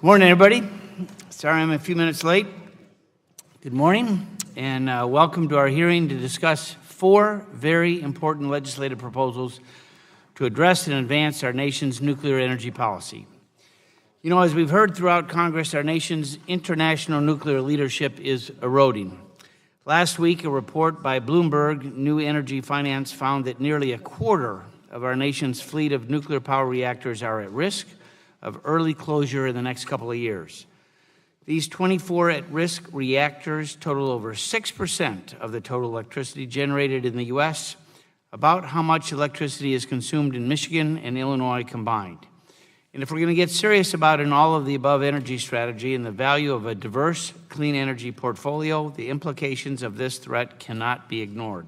Morning, everybody. Sorry I'm a few minutes late. Good morning, and welcome to our hearing to discuss 4 very important legislative proposals to address and advance our nation's nuclear energy policy. You know, as we've heard throughout Congress, our nation's international nuclear leadership is eroding. Last week, a report by Bloomberg New Energy Finance found that nearly a quarter of our nation's fleet of nuclear power reactors are at risk of early closure in the next couple of years. These 24 at-risk reactors total over 6% of the total electricity generated in the U.S., about how much electricity is consumed in Michigan and Illinois combined. And if we're going to get serious about an all-of-the-above energy strategy and the value of a diverse, clean energy portfolio, the implications of this threat cannot be ignored.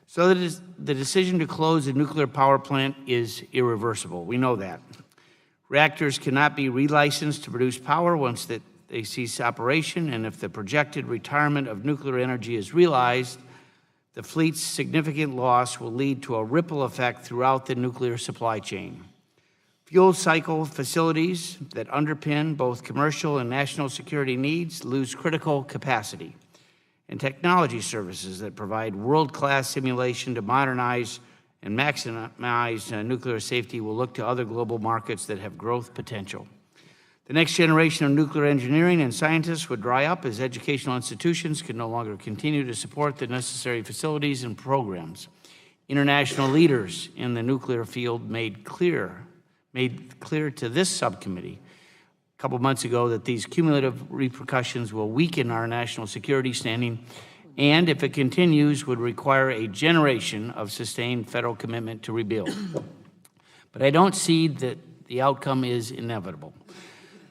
So the decision to close a nuclear power plant is irreversible. We know that. Reactors cannot be relicensed to produce power once they cease operation, and if the projected retirement of nuclear energy is realized, the fleet's significant loss will lead to a ripple effect throughout the nuclear supply chain. Fuel cycle facilities that underpin both commercial and national security needs lose critical capacity, and technology services that provide world-class simulation to modernize and maximize nuclear safety will look to other global markets that have growth potential. The next generation of nuclear engineering and scientists would dry up as educational institutions can no longer continue to support the necessary facilities and programs. International leaders in the nuclear field made clear to this subcommittee a couple months ago that these cumulative repercussions will weaken our national security standing and, if it continues, would require a generation of sustained federal commitment to rebuild. But I don't see that the outcome is inevitable.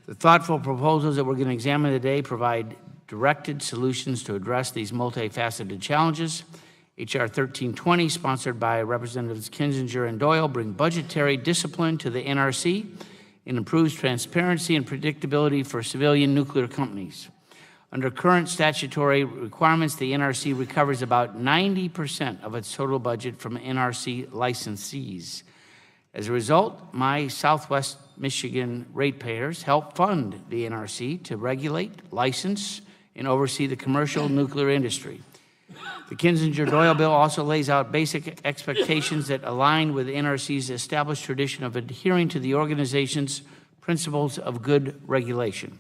The thoughtful proposals that we're going to examine today provide directed solutions to address these multifaceted challenges. H.R. 1320, sponsored by Representatives Kinzinger and Doyle, bring budgetary discipline to the NRC and improves transparency and predictability for civilian nuclear companies. Under current statutory requirements, the NRC recovers about 90% of its total budget from NRC licensees. As a result, my Southwest Michigan ratepayers help fund the NRC to regulate, license, and oversee the commercial nuclear industry. The Kinzinger-Doyle bill also lays out basic expectations that align with the NRC's established tradition of adhering to the organization's principles of good regulation.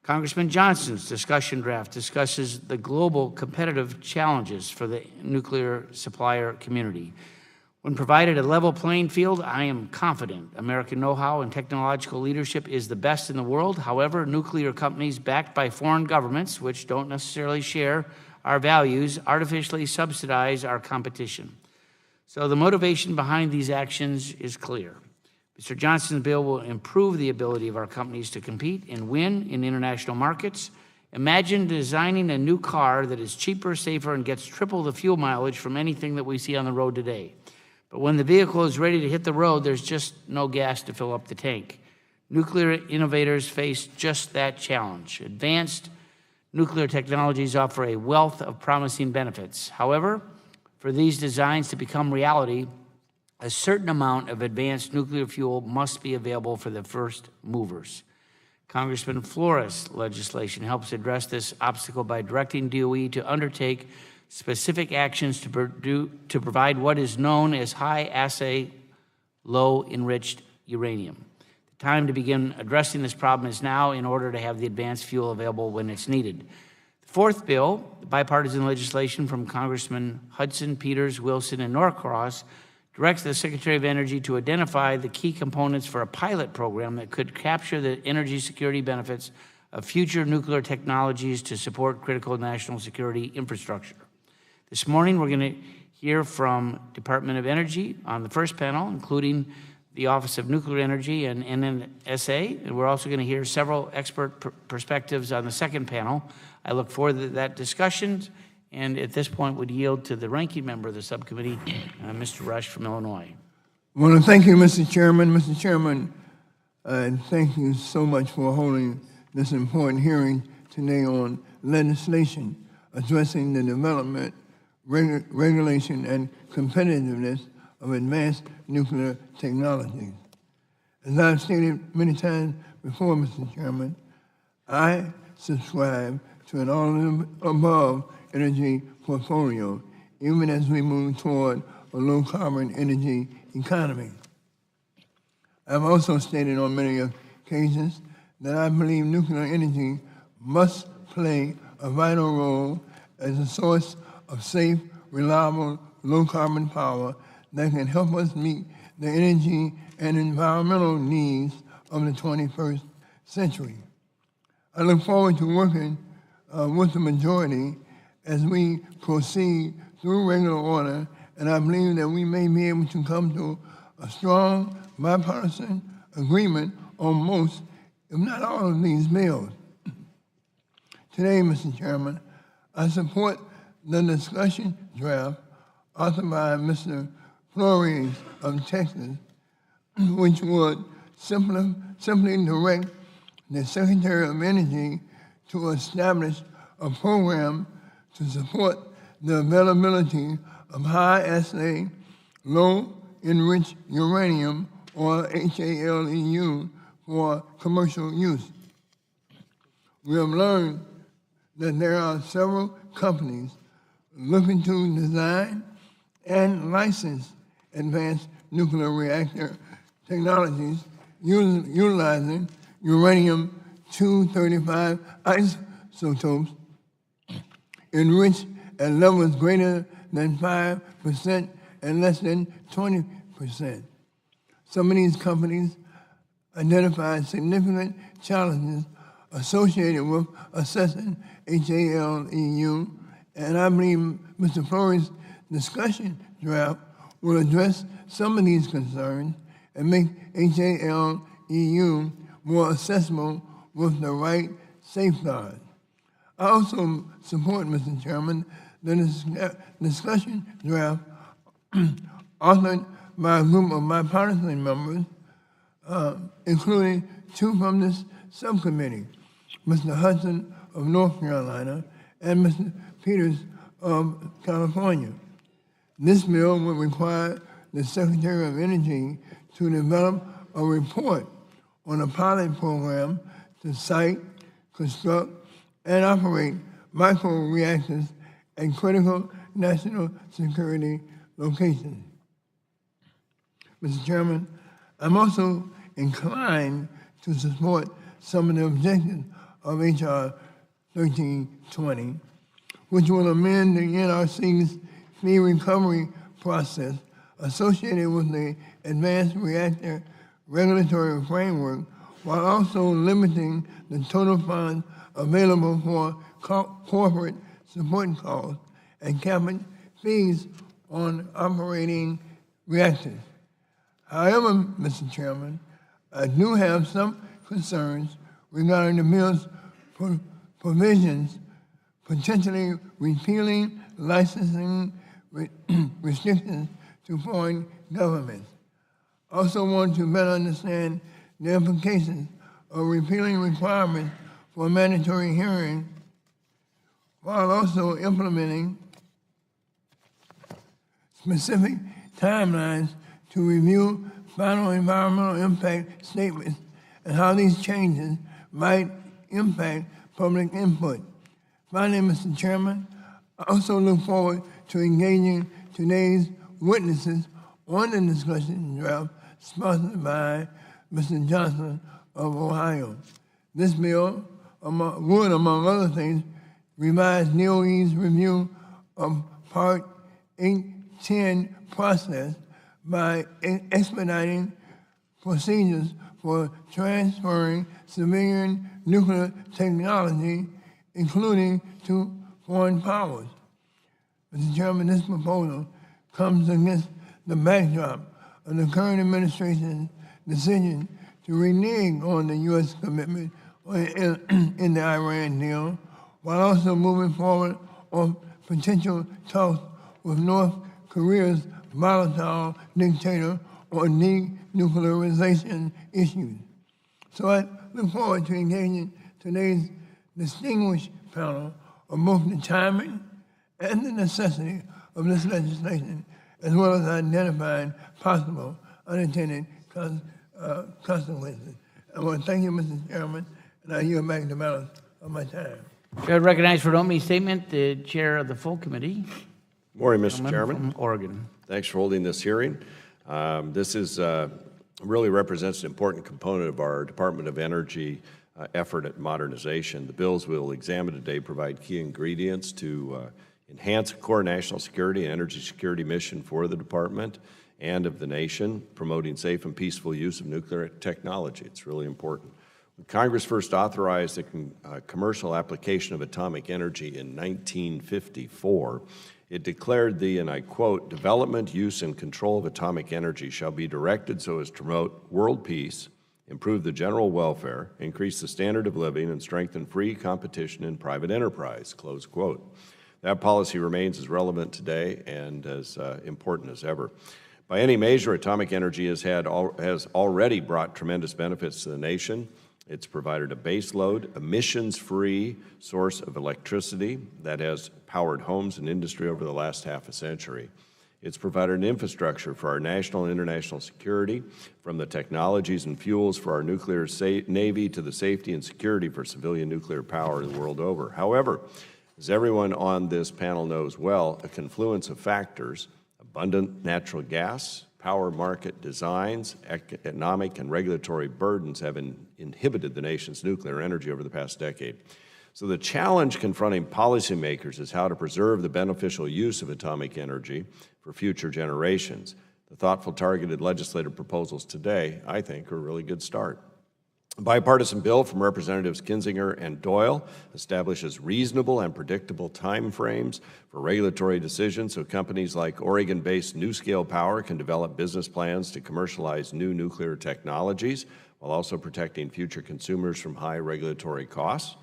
Congressman Johnson's discussion draft discusses the global competitive challenges for the nuclear supplier community. When provided a level playing field, I am confident American know-how and technological leadership is the best in the world. However, nuclear companies backed by foreign governments, which don't necessarily share our values, artificially subsidize our competition. So the motivation behind these actions is clear. Mr. Johnson's bill will improve the ability of our companies to compete and win in international markets. Imagine designing a new car that is cheaper, safer, and gets triple the fuel mileage from anything that we see on the road today. But when the vehicle is ready to hit the road, there's just no gas to fill up the tank. Nuclear innovators face just that challenge. Advanced nuclear technologies offer a wealth of promising benefits. However, for these designs to become reality, a certain amount of advanced nuclear fuel must be available for the first movers. Congressman Flores' legislation helps address this obstacle by directing DOE to undertake specific actions to provide what is known as high-assay, low-enriched uranium. The time to begin addressing this problem is now in order to have the advanced fuel available when it's needed. The fourth bill, bipartisan legislation from Congressman Hudson, Peters, Wilson, and Norcross, directs the Secretary of Energy to identify the key components for a pilot program that could capture the energy security benefits of future nuclear technologies to support critical national security infrastructure. This morning, we're going to hear from Department of Energy on the first panel, including the Office of Nuclear Energy and Nnsa, and we're also going to hear several expert perspectives on the second panel. I look forward to that discussion. And at this point, would yield to the ranking member of the subcommittee, Mr. Rush from Illinois. I want to thank you, Mr. Chairman. Mr. Chairman, thank you so much for holding this important hearing today on legislation addressing the development, regulation, and competitiveness of advanced nuclear technologies. As I've stated many times before, Mr. Chairman, I subscribe to an all-above energy portfolio, even as we move toward a low-carbon energy economy. I've also stated on many occasions that I believe nuclear energy must play a vital role as a source of safe, reliable, low-carbon power that can help us meet the energy and environmental needs of the 21st century. I look forward to working with the majority as we proceed through regular order, and I believe that we may be able to come to a strong bipartisan agreement on most, if not all, of these bills. Today, Mr. Chairman, I support the discussion draft authored by Mr. Flores of Texas, which would simply direct the Secretary of Energy to establish a program to support the availability of high-assay, low-enriched uranium, or HALEU, for commercial use. We have learned that there are several companies looking to design and license advanced nuclear reactor technologies utilizing uranium-235 isotopes enriched at levels greater than 5% and less than 20%. Some of these companies identify significant challenges associated with assessing HALEU, and I believe Mr. Flores' discussion draft will address some of these concerns and make HALEU more accessible with the right safeguards. I also support, Mr. Chairman, the discussion draft authored by a group of bipartisan members, including two from this subcommittee, Mr. Hudson of North Carolina and Mr. Peters of California. This bill would require the Secretary of Energy to develop a report on a pilot program to site, construct, and operate microreactors at critical national security locations. Mr. Chairman, I'm also inclined to support some of the objectives of H.R. 1320, which will amend the NRC's fee recovery process associated with the Advanced Reactor Regulatory Framework, while also limiting the total funds available for corporate support costs and capping fees on operating reactors. However, Mr. Chairman, I do have some concerns regarding the bill's provisions, potentially repealing licensing restrictions to foreign governments. I also want to better understand the implications of repealing requirements for mandatory hearing while also implementing specific timelines to review final environmental impact statements and how these changes might impact public input. Finally, Mr. Chairman, I also look forward to engaging today's witnesses on the discussion draft sponsored by Mr. Johnson of Ohio. This bill would, among other things, revise DOE's review of Part 810 process by expediting procedures for transferring civilian nuclear technology, including to foreign powers. Mr. Chairman, this proposal comes against the backdrop of the current administration's decision to renege on the U.S. commitment in the Iran deal, while also moving forward on potential talks with North Korea's volatile dictator on denuclearization issues. So I look forward to engaging today's distinguished panel on both the timing and the necessity of this legislation, as well as identifying possible unintended consequences. I want to thank you, Mr. Chairman, and I yield back the balance of my time. Chair recognized for an opening statement the chair of the full committee. Morning, Mr. Gentleman Chairman. from Oregon. Thanks for holding this hearing. This is really represents an important component of our Department of Energy effort at modernization. The bills we'll examine today provide key ingredients to enhance a core national security and energy security mission for the department and of the nation, promoting safe and peaceful use of nuclear technology. It's really important. When Congress first authorized the commercial application of atomic energy in 1954, it declared the, and I quote, "development, use, and control of atomic energy shall be directed so as to promote world peace, improve the general welfare, increase the standard of living, and strengthen free competition in private enterprise," close quote. That policy remains as relevant today and as important as ever. By any measure, atomic energy has already brought tremendous benefits to the nation. It's provided a baseload, emissions-free source of electricity that has powered homes and industry over the last half a century. It's provided an infrastructure for our national and international security, from the technologies and fuels for our nuclear navy to the safety and security for civilian nuclear power the world over. However, as everyone on this panel knows well, a confluence of factors, abundant natural gas, power market designs, economic and regulatory burdens have inhibited the nation's nuclear energy over the past decade. So the challenge confronting policymakers is how to preserve the beneficial use of atomic energy for future generations. The thoughtful, targeted legislative proposals today, I think, are a really good start. A bipartisan bill from Representatives Kinzinger and Doyle establishes reasonable and predictable timeframes for regulatory decisions so companies like Oregon-based NuScale Power can develop business plans to commercialize new nuclear technologies while also protecting future consumers from high regulatory costs.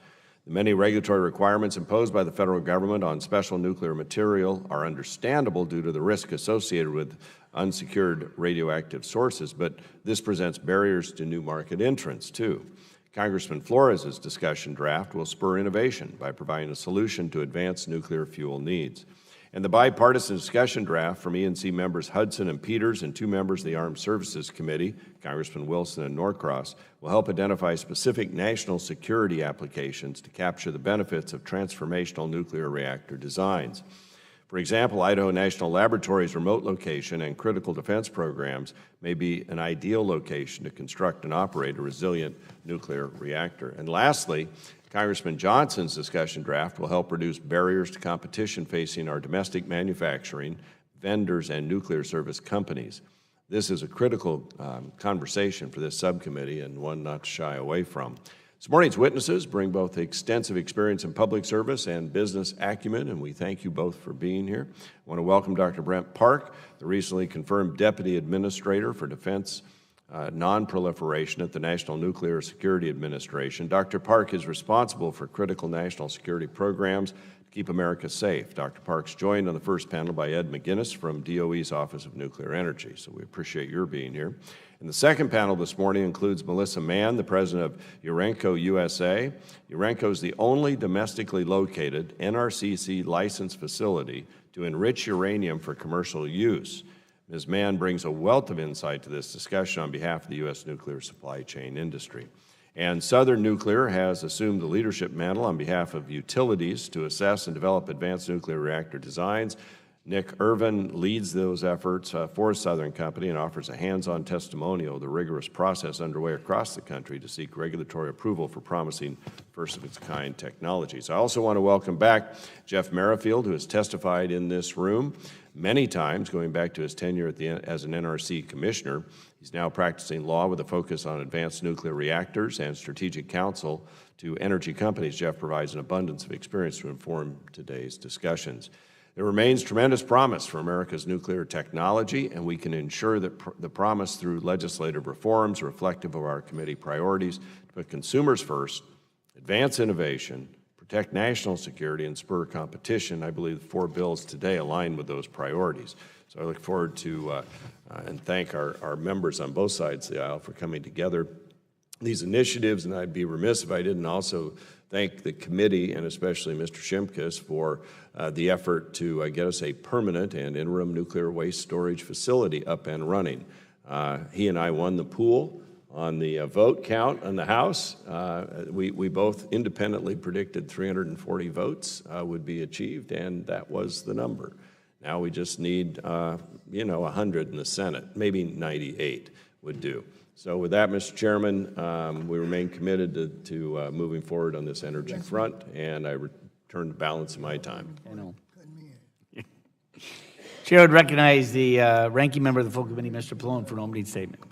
The many regulatory requirements imposed by the federal government on special nuclear material are understandable due to the risk associated with unsecured radioactive sources, but this presents barriers to new market entrants, too. Congressman Flores' discussion draft will spur innovation by providing a solution to advanced nuclear fuel needs. And the bipartisan discussion draft from Nnsa members Hudson and Peters and 2 members of the Armed Services Committee, Congressman Wilson and Norcross, will help identify specific national security applications to capture the benefits of transformational nuclear reactor designs. For example, Idaho National Laboratory's remote location and critical defense programs may be an ideal location to construct and operate a resilient nuclear reactor. And lastly, Congressman Johnson's discussion draft will help reduce barriers to competition facing our domestic manufacturing, vendors, and nuclear service companies. This is a critical conversation for this subcommittee and one not to shy away from. This morning's witnesses bring both extensive experience in public service and business acumen, and we thank you both for being here. I want to welcome Dr. Brent Park, the recently confirmed Deputy Administrator for Defense Non-Proliferation at the National Nuclear Security Administration. Dr. Park is responsible for critical national security programs to keep America safe. Dr. Park's joined on the first panel by Ed Mcginnis from DOE's Office of Nuclear Energy, so we appreciate your being here. And the second panel this morning includes Melissa Mann, the president of Urenco USA. Urenco is the only domestically located NRCC licensed facility to enrich uranium for commercial use. Ms. Mann brings a wealth of insight to this discussion on behalf of the U.S. nuclear supply chain industry. And Southern Nuclear has assumed the leadership mantle on behalf of utilities to assess and develop advanced nuclear reactor designs. Nick Irvin leads those efforts for Southern Company and offers a hands-on testimonial of the rigorous process underway across the country to seek regulatory approval for promising first-of-its-kind technologies. I also want to welcome back Jeff Merrifield, who has testified in this room many times, going back to his tenure as an NRC commissioner. He's now practicing law with a focus on advanced nuclear reactors and strategic counsel to energy companies. Jeff provides an abundance of experience to inform today's discussions. There remains tremendous promise for America's nuclear technology, and we can ensure that the promise through legislative reforms reflective of our committee priorities to put consumers first, advance innovation, protect national security, and spur competition. I believe the 4 bills today align with those priorities. So I look forward to and thank our members on both sides of the aisle for coming together these initiatives, and I'd be remiss if I didn't also thank the committee and especially Mr. Shimkus for the effort to get us a permanent and interim nuclear waste storage facility up and running. He and I won the pool on the vote count in the House. We both independently predicted 340 votes would be achieved, and that was the number. Now we just need, 100 in the Senate, maybe 98 would do. So with that, Mr. Chairman, we remain committed to moving forward on this energy front, and I return the balance of my time. I know. Chair would recognize the ranking member of the full committee, Mr. Pallone, for an opening statement.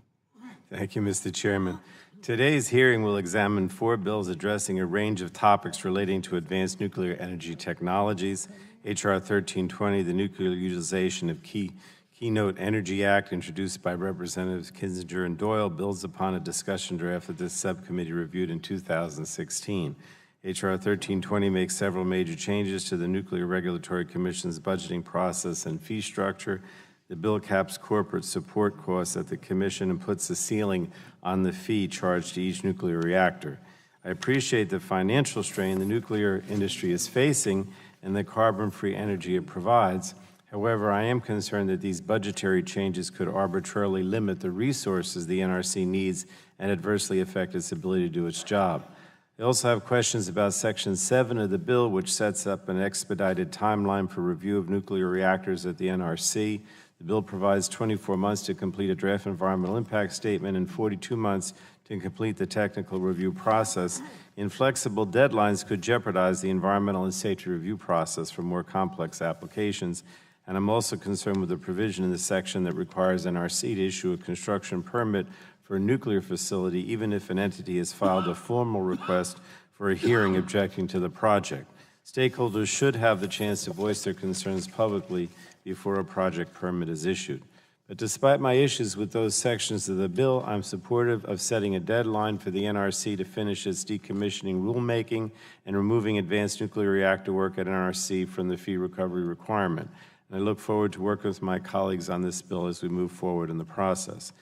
Thank you, Mr. Chairman. Today's hearing will examine 4 bills addressing a range of topics relating to advanced nuclear energy technologies. H.R. 1320, the Nuclear Utilization of Keynote Energy Act, introduced by Representatives Kinzinger and Doyle, builds upon a discussion draft that this subcommittee reviewed in 2016. H.R. 1320 makes several major changes to the Nuclear Regulatory Commission's budgeting process and fee structure. The bill caps corporate support costs at the Commission and puts a ceiling on the fee charged to each nuclear reactor. I appreciate the financial strain the nuclear industry is facing and the carbon-free energy it provides. However, I am concerned that these budgetary changes could arbitrarily limit the resources the NRC needs and adversely affect its ability to do its job. I also have questions about Section 7 of the bill, which sets up an expedited timeline for review of nuclear reactors at the NRC. The bill provides 24 months to complete a draft environmental impact statement and 42 months to complete the technical review process. Inflexible deadlines could jeopardize the environmental and safety review process for more complex applications. And I'm also concerned with the provision in the section that requires NRC to issue a construction permit for a nuclear facility, even if an entity has filed a formal request for a hearing objecting to the project. Stakeholders should have the chance to voice their concerns publicly before a project permit is issued. But despite my issues with those sections of the bill, I'm supportive of setting a deadline for the NRC to finish its decommissioning rulemaking and removing advanced nuclear reactor work at NRC from the fee recovery requirement. And I look forward to working with my colleagues on this bill as we move forward in the process.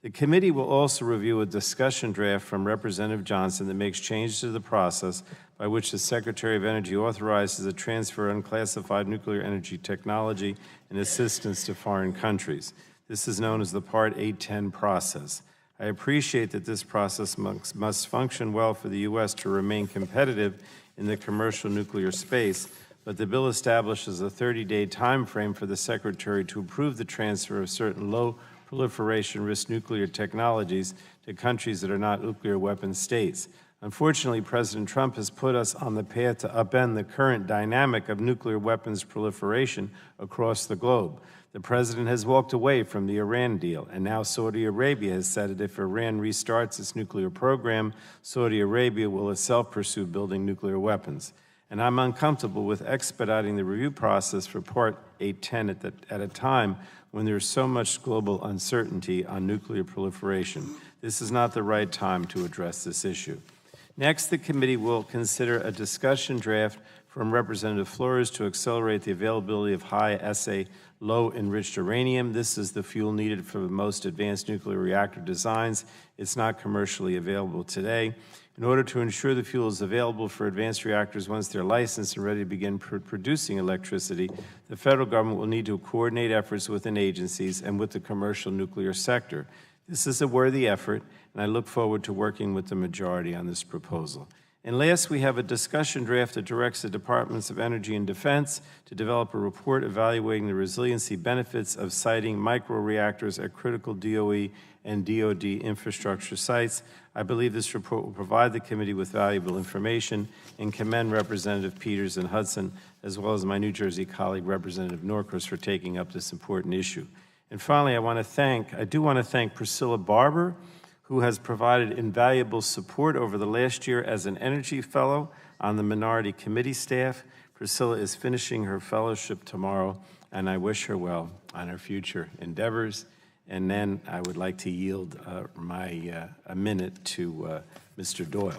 The committee will also review a discussion draft from Representative Johnson that makes changes to the process by which the Secretary of Energy authorizes the transfer of unclassified nuclear energy technology and assistance to foreign countries. This is known as the Part 810 process. I appreciate that this process must function well for the U.S. to remain competitive in the commercial nuclear space, but the bill establishes a 30-day time frame for the Secretary to approve the transfer of certain low-proliferation risk nuclear technologies to countries that are not nuclear weapon states. Unfortunately, President Trump has put us on the path to upend the current dynamic of nuclear weapons proliferation across the globe. The President has walked away from the Iran deal, and now Saudi Arabia has said that if Iran restarts its nuclear program, Saudi Arabia will itself pursue building nuclear weapons. And I'm uncomfortable with expediting the review process for Part 810 at a time when there's so much global uncertainty on nuclear proliferation. This is not the right time to address this issue. Next, the committee will consider a discussion draft from Representative Flores to accelerate the availability of high-assay, low-enriched uranium. This is the fuel needed for the most advanced nuclear reactor designs. It's not commercially available today. In order to ensure the fuel is available for advanced reactors once they're licensed and ready to begin producing electricity, the federal government will need to coordinate efforts within agencies and with the commercial nuclear sector. This is a worthy effort, and I look forward to working with the majority on this proposal. And last, we have a discussion draft that directs the Departments of Energy and Defense to develop a report evaluating the resiliency benefits of siting microreactors at critical DOE and DOD infrastructure sites. I believe this report will provide the committee with valuable information and commend Representative Peters and Hudson, as well as my New Jersey colleague, Representative Norcross, for taking up this important issue. And finally, I do want to thank Priscilla Barber, who has provided invaluable support over the last year as an Energy Fellow on the Minority Committee staff. Priscilla is finishing her fellowship tomorrow, and I wish her well on her future endeavors. And then I would like to yield a minute to Mr. Doyle.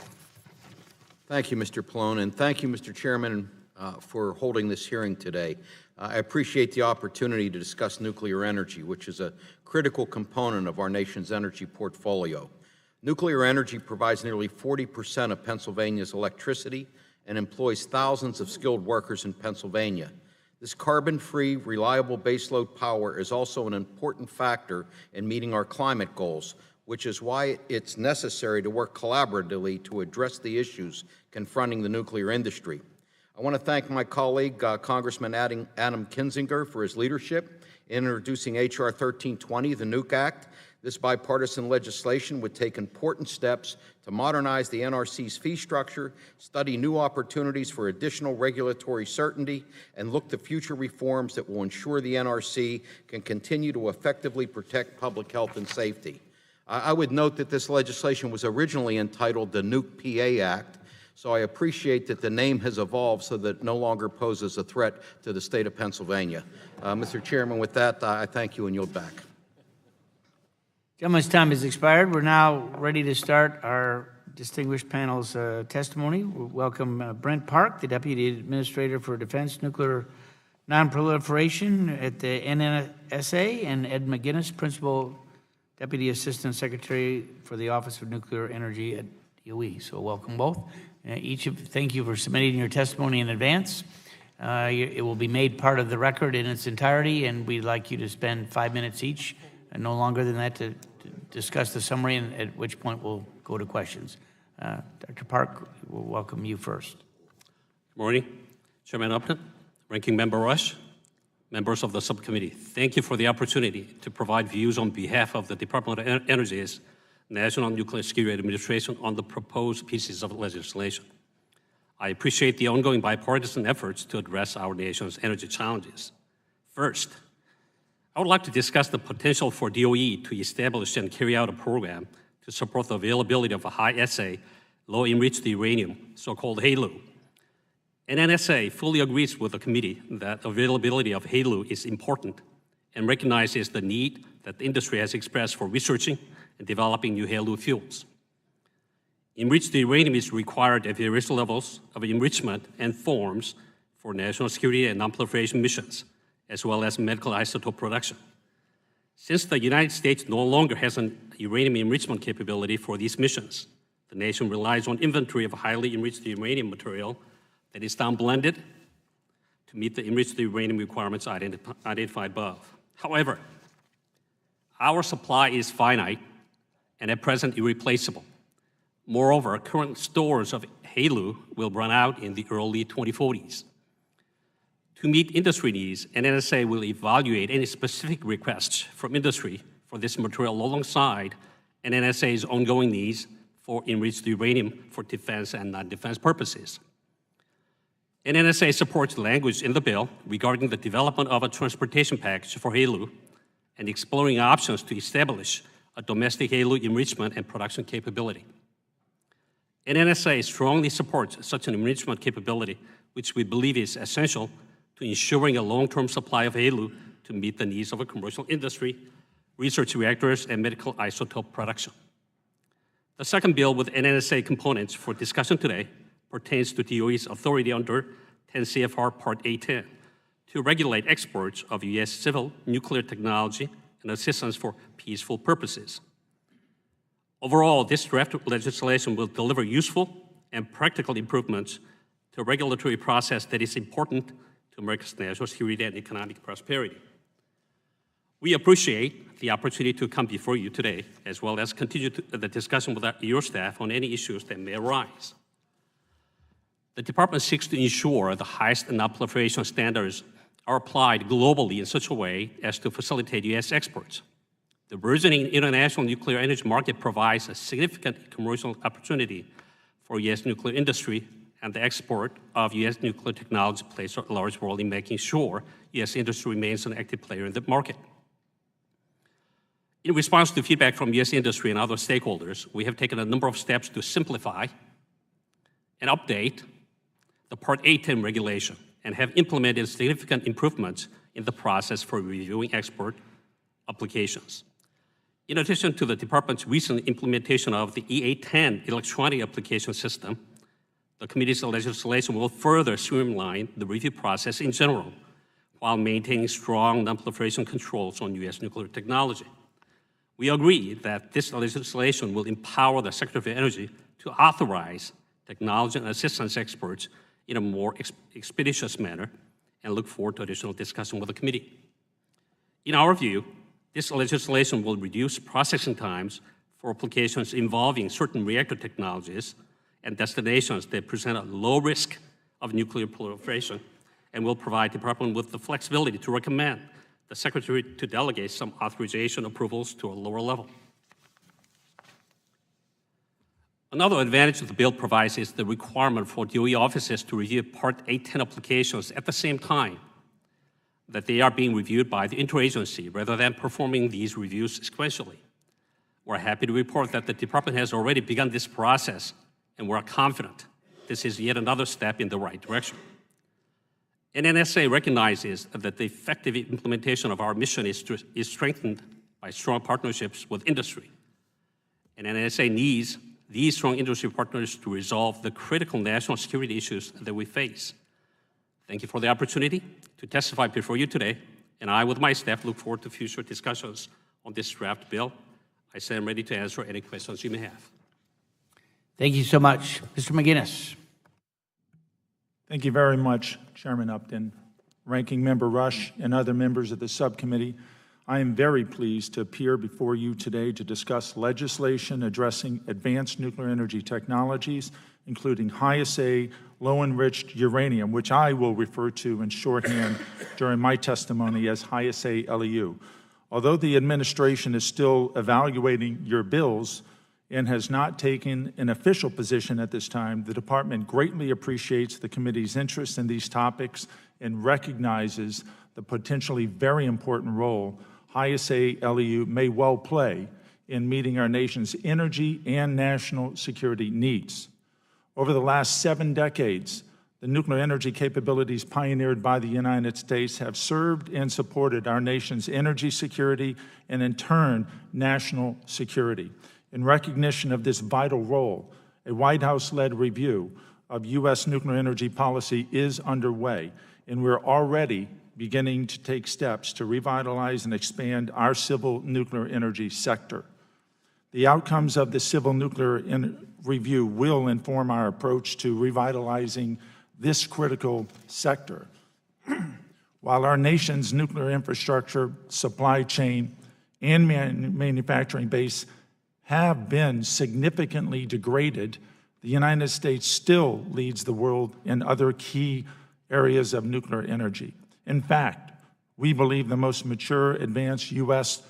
Thank you, Mr. Pallone, and thank you, Mr. Chairman, for holding this hearing today. I appreciate the opportunity to discuss nuclear energy, which is a critical component of our nation's energy portfolio. Nuclear energy provides nearly 40% of Pennsylvania's electricity and employs thousands of skilled workers in Pennsylvania. This carbon-free, reliable baseload power is also an important factor in meeting our climate goals, which is why it's necessary to work collaboratively to address the issues confronting the nuclear industry. I want to thank my colleague, Congressman Adam Kinzinger, for his leadership in introducing H.R. 1320, the Nuke Act. This bipartisan legislation would take important steps to modernize the NRC's fee structure, study new opportunities for additional regulatory certainty, and look to future reforms that will ensure the NRC can continue to effectively protect public health and safety. I would note that this legislation was originally entitled the Nuke PA Act, so I appreciate that the name has evolved so that it no longer poses a threat to the state of Pennsylvania. Mr. Chairman, with that, I thank you and yield back. Gentleman's time has expired. We're now ready to start our distinguished panel's testimony. We welcome Brent Park, the Deputy Administrator for Defense Nuclear Non-Proliferation at the Nnsa, and Ed Mcginnis, Principal Deputy Assistant Secretary for the Office of Nuclear Energy at DOE. So welcome both. Thank you for submitting your testimony in advance. It will be made part of the record in its entirety, and we'd like you to spend 5 minutes each, and no longer than that, to discuss the summary, and at which point we'll go to questions. Dr. Park, we'll welcome you first. Good morning, Chairman Upton, Ranking Member Rush, members of the subcommittee. Thank you for the opportunity to provide views on behalf of the Department of Energy's National Nuclear Security Administration on the proposed pieces of legislation. I appreciate the ongoing bipartisan efforts to address our nation's energy challenges. First, I would like to discuss the potential for DOE to establish and carry out a program to support the availability of a high-assay, low-enriched uranium, so-called HALEU. And Nnsa fully agrees with the committee that availability of HALEU is important and recognizes the need that the industry has expressed for researching and developing new HALEU fuels. Enriched uranium is required at various levels of enrichment and forms for national security and non-proliferation missions, as well as medical isotope production. Since the United States no longer has an uranium enrichment capability for these missions, the nation relies on inventory of highly enriched uranium material that is downblended to meet the enriched uranium requirements identified above. However, our supply is finite and at present irreplaceable. Moreover, current stores of HALEU will run out in the early 2040s. To meet industry needs, Nnsa will evaluate any specific requests from industry for this material alongside Nnsa's ongoing needs for enriched uranium for defense and non-defense purposes. Nnsa supports language in the bill regarding the development of a transportation package for HALEU and exploring options to establish a domestic HALEU enrichment and production capability. Nnsa strongly supports such an enrichment capability, which we believe is essential to ensuring a long-term supply of HALEU to meet the needs of a commercial industry, research reactors, and medical isotope production. The second bill with Nnsa components for discussion today pertains to DOE's authority under 10 CFR Part A10 to regulate exports of U.S. civil nuclear technology and assistance for peaceful purposes. Overall, this draft legislation will deliver useful and practical improvements to a regulatory process that is important to America's national security and economic prosperity. We appreciate the opportunity to come before you today, as well as continue the discussion with your staff on any issues that may arise. The department seeks to ensure the highest non-proliferation standards are applied globally in such a way as to facilitate U.S. exports. The burgeoning international nuclear energy market provides a significant commercial opportunity for U.S. nuclear industry, and the export of U.S. nuclear technology plays a large role in making sure U.S. industry remains an active player in the market. In response to feedback from U.S. industry and other stakeholders, we have taken a number of steps to simplify and update the Part A10 regulation and have implemented significant improvements in the process for reviewing export applications. In addition to the department's recent implementation of the EA10 electronic application system, the committee's legislation will further streamline the review process in general, while maintaining strong non-proliferation controls on U.S. nuclear technology. We agree that this legislation will empower the Secretary of Energy to authorize technology and assistance experts in a more expeditious manner and look forward to additional discussion with the committee. In our view, this legislation will reduce processing times for applications involving certain reactor technologies and destinations that present a low risk of nuclear proliferation, and will provide the Department with the flexibility to recommend the Secretary to delegate some authorization approvals to a lower level. Another advantage the bill provides is the requirement for DOE offices to review Part 810 applications at the same time that they are being reviewed by the interagency rather than performing these reviews sequentially. We're happy to report that the Department has already begun this process, and we're confident this is yet another step in the right direction. And Nnsa recognizes that the effective implementation of our mission is strengthened by strong partnerships with industry. And Nnsa needs these strong industry partners to resolve the critical national security issues that we face. Thank you for the opportunity to testify before you today, and I, with my staff, look forward to future discussions on this draft bill. I say I'm ready to answer any questions you may have. Thank you so much. Mr. Mcginnis. Thank you very much, Chairman Upton, Ranking Member Rush, and other members of the subcommittee. I am very pleased to appear before you today to discuss legislation addressing advanced nuclear energy technologies, including high-assay, low-enriched uranium, which I will refer to in shorthand during my testimony as high-assay LEU. Although the administration is still evaluating your bills and has not taken an official position at this time, the Department greatly appreciates the committee's interest in these topics and recognizes the potentially very important role high-assay LEU may well play in meeting our nation's energy and national security needs. Over the last 7 decades, the nuclear energy capabilities pioneered by the United States have served and supported our nation's energy security and, in turn, national security. In recognition of this vital role, a White House-led review of U.S. nuclear energy policy is underway, and we're already beginning to take steps to revitalize and expand our civil nuclear energy sector. The outcomes of the civil nuclear review will inform our approach to revitalizing this critical sector. While our nation's nuclear infrastructure, supply chain, and manufacturing base have been significantly degraded, the United States still leads the world in other key areas of nuclear energy. In fact, we believe the most mature, advanced U.S.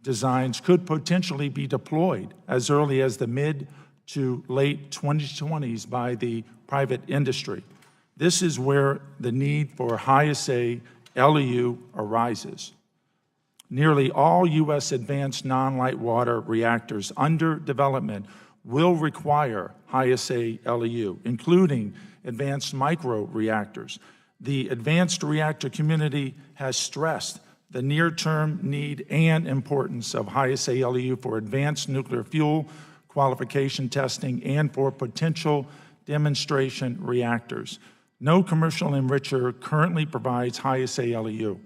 designs could potentially be deployed as early as the mid to late 2020s by the private industry. This is where the need for high-assay LEU arises. Nearly all U.S. advanced non-light water reactors under development will require high-assay LEU, including advanced micro-reactors. The advanced reactor community has stressed the near-term need and importance of high-assay LEU for advanced nuclear fuel qualification testing and for potential demonstration reactors. No commercial enricher currently provides high-assay LEU.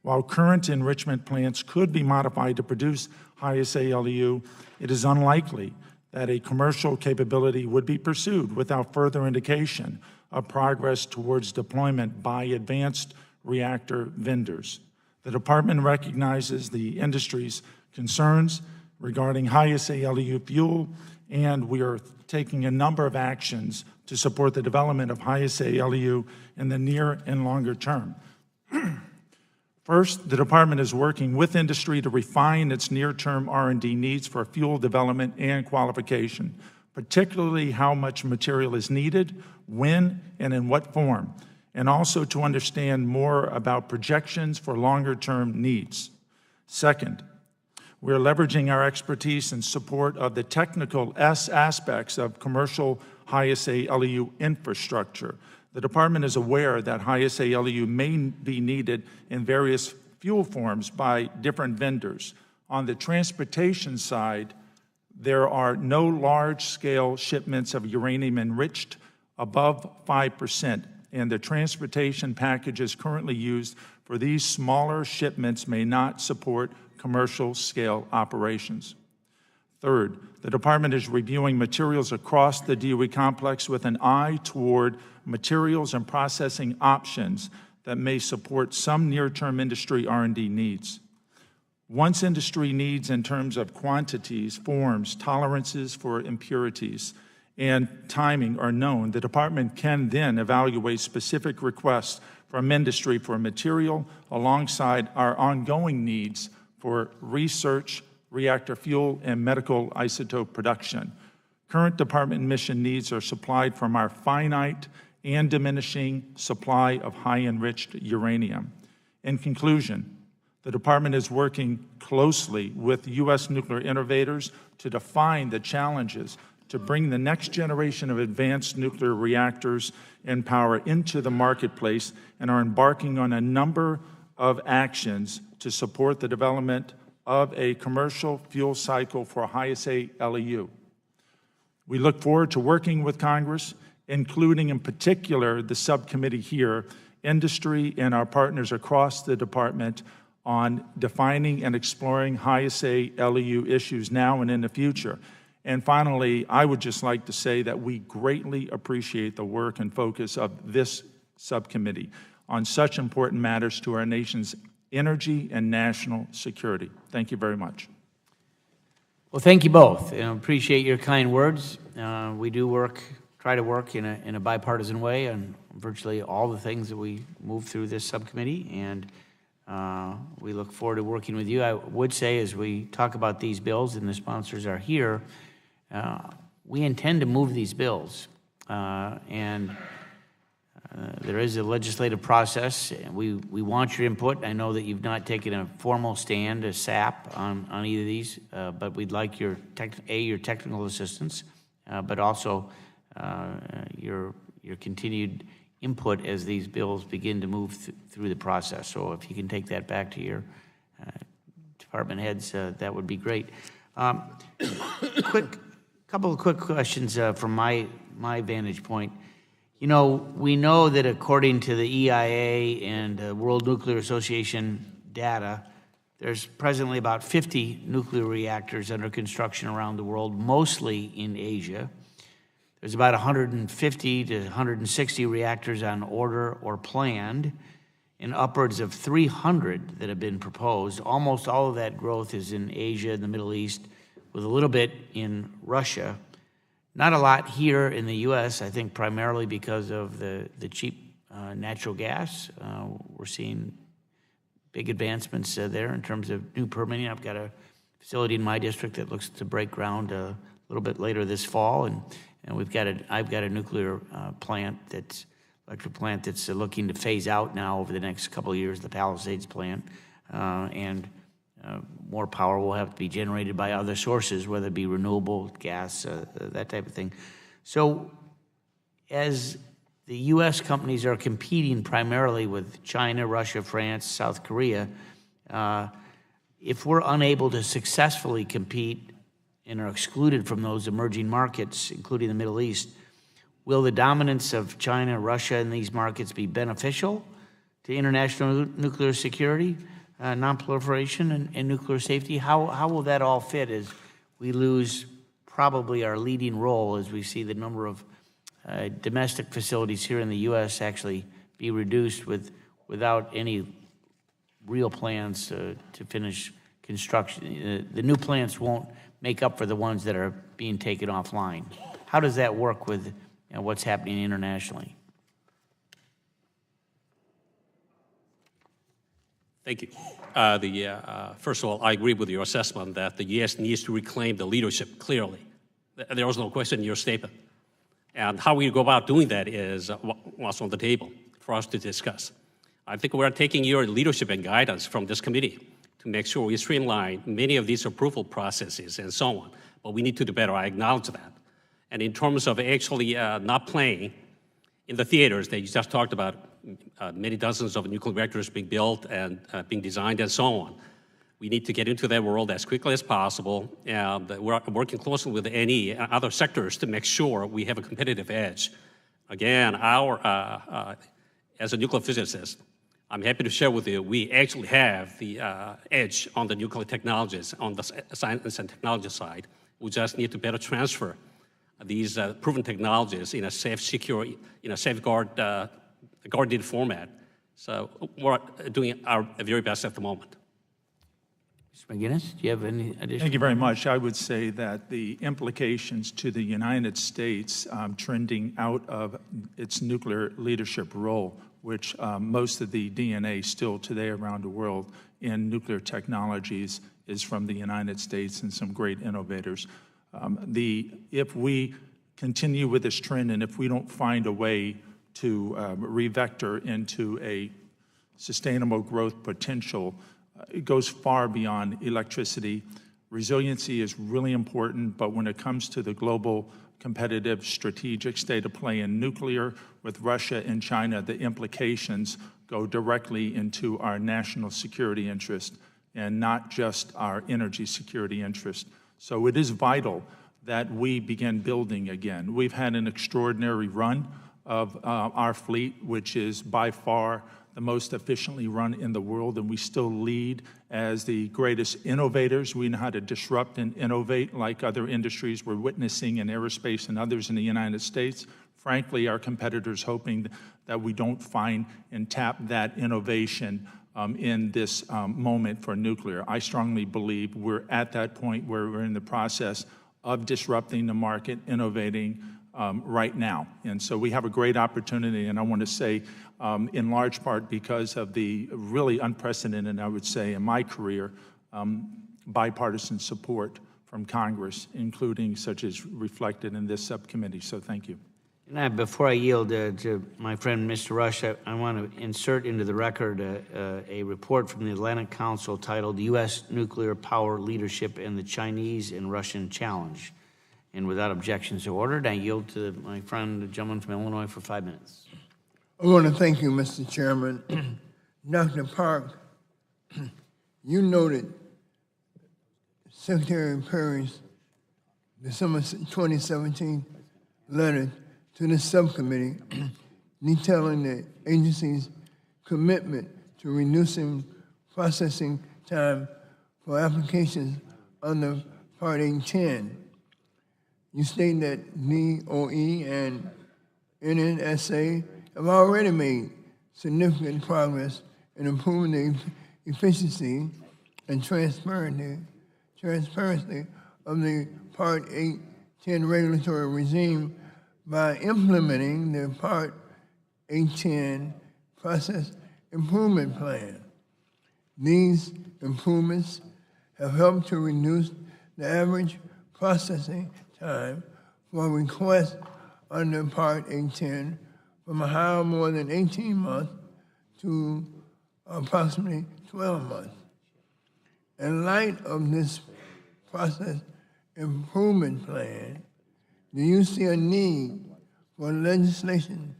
While current enrichment plants could be modified to produce high-assay LEU, it is unlikely that a commercial capability would be pursued without further indication of progress towards deployment by advanced reactor vendors. The Department recognizes the industry's concerns regarding high-assay LEU fuel, and we are taking a number of actions to support the development of high-assay LEU in the near and longer term. First, the Department is working with industry to refine its near-term R&D needs for fuel development and qualification, particularly how much material is needed, when, and in what form, and also to understand more about projections for longer-term needs. Second, we're leveraging our expertise in support of the technical aspects of commercial high-assay LEU infrastructure. The Department is aware that high-assay LEU may be needed in various fuel forms by different vendors. On the transportation side, there are no large-scale shipments of uranium enriched above 5%, and the transportation packages currently used for these smaller shipments may not support commercial-scale operations. Third, the Department is reviewing materials across the DOE complex with an eye toward materials and processing options that may support some near-term industry R&D needs. Once industry needs in terms of quantities, forms, tolerances for impurities, and timing are known, the department can then evaluate specific requests from industry for material alongside our ongoing needs for research, reactor fuel, and medical isotope production. Current department mission needs are supplied from our finite and diminishing supply of high-enriched uranium. In conclusion, the department is working closely with U.S. nuclear innovators to define the challenges to bring the next generation of advanced nuclear reactors and power into the marketplace, and are embarking on a number of actions to support the development of a commercial fuel cycle for high-assay LEU. We look forward to working with Congress, including in particular the subcommittee here, industry, and our partners across the department on defining and exploring high-assay LEU issues now and in the future. And finally, I would just like to say that we greatly appreciate the work and focus of this subcommittee on such important matters to our nation's energy and national security. Thank you very much. Well, thank you both. I appreciate your kind words. We do try to work in a bipartisan way on virtually all the things that we move through this subcommittee, and we look forward to working with you. I would say, as we talk about these bills and the sponsors are here, we intend to move these bills, and there is a legislative process. We want your input. I know that you've not taken a formal stand, a SAP, on either of these, but we'd like your technical assistance, but also your continued input as these bills begin to move through the process. So if you can take that back to your department heads, that would be great. Couple of quick questions from my vantage point. You know, we know that according to the EIA and World Nuclear Association data, there's presently about 50 nuclear reactors under construction around the world, mostly in Asia. There's about 150 to 160 reactors on order or planned, and upwards of 300 that have been proposed. Almost all of that growth is in Asia and the Middle East, with a little bit in Russia. Not a lot here in the U.S., I think primarily because of the cheap natural gas. We're seeing big advancements there in terms of new permitting. I've got a facility in my district that looks to break ground a little bit later this fall, and I've got a nuclear electric plant that's looking to phase out now over the next couple of years, the Palisades plant, and more power will have to be generated by other sources, whether it be renewable gas, that type of thing. So as the U.S. companies are competing primarily with China, Russia, France, South Korea, if we're unable to successfully compete and are excluded from those emerging markets, including the Middle East, will the dominance of China, Russia in these markets be beneficial to international nuclear security, non-proliferation, and nuclear safety? How will that all fit as we lose probably our leading role as we see the number of domestic facilities here in the U.S. actually be reduced without any real plans to finish construction? The new plants won't make up for the ones that are being taken offline. How does that work with what's happening internationally? Thank you. First of all, I agree with your assessment that the U.S. needs to reclaim the leadership clearly. There was no question in your statement. And how we go about doing that is what's on the table for us to discuss. I think we're taking your leadership and guidance from this committee to make sure we streamline many of these approval processes and so on. But we need to do better. I acknowledge that. And in terms of actually not playing in the theaters that you just talked about, many dozens of nuclear reactors being built and being designed and so on, we need to get into that world as quickly as possible. And we're working closely with any other sectors to make sure we have a competitive edge. Again, as a nuclear physicist, I'm happy to share with you, we actually have the edge on the nuclear technologies, on the science and technology side. We just need to better transfer these proven technologies in a safe, secure, in a safeguarded format So we're doing our very best at the moment. Mr. Mcginnis, do you have any additional? Thank you very much. I would say that the implications to the United States trending out of its nuclear leadership role, which most of the DNA still today around the world in nuclear technologies is from the United States and some great innovators. If we continue with this trend and if we don't find a way to revector into a sustainable growth potential, it goes far beyond electricity. Resiliency is really important, but when it comes to the global competitive strategic state of play in nuclear with Russia and China, the implications go directly into our national security interest and not just our energy security interest. So it is vital that we begin building again. We've had an extraordinary run of our fleet, which is by far the most efficiently run in the world, and we still lead as the greatest innovators. We know how to disrupt and innovate like other industries we're witnessing in aerospace and others in the United States. Frankly, our competitors hoping that we don't find and tap that innovation in this moment for nuclear. I strongly believe we're at that point where we're in the process of disrupting the market, innovating right now. And so we have a great opportunity, and I want to say in large part because of the really unprecedented, I would say, in my career, bipartisan support from Congress, including such as reflected in this subcommittee. So thank you. And before I yield to my friend, Mr. Rush, I want to insert into the record a report from the Atlantic Council titled U.S. Nuclear Power Leadership and the Chinese and Russian Challenge. And without objections to ordered, I yield to my friend, the gentleman from Illinois, for 5 minutes. I want to thank you, Mr. Chairman. Dr. Park, you noted Secretary Perry's December 2017 letter to the subcommittee detailing the agency's commitment to reducing processing time for applications under Part 810. You state that DOE and Nnsa have already made significant progress in improving the efficiency and transparency of the Part 810 regulatory regime by implementing the Part 810 Process Improvement Plan. These improvements have helped to reduce the average processing time for requests under Part 810 from a high of more than 18 months to approximately 12 months. In light of this process improvement plan, do you see a need for legislation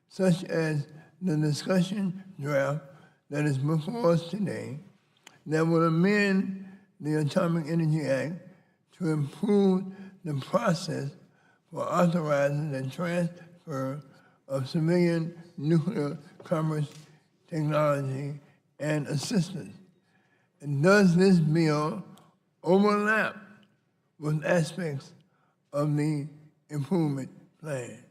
such as the discussion draft that is before us today that will amend the Atomic Energy Act to improve the process for authorizing the transfer of civilian nuclear commerce technology and assistance? And does this bill overlap with aspects of the improvement plan?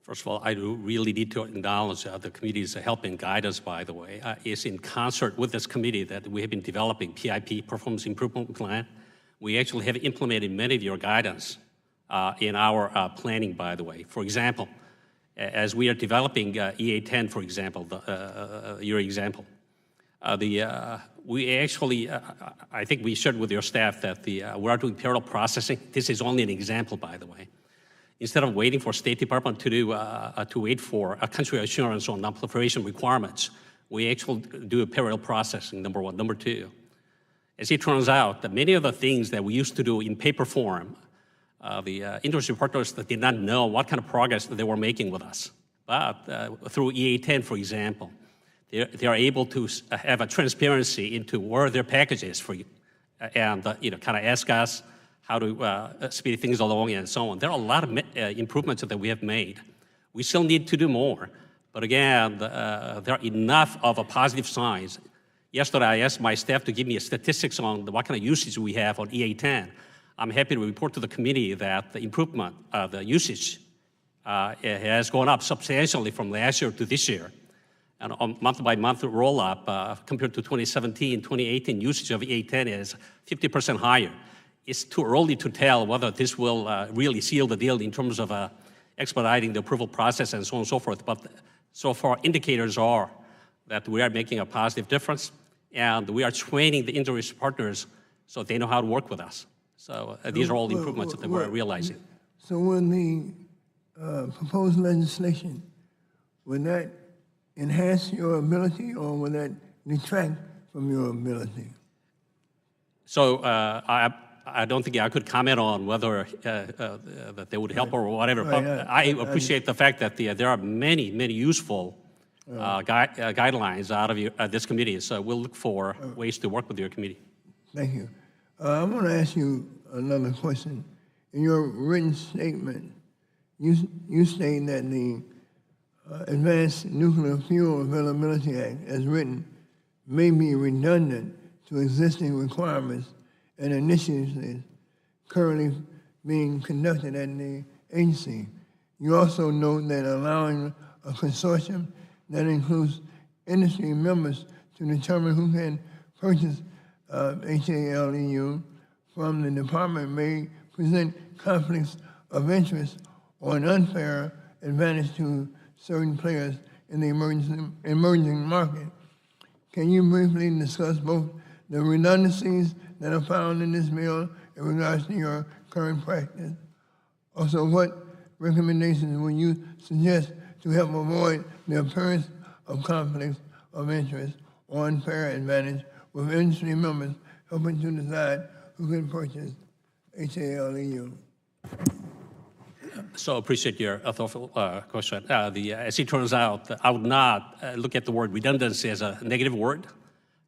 First of all, I do really need to acknowledge the committee's help and guidance, by the way. It's in concert with this committee that we have been developing PIP, Performance Improvement Plan. We actually have implemented many of your guidance in our planning, by the way. For example, as we are developing EA10, for example, your example, we actually, I think we shared with your staff that we are doing parallel processing. This is only an example, by the way. Instead of waiting for State Department to wait for a country assurance on non-proliferation requirements, we actually do a parallel processing, number one. Number two, as it turns out, that many of the things that we used to do in paper form, the industry partners that did not know what kind of progress that they were making with us. But through EA10, for example, they are able to have a transparency into where their package is for you, and kind of ask us how to speed things along and so on. There are a lot of improvements that we have made. We still need to do more, but again, there are enough of a positive signs. Yesterday, I asked my staff to give me statistics on what kind of usage we have on EA10. I'm happy to report to the committee that the improvement, the usage it has gone up substantially from last year to this year. And on month-by-month roll-up, compared to 2017, 2018, usage of E10 is 50% higher. It's too early to tell whether this will really seal the deal in terms of expediting the approval process and so on and so forth. But so far, indicators are that we are making a positive difference, and we are training the industry partners so they know how to work with us. So these are all the improvements that we're realizing. So will the proposed legislation, will that enhance your ability or will that detract from your ability? So I don't think I could comment on whether that they would help or whatever, but I appreciate the fact that there are many useful guidelines out of this committee, so we'll look for ways to work with your committee. Thank you. I want to ask you another question. In your written statement, you state that the Advanced Nuclear Fuel Availability Act, as written, may be redundant to existing requirements and initiatives currently being conducted at the agency. You also note that allowing a consortium that includes industry members to determine who can purchase HALEU from the department may present conflicts of interest or an unfair advantage to certain players in the emerging market. Can you briefly discuss both the redundancies that are found in this bill in regards to your current practice? Also, what recommendations would you suggest to help avoid the appearance of conflicts of interest or unfair advantage with industry members helping to decide who can purchase HALEU? So appreciate your thoughtful question. As it turns out, I would not look at the word redundancy as a negative word.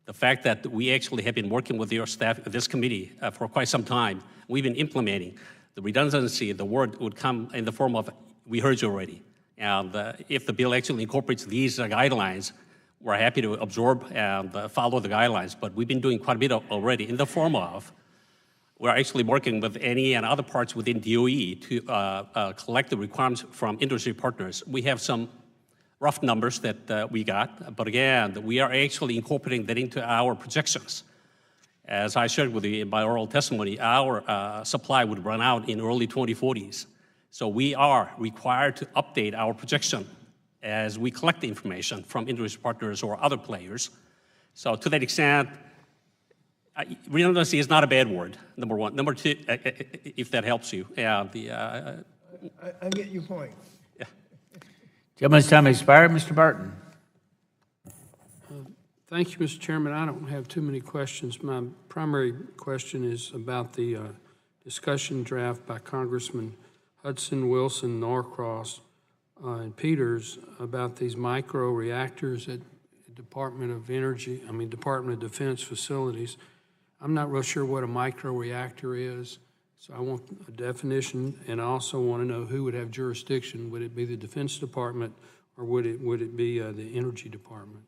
The fact that we actually have been working with your staff, this committee, for quite some time, we've been implementing the redundancy. The word would come in the form of, we heard you already. And if the bill actually incorporates these guidelines, we're happy to absorb and follow the guidelines. But we've been doing quite a bit already in the form of, we're actually working with NE and other parts within DOE to collect the requirements from industry partners. We have some rough numbers that we got, but again, we are actually incorporating that into our projections. As I shared with you in my oral testimony, our supply would run out in early 2040s. So we are required to update our projection as we collect the information from industry partners or other players. So to that extent, redundancy is not a bad word, number one. Number two, if that helps you. I get your point. Yeah. Gentleman's time expired. Mr. Barton. Thank you, Mr. Chairman. I don't have too many questions. My primary question is about the discussion draft by Congressman Hudson, Wilson, Norcross, and Peters about these micro reactors at Department of Defense facilities. I'm not real sure what a micro reactor is, so I want a definition, and I also want to know who would have jurisdiction. Would it be the Defense Department, or would it be the Energy Department?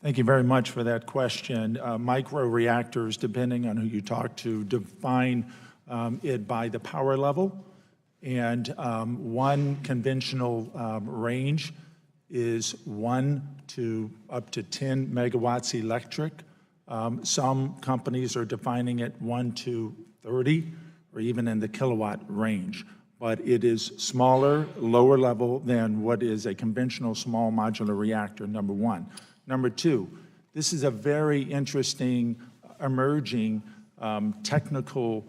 Thank you very much for that question. Micro reactors, depending on who you talk to, define it by the power level, and one conventional range is 1 to up to 10 megawatts electric. Some companies are defining it 1 to 30 or even in the kilowatt range. But it is smaller, lower level than what is a conventional small modular reactor, number one. Number two, this is a very interesting emerging technical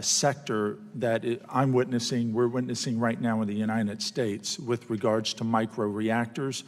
sector that we're witnessing right now in the United States with regards to micro reactors.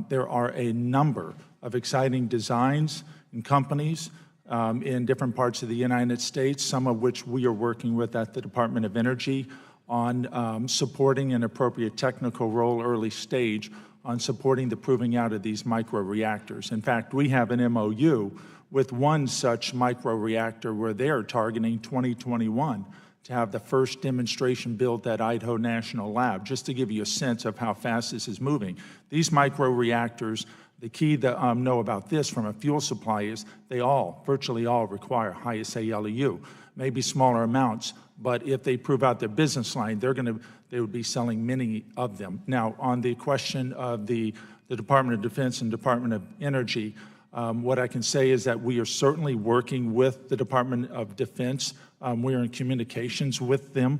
There are a number of exciting designs and companies in different parts of the United States, some of which we are working with at the Department of Energy on supporting an appropriate technical role early stage on supporting the proving out of these micro reactors. In fact, we have an MOU with one such micro reactor where they're targeting 2021 to have the first demonstration built at Idaho National Lab, just to give you a sense of how fast this is moving. These micro reactors, the key to know about this from a fuel supply is they virtually all require high HALEU. maybe smaller amounts, but if they prove out their business line, they would be selling many of them. Now, on the question of the Department of Defense and Department of Energy, what I can say is that we are certainly working with the Department of Defense. We are in communications with them.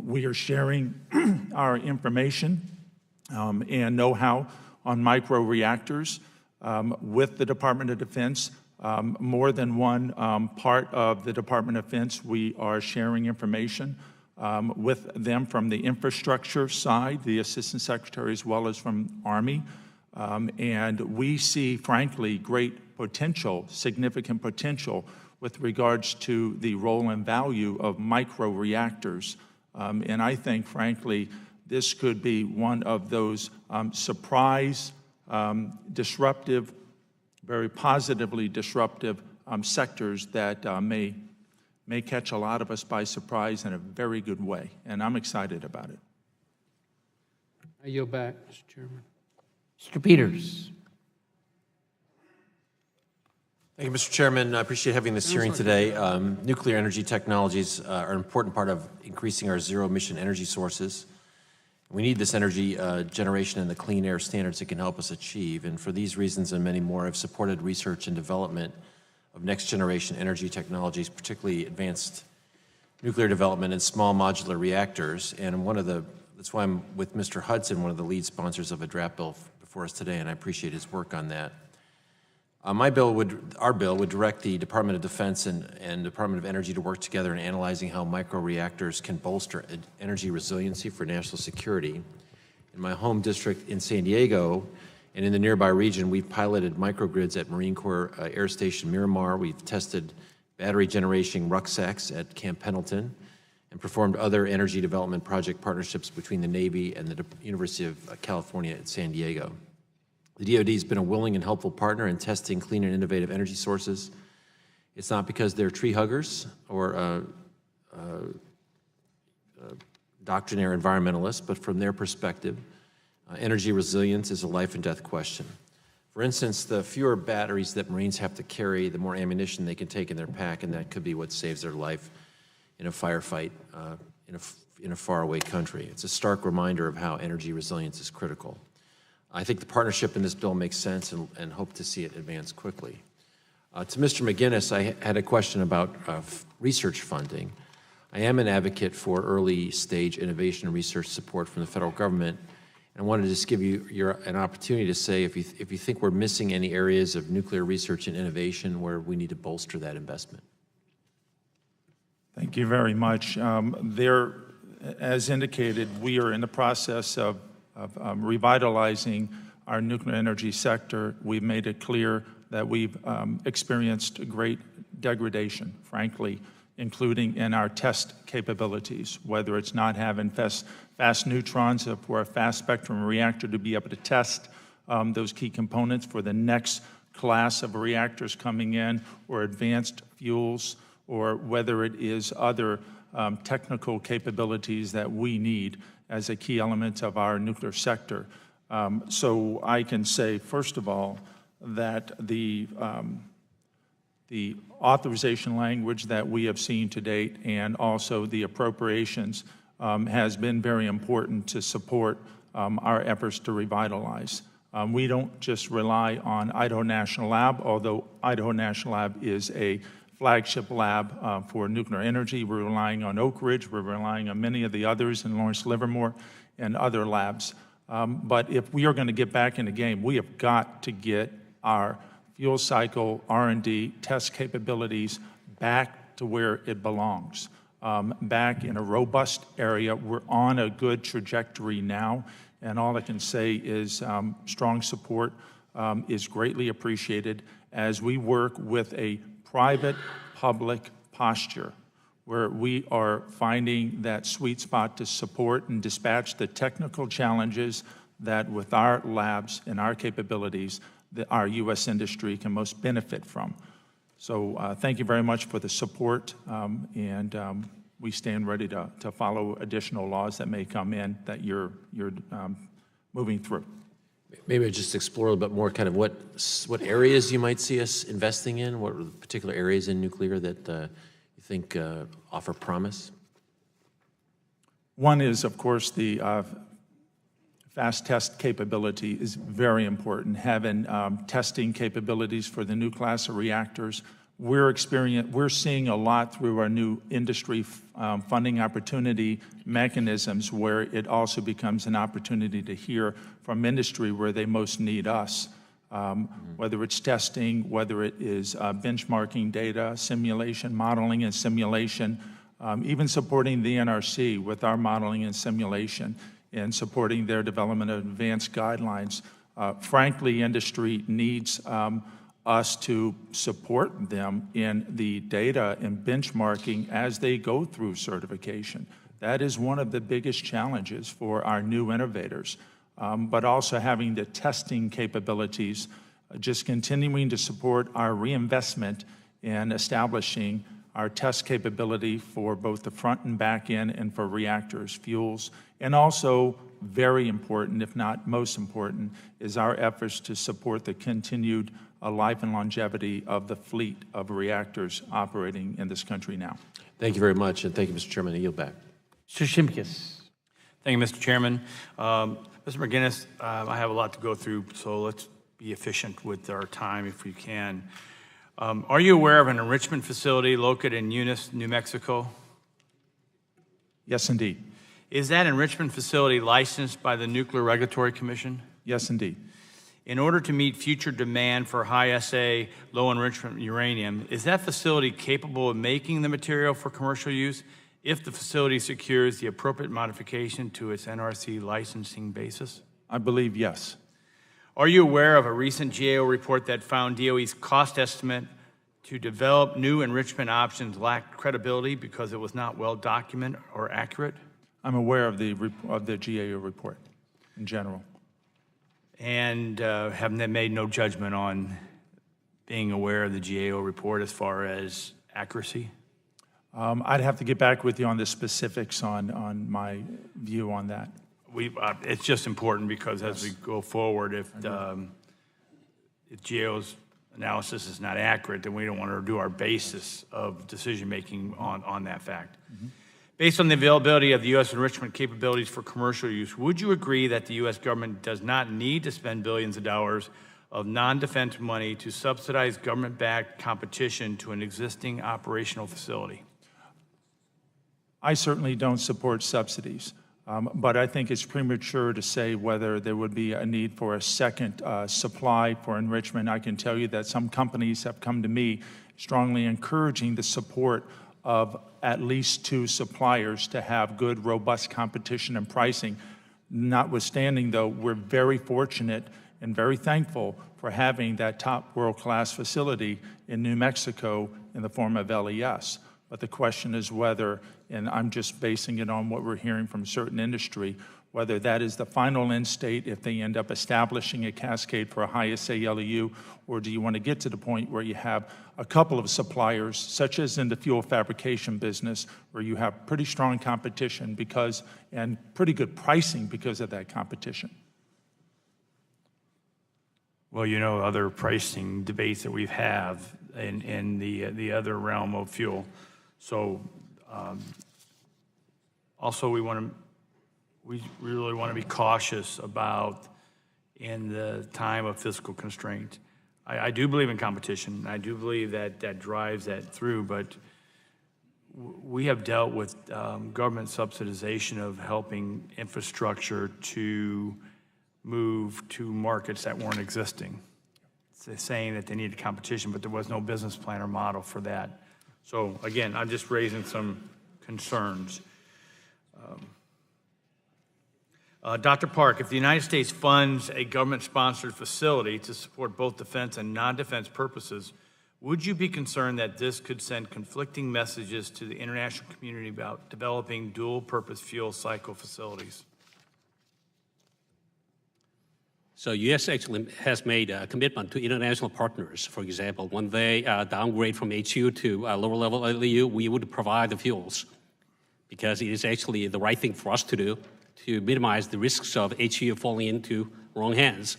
We are sharing our information and know-how on micro-reactors with the Department of Defense. More than one part of the Department of Defense, we are sharing information with them from the infrastructure side, the Assistant Secretary, as well as from Army. And we see, frankly, great potential, significant potential with regards to the role and value of micro-reactors. And I think, frankly, this could be one of those surprise, disruptive, very positively disruptive sectors that may catch a lot of us by surprise in a very good way. And I'm excited about it. I yield back, Mr. Chairman. Mr. Peters. Thank you, Mr. Chairman. I appreciate having this hearing today. Nuclear energy technologies are an important part of increasing our zero-emission energy sources. We need this energy generation and the clean air standards it can help us achieve. And for these reasons and many more, I've supported research and development of next-generation energy technologies, particularly advanced nuclear development and small modular reactors. And that's why I'm with Mr. Hudson, one of the lead sponsors of a draft bill before us today, and I appreciate his work on that. Our bill would direct the Department of Defense and Department of Energy to work together in analyzing how microreactors can bolster energy resiliency for national security. In my home district in San Diego and in the nearby region, we've piloted microgrids at Marine Corps Air Station Miramar. We've tested battery generation rucksacks at Camp Pendleton and performed other energy development project partnerships between the Navy and the University of California at San Diego. The DoD has been a willing and helpful partner in testing clean and innovative energy sources. It's not because they're tree huggers or doctrinaire environmentalists, but from their perspective, energy resilience is a life and death question. For instance, the fewer batteries that Marines have to carry, the more ammunition they can take in their pack, and that could be what saves their life in a firefight in a faraway country. It's a stark reminder of how energy resilience is critical. I think the partnership in this bill makes sense and hope to see it advance quickly. To Mr. Mcginnis, I had a question about research funding. I am an advocate for early stage innovation and research support from the federal government. And I wanted to just give you an opportunity to say if you think we're missing any areas of nuclear research and innovation where we need to bolster that investment. Thank you very much. As indicated, we are in the process of revitalizing our nuclear energy sector. We've made it clear that we've experienced great degradation, frankly, including in our test capabilities, whether it's not having fast neutrons for a fast spectrum reactor to be able to test those key components for the next class of reactors coming in, or advanced fuels, or whether it is other technical capabilities that we need as a key element of our nuclear sector. So I can say, first of all, that the authorization language that we have seen to date and also the appropriations has been very important to support our efforts to revitalize. We don't just rely on Idaho National Lab, although Idaho National Lab is a flagship lab for nuclear energy. We're relying on Oak Ridge. We're relying on many of the others in Lawrence Livermore and other labs. But if we are going to get back in the game, we have got to get our fuel cycle R&D test capabilities back to where it belongs, back in a robust area. We're on a good trajectory now, and all I can say is strong support is greatly appreciated as we work with a private-public posture where we are finding that sweet spot to support and dispatch the technical challenges that with our labs and our capabilities that our U.S. industry can most benefit from. So thank you very much for the support, and we stand ready to follow additional laws that may come in that you're moving through. Maybe I'll just explore a little bit more kind of what areas you might see us investing in, what are the particular areas in nuclear that you think offer promise? One is, of course, the fast test capability is very important. Having testing capabilities for the new class of reactors. We're seeing a lot through our new industry funding opportunity mechanisms where it also becomes an opportunity to hear from industry where they most need us. Whether it's testing, whether it is benchmarking data, simulation, modeling and simulation, even supporting the NRC with our modeling and simulation and supporting their development of advanced guidelines. Frankly, industry needs us to support them in the data and benchmarking as they go through certification. That is one of the biggest challenges for our new innovators. But also having the testing capabilities, just continuing to support our reinvestment in establishing our test capability for both the front and back end and for reactors, fuels, and also very important, if not most important, is our efforts to support the continued life and longevity of the fleet of reactors operating in this country now. Thank you very much, and thank you, Mr. Chairman. I yield back. Mr. Shimkus. Thank you, Mr. Chairman. Mr. Mcginnis, I have a lot to go through, so let's be efficient with our time if we can. Are you aware of an enrichment facility located in Eunice, New Mexico? Yes, indeed. Is that enrichment facility licensed by the Nuclear Regulatory Commission? Yes, indeed. In order to meet future demand for high-SA, low-enrichment uranium, is that facility capable of making the material for commercial use if the facility secures the appropriate modification to its NRC licensing basis? I believe yes. Are you aware of a recent GAO report that found DOE's cost estimate to develop new enrichment options lacked credibility because it was not well documented or accurate? I'm aware of the GAO report in general. And have made no judgment on being aware of the GAO report as far as accuracy? I'd have to get back with you on the specifics on my view on that. It's just important because as we go forward, if GAO's analysis is not accurate, then we don't want to do our basis of decision-making on that fact. Based on the availability of the U.S. enrichment capabilities for commercial use, would you agree that the U.S. government does not need to spend billions of dollars of non-defense money to subsidize government-backed competition to an existing operational facility? I certainly don't support subsidies, but I think it's premature to say whether there would be a need for a second supply for enrichment. I can tell you that some companies have come to me strongly encouraging the support of at least 2 suppliers to have good, robust competition and pricing. Notwithstanding, though, we're very fortunate and very thankful for having that top world-class facility in New Mexico in the form of LES. But the question is whether, and I'm just basing it on what we're hearing from certain industry, whether that is the final end state if they end up establishing a cascade for a high-SA LEU, or do you want to get to the point where you have a couple of suppliers, such as in the fuel fabrication business, where you have pretty strong competition and pretty good pricing because of that competition? Well, you know, other pricing debates that we've had in the other realm of fuel. So also we really want to be cautious about in the time of fiscal constraint. I do believe in competition. I do believe that drives that through, but we have dealt with government subsidization of helping infrastructure to move to markets that weren't existing. It's saying that they needed competition, but there was no business plan or model for that. So again, I'm just raising some concerns. Dr. Park, if the United States funds a government-sponsored facility to support both defense and non-defense purposes, would you be concerned that this could send conflicting messages to the international community about developing dual-purpose fuel cycle facilities? So U.S. actually has made a commitment to international partners. For example, when they downgrade from HU to lower level LEU, we would provide the fuels because it is actually the right thing for us to do to minimize the risks of HU falling into wrong hands.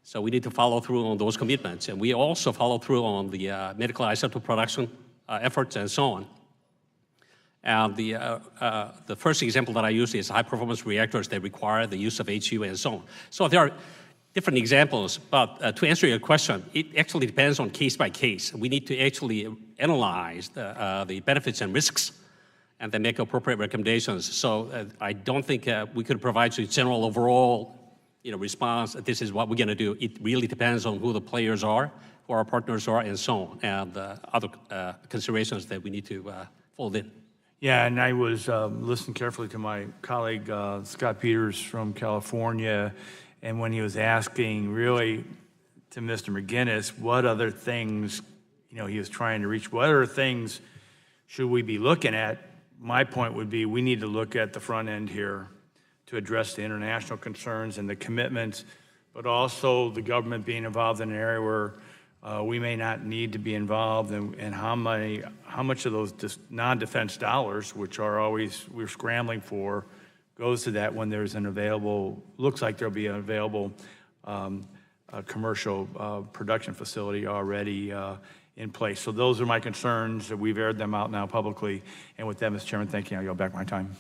So we need to follow through on those commitments. And we also follow through on the medical isotope production efforts and so on. And the first example that I use is high-performance reactors that require the use of HU and so on. So there are different examples, but to answer your question, it actually depends on case by case. We need to actually analyze the benefits and risks and then make appropriate recommendations. So I don't think we could provide you a general overall response, this is what we're going to do. It really depends on who the players are, who our partners are, and so on, and other considerations that we need to fold in. Yeah, and I was listening carefully to my colleague, Scott Peters from California, and when he was asking really to Mr. Mcginnis, what other things, he was trying to reach, what other things should we be looking at? My point would be we need to look at the front end here to address the international concerns and the commitments, but also the government being involved in an area where we may not need to be involved, and how much of those non-defense dollars, which are always we're scrambling for, goes to that when there's an available, looks like there'll be an available commercial production facility already in place. So those are my concerns. We've aired them out now publicly. And with that, Mr. Chairman, thank you. I'll yield back my time.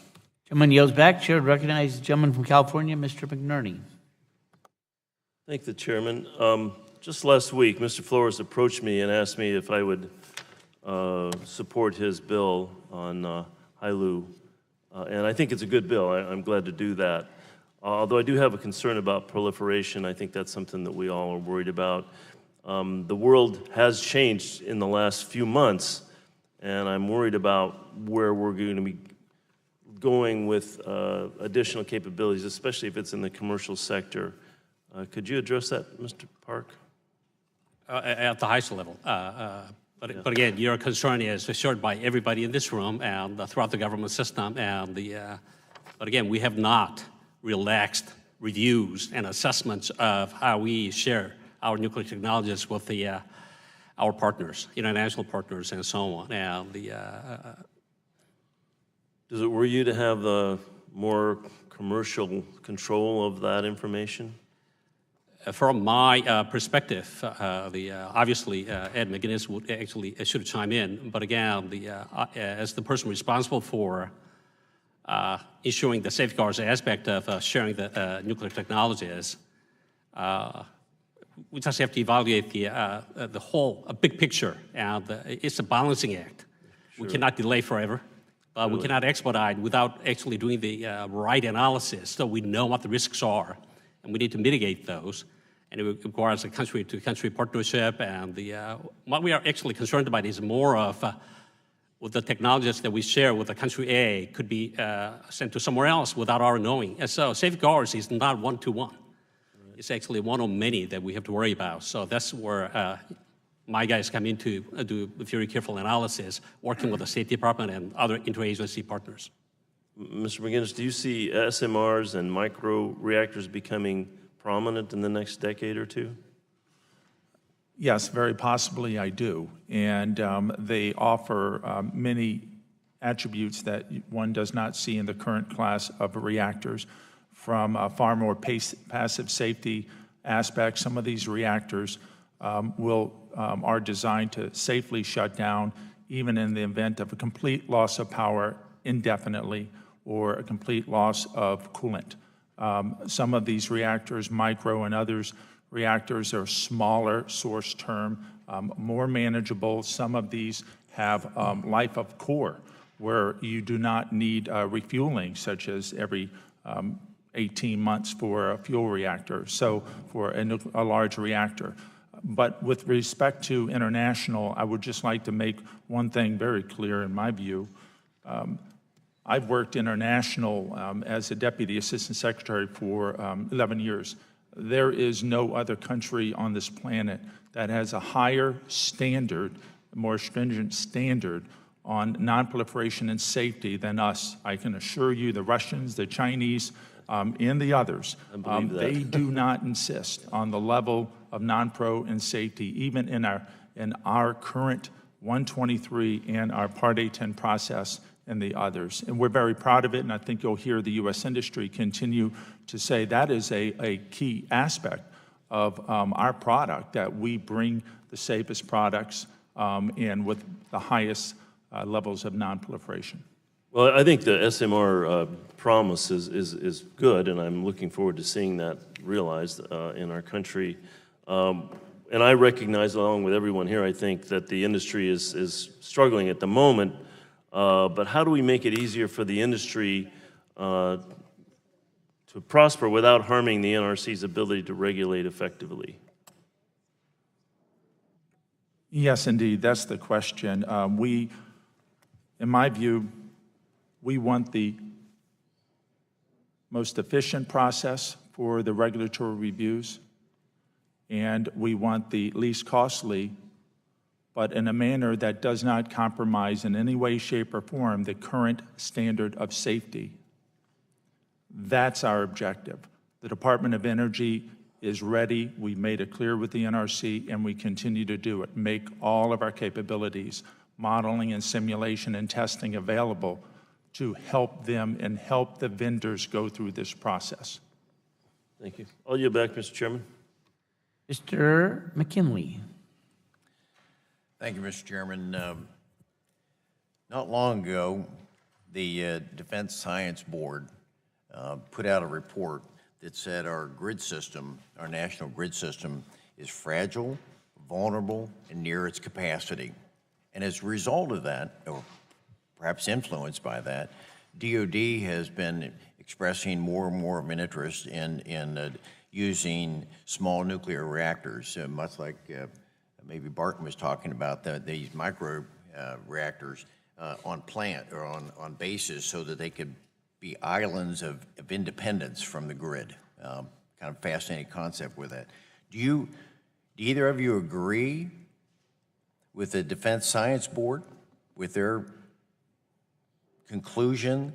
Gentleman yields back. Chair would recognize the gentleman from California, Mr. McNerney. Thank the chairman. Just last week, Mr. Flores approached me and asked me if I would support his bill on HILU. And I think it's a good bill. I'm glad to do that. Although I do have a concern about proliferation. I think that's something that we all are worried about. The world has changed in the last few months, and I'm worried about where we're going to be going with additional capabilities, especially if it's in the commercial sector. Could you address that, Mr. Park? At the highest level. But again, your concern is shared by everybody in this room and throughout the government system. And but again, we have not relaxed reviews and assessments of how we share our nuclear technologies with our partners, international partners, and so on. And does it worry you to have the more commercial control of that information? From my perspective, obviously Ed Mcginnis would actually should chime in. But again, as the person responsible for ensuring the safeguards aspect of sharing the nuclear technologies, we just have to evaluate the whole big picture, and it's a balancing act. Sure. We cannot delay forever. We cannot expedite without actually doing the right analysis, so we know what the risks are, and we need to mitigate those. And it requires a country-to-country partnership. And what we are actually concerned about is more of with the technologies that we share with the country A could be sent to somewhere else without our knowing. And so safeguards is not one-to-one. Right. It's actually one of many that we have to worry about. So that's where my guys come in to do very careful analysis, working with the State Department and other interagency partners. Mr. Mcginnis, do you see SMRs and micro reactors becoming prominent in the next decade or two? Yes, very possibly I do. And they offer many attributes that one does not see in the current class of reactors, from far more passive safety aspects. Some of these reactors are designed to safely shut down even in the event of a complete loss of power indefinitely or a complete loss of coolant. Some of these reactors, micro and others, reactors are smaller source term, more manageable. Some of these have life of core, where you do not need refueling, such as every 18 months for a fuel reactor, so for a large reactor. But with respect to international, I would just like to make one thing very clear in my view. I've worked international as a Deputy Assistant Secretary for 11 years. There is no other country on this planet that has a higher standard, more stringent standard on non-proliferation and safety than us. I can assure you the Russians, the Chinese, and the others, they do not insist on the level of non-pro and safety, even in our current 123 and our Part A10 process and the others. And we're very proud of it, and I think you'll hear the U.S. industry continue to say that is a key aspect of our product, that we bring the safest products and with the highest levels of non-proliferation. Well, I think the SMR promise is good, and I'm looking forward to seeing that realized in our country. And I recognize, along with everyone here, I think that the industry is struggling at the moment. But how do we make it easier for the industry to prosper without harming the NRC's ability to regulate effectively? Yes, indeed, that's the question. In my view, we want the most efficient process for the regulatory reviews, and we want the least costly, but in a manner that does not compromise in any way, shape, or form the current standard of safety. That's our objective. The Department of Energy is ready. We made it clear with the NRC, and we continue to do it. Make all of our capabilities, modeling and simulation and testing available to help them and help the vendors go through this process. Thank you. I'll yield back, Mr. Chairman. Mr. McKinley. Thank you, Mr. Chairman. Not long ago, the Defense Science Board put out a report that said our grid system, our national grid system, is fragile, vulnerable, and near its capacity. And as a result of that, or perhaps influenced by that, DOD has been expressing more and more of an interest in using small nuclear reactors, much like maybe Barton was talking about these micro reactors on plant or on bases so that they could be islands of independence from the grid. Kind of fascinating concept with that. Do either of you agree with the Defense Science Board, with their conclusion?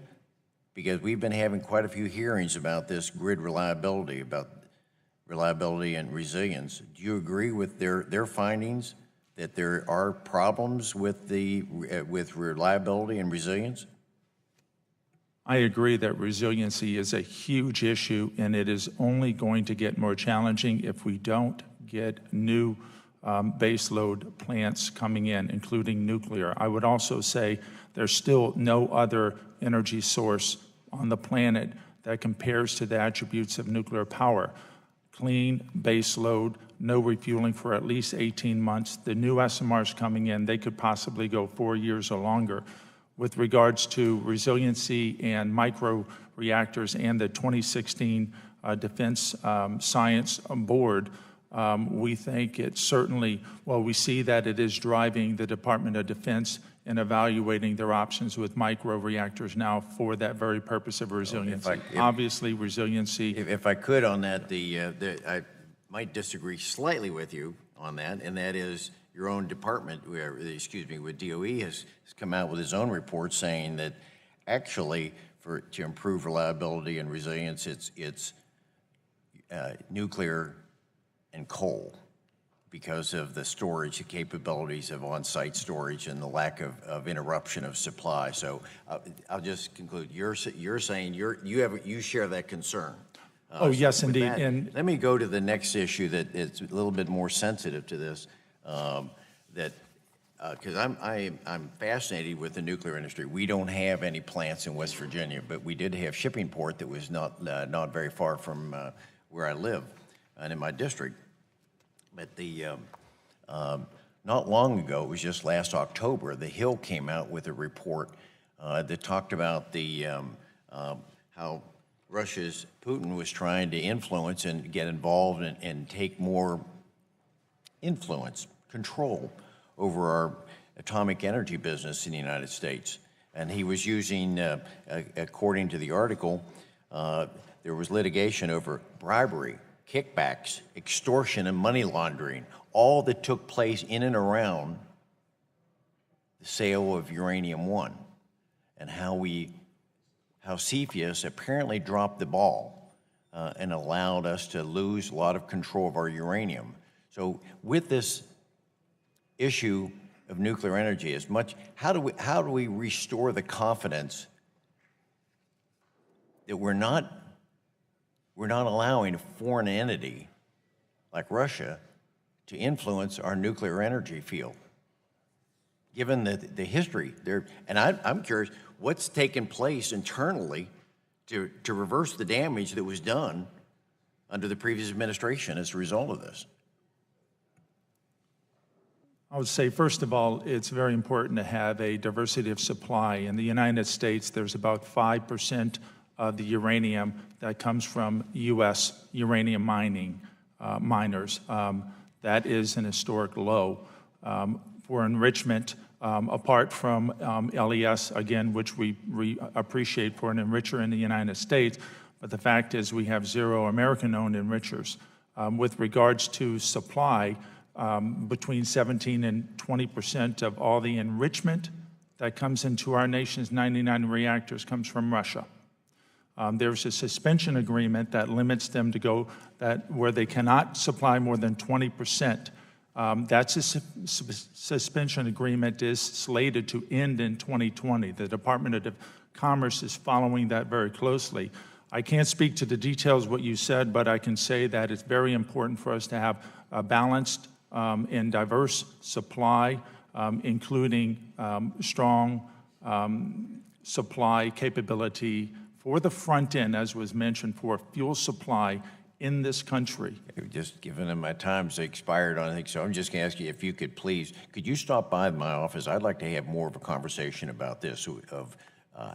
Because we've been having quite a few hearings about this grid reliability, about reliability and resilience. Do you agree with their findings that there are problems with with reliability and resilience? I agree that resiliency is a huge issue, and it is only going to get more challenging if we don't get new baseload plants coming in, including nuclear. I would also say there's still no other energy source on the planet that compares to the attributes of nuclear power. Clean, baseload, no refueling for at least 18 months. The new SMRs coming in, they could possibly go 4 years or longer. With regards to resiliency and micro reactors and the 2016 Defense Science Board, we think it certainly, well, we see that it is driving the Department of Defense in evaluating their options with micro reactors now for that very purpose of resiliency. Obviously, resiliency. If I could on that, I might disagree slightly with you on that, and that is your own department, with DOE has come out with his own report saying that actually to improve reliability and resilience, it's nuclear and coal because of the storage capabilities of on-site storage and the lack of interruption of supply. So I'll just conclude. You're saying you share that concern. Oh, yes, so indeed. And let me go to the next issue that it's a little bit more sensitive to this. Because I'm fascinated with the nuclear industry. We don't have any plants in West Virginia, but we did have Shippingport that was not very far from where I live and in my district. But not long ago, it was just last October, The Hill came out with a report that talked about how Russia's Putin was trying to influence and get involved and take more influence, control over our atomic energy business in the United States. And he was using, according to the article, there was litigation over bribery, kickbacks, extortion, and money laundering, all that took place in and around the sale of uranium-1, and how CFIUS apparently dropped the ball and allowed us to lose a lot of control of our uranium. So with this issue of nuclear energy, how do we restore the confidence that we're not allowing a foreign entity like Russia to influence our nuclear energy field? Given the history there, and I'm curious, what's taken place internally to reverse the damage that was done under the previous administration as a result of this? I would say, first of all, it's very important to have a diversity of supply. In the United States, there's about 5% of the uranium that comes from U.S. uranium miners. That is an historic low. For enrichment, apart from LES, again, which we appreciate for an enricher in the United States, but the fact is we have 0 American-owned enrichers. With regards to supply, between 17 and 20% of all the enrichment that comes into our nation's 99 reactors comes from Russia. There's a suspension agreement that limits them to go where they cannot supply more than 20%. That suspension agreement is slated to end in 2020. The Department of Commerce is following that very closely. I can't speak to the details of what you said, but I can say that it's very important for us to have a balanced and diverse supply, including strong supply capability for the front end, as was mentioned, for fuel supply in this country. Just given that my time's expired on it, so I'm just going to ask you if you could please, could you stop by my office? I'd like to have more of a conversation about this, of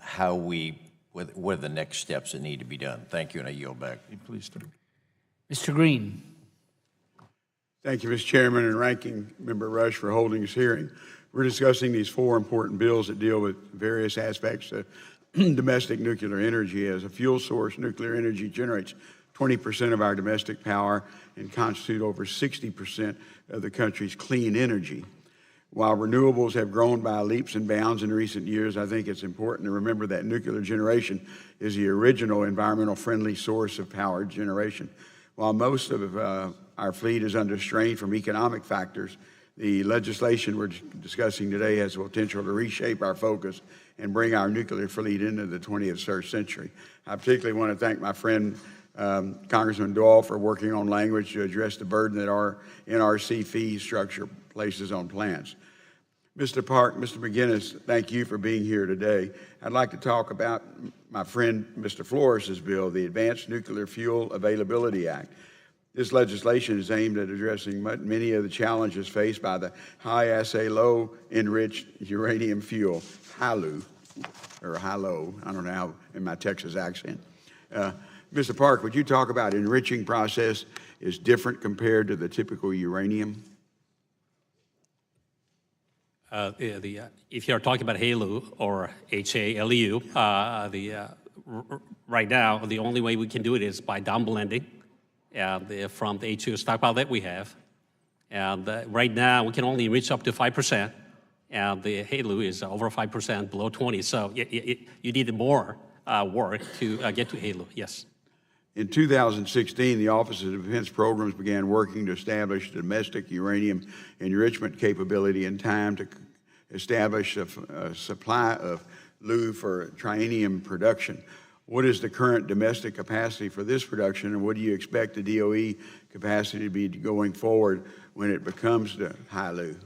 how what are the next steps that need to be done. Thank you, and I yield back. Please do. Mr. Green. Thank you, Mr. Chairman and Ranking Member Rush, for holding this hearing. We're discussing these 4 important bills that deal with various aspects of domestic nuclear energy. As a fuel source, nuclear energy generates 20% of our domestic power and constitute over 60% of the country's clean energy. While renewables have grown by leaps and bounds in recent years, I think it's important to remember that nuclear generation is the original environmental friendly source of power generation. While most of our fleet is under strain from economic factors, the legislation we're discussing today has the potential to reshape our focus and bring our nuclear fleet into the 21st century. I particularly want to thank my friend Congressman Doyle for working on language to address the burden that our NRC fee structure places on plants. Mr. Park, Mr. Mcginnis, thank you for being here today. I'd like to talk about my friend Mr. Flores' bill, the Advanced Nuclear Fuel Availability Act. This legislation is aimed at addressing many of the challenges faced by the high-assay, low-enriched uranium fuel, HALEU, or HALO, I don't know how in my Texas accent. Mr. Park, would you talk about enriching process is different compared to the typical uranium? If you're talking about HALEU or HALEU, right now, the only way we can do it is by downblending from the H2 stockpile that we have. And right now, we can only reach up to 5%, and the HALEU is over 5%, below 20. So you need more work to get to HALEU, yes. In 2016, the Office of Defense Programs began working to establish domestic uranium enrichment capability in time to establish a supply of LEU for tritium production. What is the current domestic capacity for this production, and what do you expect the DOE capacity to be going forward when it becomes the HALEU?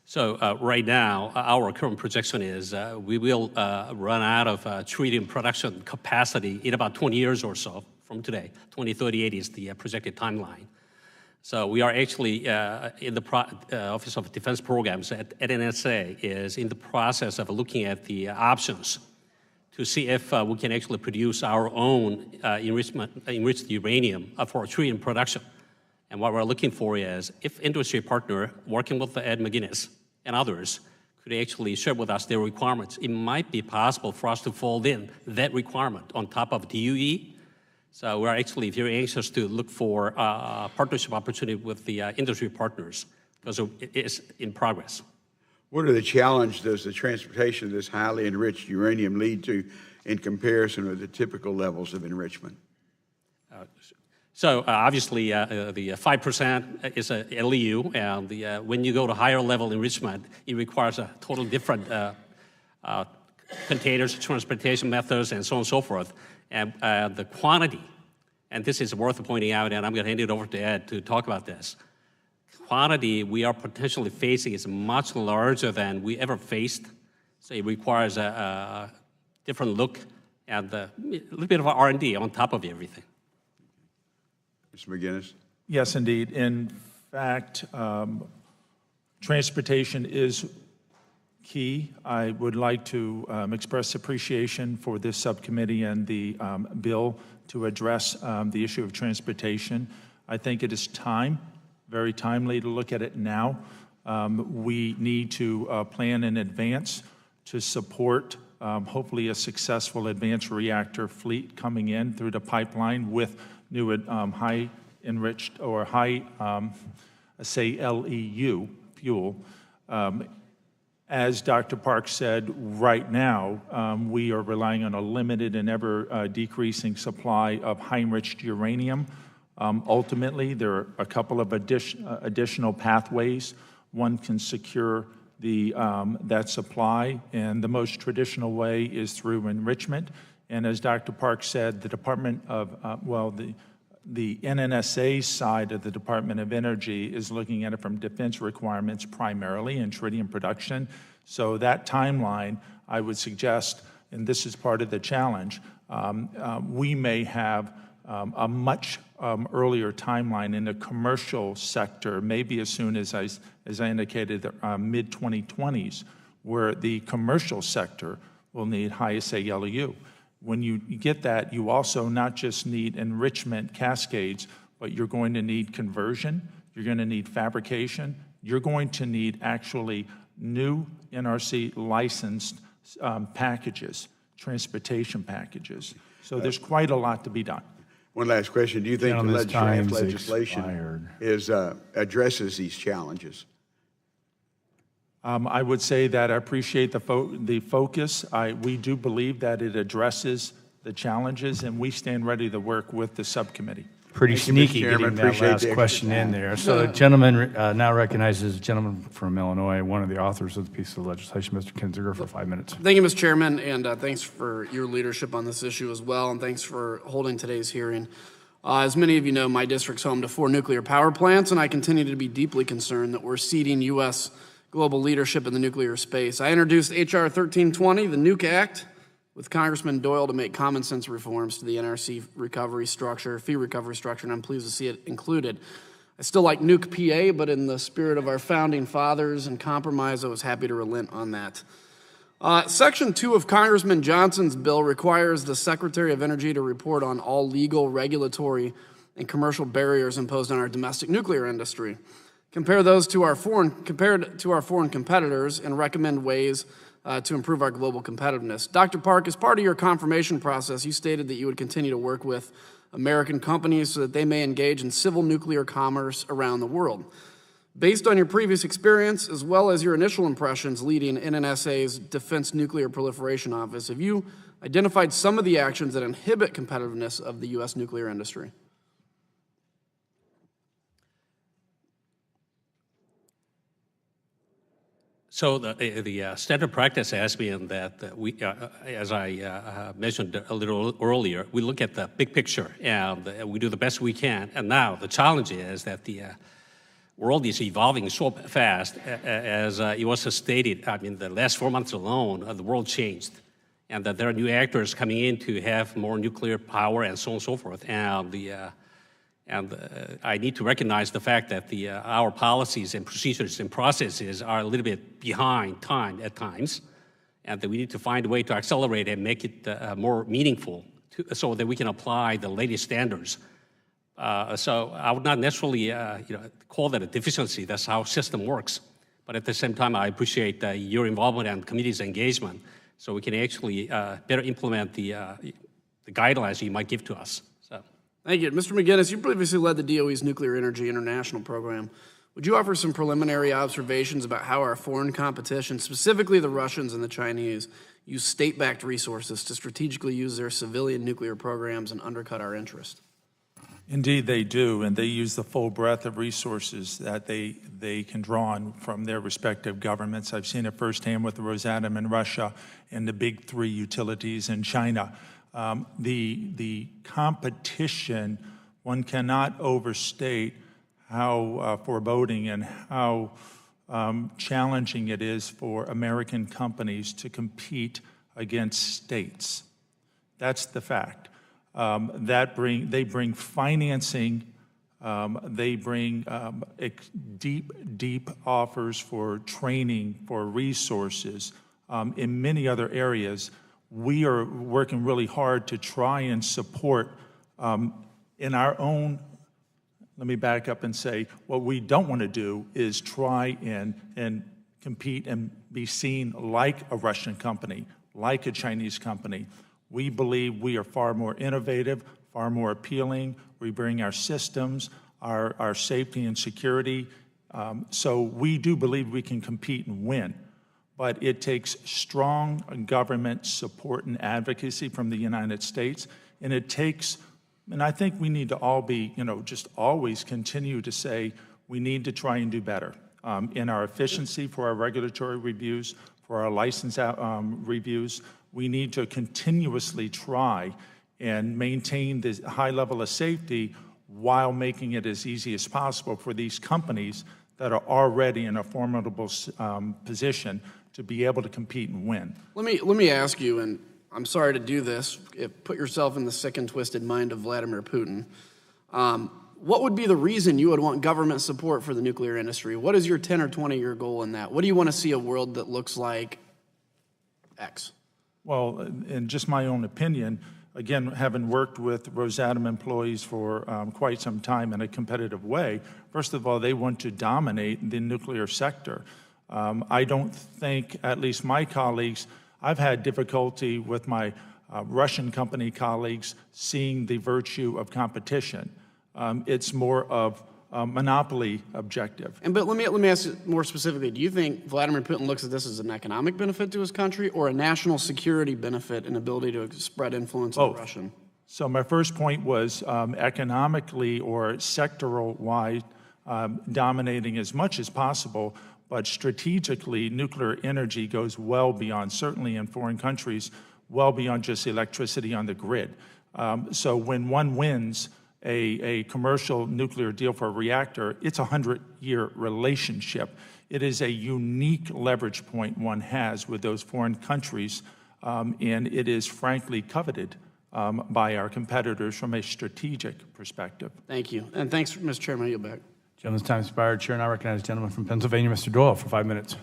So right now, our current projection is we will run out of tritium production capacity in about 20 years or so from today. 2038 is the projected timeline. So we are actually in the Office of Defense Programs at Nnsa is in the process of looking at the options to see if we can actually produce our own enriched uranium for tritium production. And what we're looking for is if industry partner working with Ed Mcginnis and others could actually share with us their requirements, it might be possible for us to fold in that requirement on top of DOE. So we're actually very anxious to look for partnership opportunity with the industry partners because it is in progress. What are the challenges does the transportation of this highly enriched uranium lead to in comparison with the typical levels of enrichment? So obviously the 5% is a LEU, and when you go to higher level enrichment, it requires a totally different containers, transportation methods, and so on and so forth. And the quantity, and this is worth pointing out, and I'm going to hand it over to Ed to talk about this. Quantity we are potentially facing is much larger than we ever faced. So it requires different look and a little bit of R&D on top of everything. Mr. Mcginnis? Yes, indeed. In fact, transportation is key. I would like to express appreciation for this subcommittee and the bill to address the issue of transportation. I think it is very timely to look at it now. We need to plan in advance to support hopefully a successful advanced reactor fleet coming in through the pipeline with new high enriched or high, say, LEU fuel. As Dr. Park said, right now, we are relying on a limited and ever decreasing supply of high enriched uranium. Ultimately, there are a couple of additional pathways. One can secure that supply, and the most traditional way is through enrichment. And as Dr. Park said, the Department of, the Nnsa side of the Department of Energy is looking at it from defense requirements primarily and tritium production. So that timeline, I would suggest, and this is part of the challenge, we may have a much earlier timeline in the commercial sector, maybe as soon as I indicated, mid-2020s, where the commercial sector will need high-assay LEU. When you get that, you also not just need enrichment cascades, but you're going to need conversion, you're going to need fabrication, you're going to need actually new NRC licensed packages, transportation packages. So there's quite a lot to be done. One last question. Do you think the draft legislation addresses these challenges? I would say that I appreciate the focus. We do believe that it addresses the challenges, and we stand ready to work with the subcommittee. Pretty sneaky getting that last question in there. So the gentleman now recognizes the gentleman from Illinois, one of the authors of the piece of legislation, Mr. Kinzinger, for 5 minutes. Thank you, Mr. Chairman, and thanks for your leadership on this issue as well, and thanks for holding today's hearing. As many of you know, my district's home to 4 nuclear power plants, and I continue to be deeply concerned that we're ceding U.S. global leadership in the nuclear space. I introduced H.R. 1320, the Nuke Act, with Congressman Doyle to make common sense reforms to the NRC recovery structure, fee recovery structure, and I'm pleased to see it included. I still like Nuke PA, but in the spirit of our founding fathers and compromise, I was happy to relent on that. Section 2 of Congressman Johnson's bill requires the Secretary of Energy to report on all legal, regulatory, and commercial barriers imposed on our domestic nuclear industry. Compare those to our foreign competitors and recommend ways to improve our global competitiveness. Dr. Park, as part of your confirmation process, you stated that you would continue to work with American companies so that they may engage in civil nuclear commerce around the world. Based on your previous experience, as well as your initial impressions leading NNSA's Defense Nuclear Proliferation Office, have you identified some of the actions that inhibit competitiveness of the U.S. nuclear industry? So the standard practice has been that we, as I mentioned a little earlier, we look at the big picture and we do the best we can. And now the challenge is that the world is evolving so fast. As it was stated, I mean, the last 4 months alone, the world changed. And that there are new actors coming in to have more nuclear power and so on and so forth. And I need to recognize the fact that our policies and procedures and processes are a little bit behind time at times, and that we need to find a way to accelerate and make it more meaningful so that we can apply the latest standards. So I would not necessarily call that a deficiency. That's how system works. But at the same time, I appreciate your involvement and committee's engagement so we can actually better implement the guidelines you might give to us. Thank you. Mr. Mcginnis, you previously led the DOE's Nuclear Energy International Program. Would you offer some preliminary observations about how our foreign competition, specifically the Russians and the Chinese, use state-backed resources to strategically use their civilian nuclear programs and undercut our interest? Indeed, they do, and they use the full breadth of resources that they can draw on from their respective governments. I've seen it firsthand with the Rosatom in Russia and the big 3 utilities in China. The competition, one cannot overstate how foreboding and how challenging it is for American companies to compete against states. That's the fact. They bring financing, they bring deep offers for training, for resources, in many other areas. We are working really hard to try and support in our own. Let me back up and say, what we don't want to do is try and compete and be seen like a Russian company, like a Chinese company. We believe we are far more innovative, far more appealing. We bring our systems, our safety and security. So we do believe we can compete and win. But it takes strong government support and advocacy from the United States. And it takes, and I think we need to all be, just always continue to say we need to try and do better in our efficiency for our regulatory reviews, for our license reviews. We need to continuously try and maintain this high level of safety while making it as easy as possible for these companies that are already in a formidable position to be able to compete and win. Let me ask you, and I'm sorry to do this, put yourself in the sick and twisted mind of Vladimir Putin. What would be the reason you would want government support for the nuclear industry? What is your 10 or 20-year goal in that? What do you want to see a world that looks like X? Well, in just my own opinion, again, having worked with Rosatom employees for quite some time in a competitive way, first of all, they want to dominate the nuclear sector. I don't think, at least my colleagues, I've had difficulty with my Russian company colleagues seeing the virtue of competition. It's more of a monopoly objective. But let me ask you more specifically. Do you think Vladimir Putin looks at this as an economic benefit to his country or a national security benefit and ability to spread influence on Russian? So my first point was economically or sectoral-wide dominating as much as possible, but strategically nuclear energy goes well beyond, certainly in foreign countries, well beyond just electricity on the grid. So when one wins a commercial nuclear deal for a reactor, it's a 100-year relationship. It is a unique leverage point one has with those foreign countries, and it is frankly coveted by our competitors from a strategic perspective. Thank you. And thanks, Mr. Chairman. I yield back. Gentleman's time expired. Chair, now recognize the gentleman from Pennsylvania, Mr. Doyle, for 5 minutes.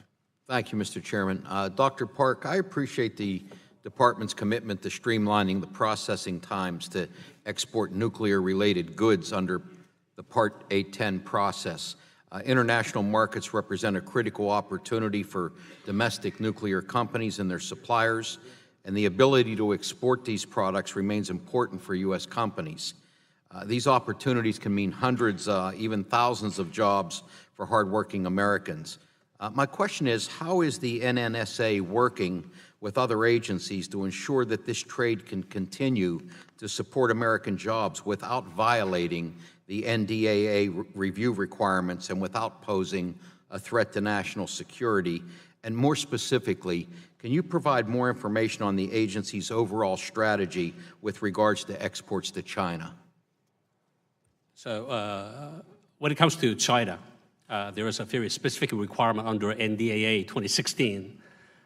Thank you, Mr. Chairman. Dr. Park, I appreciate the Department's commitment to streamlining the processing times to export nuclear-related goods under the Part 810 process. International markets represent a critical opportunity for domestic nuclear companies and their suppliers, and the ability to export these products remains important for U.S. companies. These opportunities can mean hundreds, even thousands of jobs for hardworking Americans. My question is, how is the NNSA working with other agencies to ensure that this trade can continue to support American jobs without violating the NDAA review requirements and without posing a threat to national security? And more specifically, can you provide more information on the agency's overall strategy with regards to exports to China? So when it comes to China, there is a very specific requirement under NDAA 2016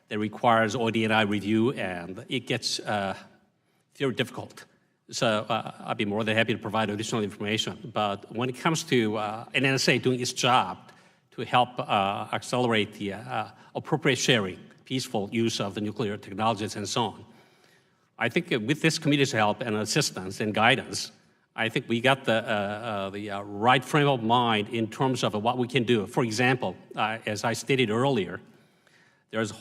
that requires ODNI review, and it gets very difficult. So I'd be more than happy to provide additional information. But when it comes to NNSA doing its job to help accelerate the appropriate sharing, peaceful use of the nuclear technologies and so on, I think with this committee's help and assistance and guidance, I think we got the right frame of mind in terms of what we can do. For example, as I stated earlier, there's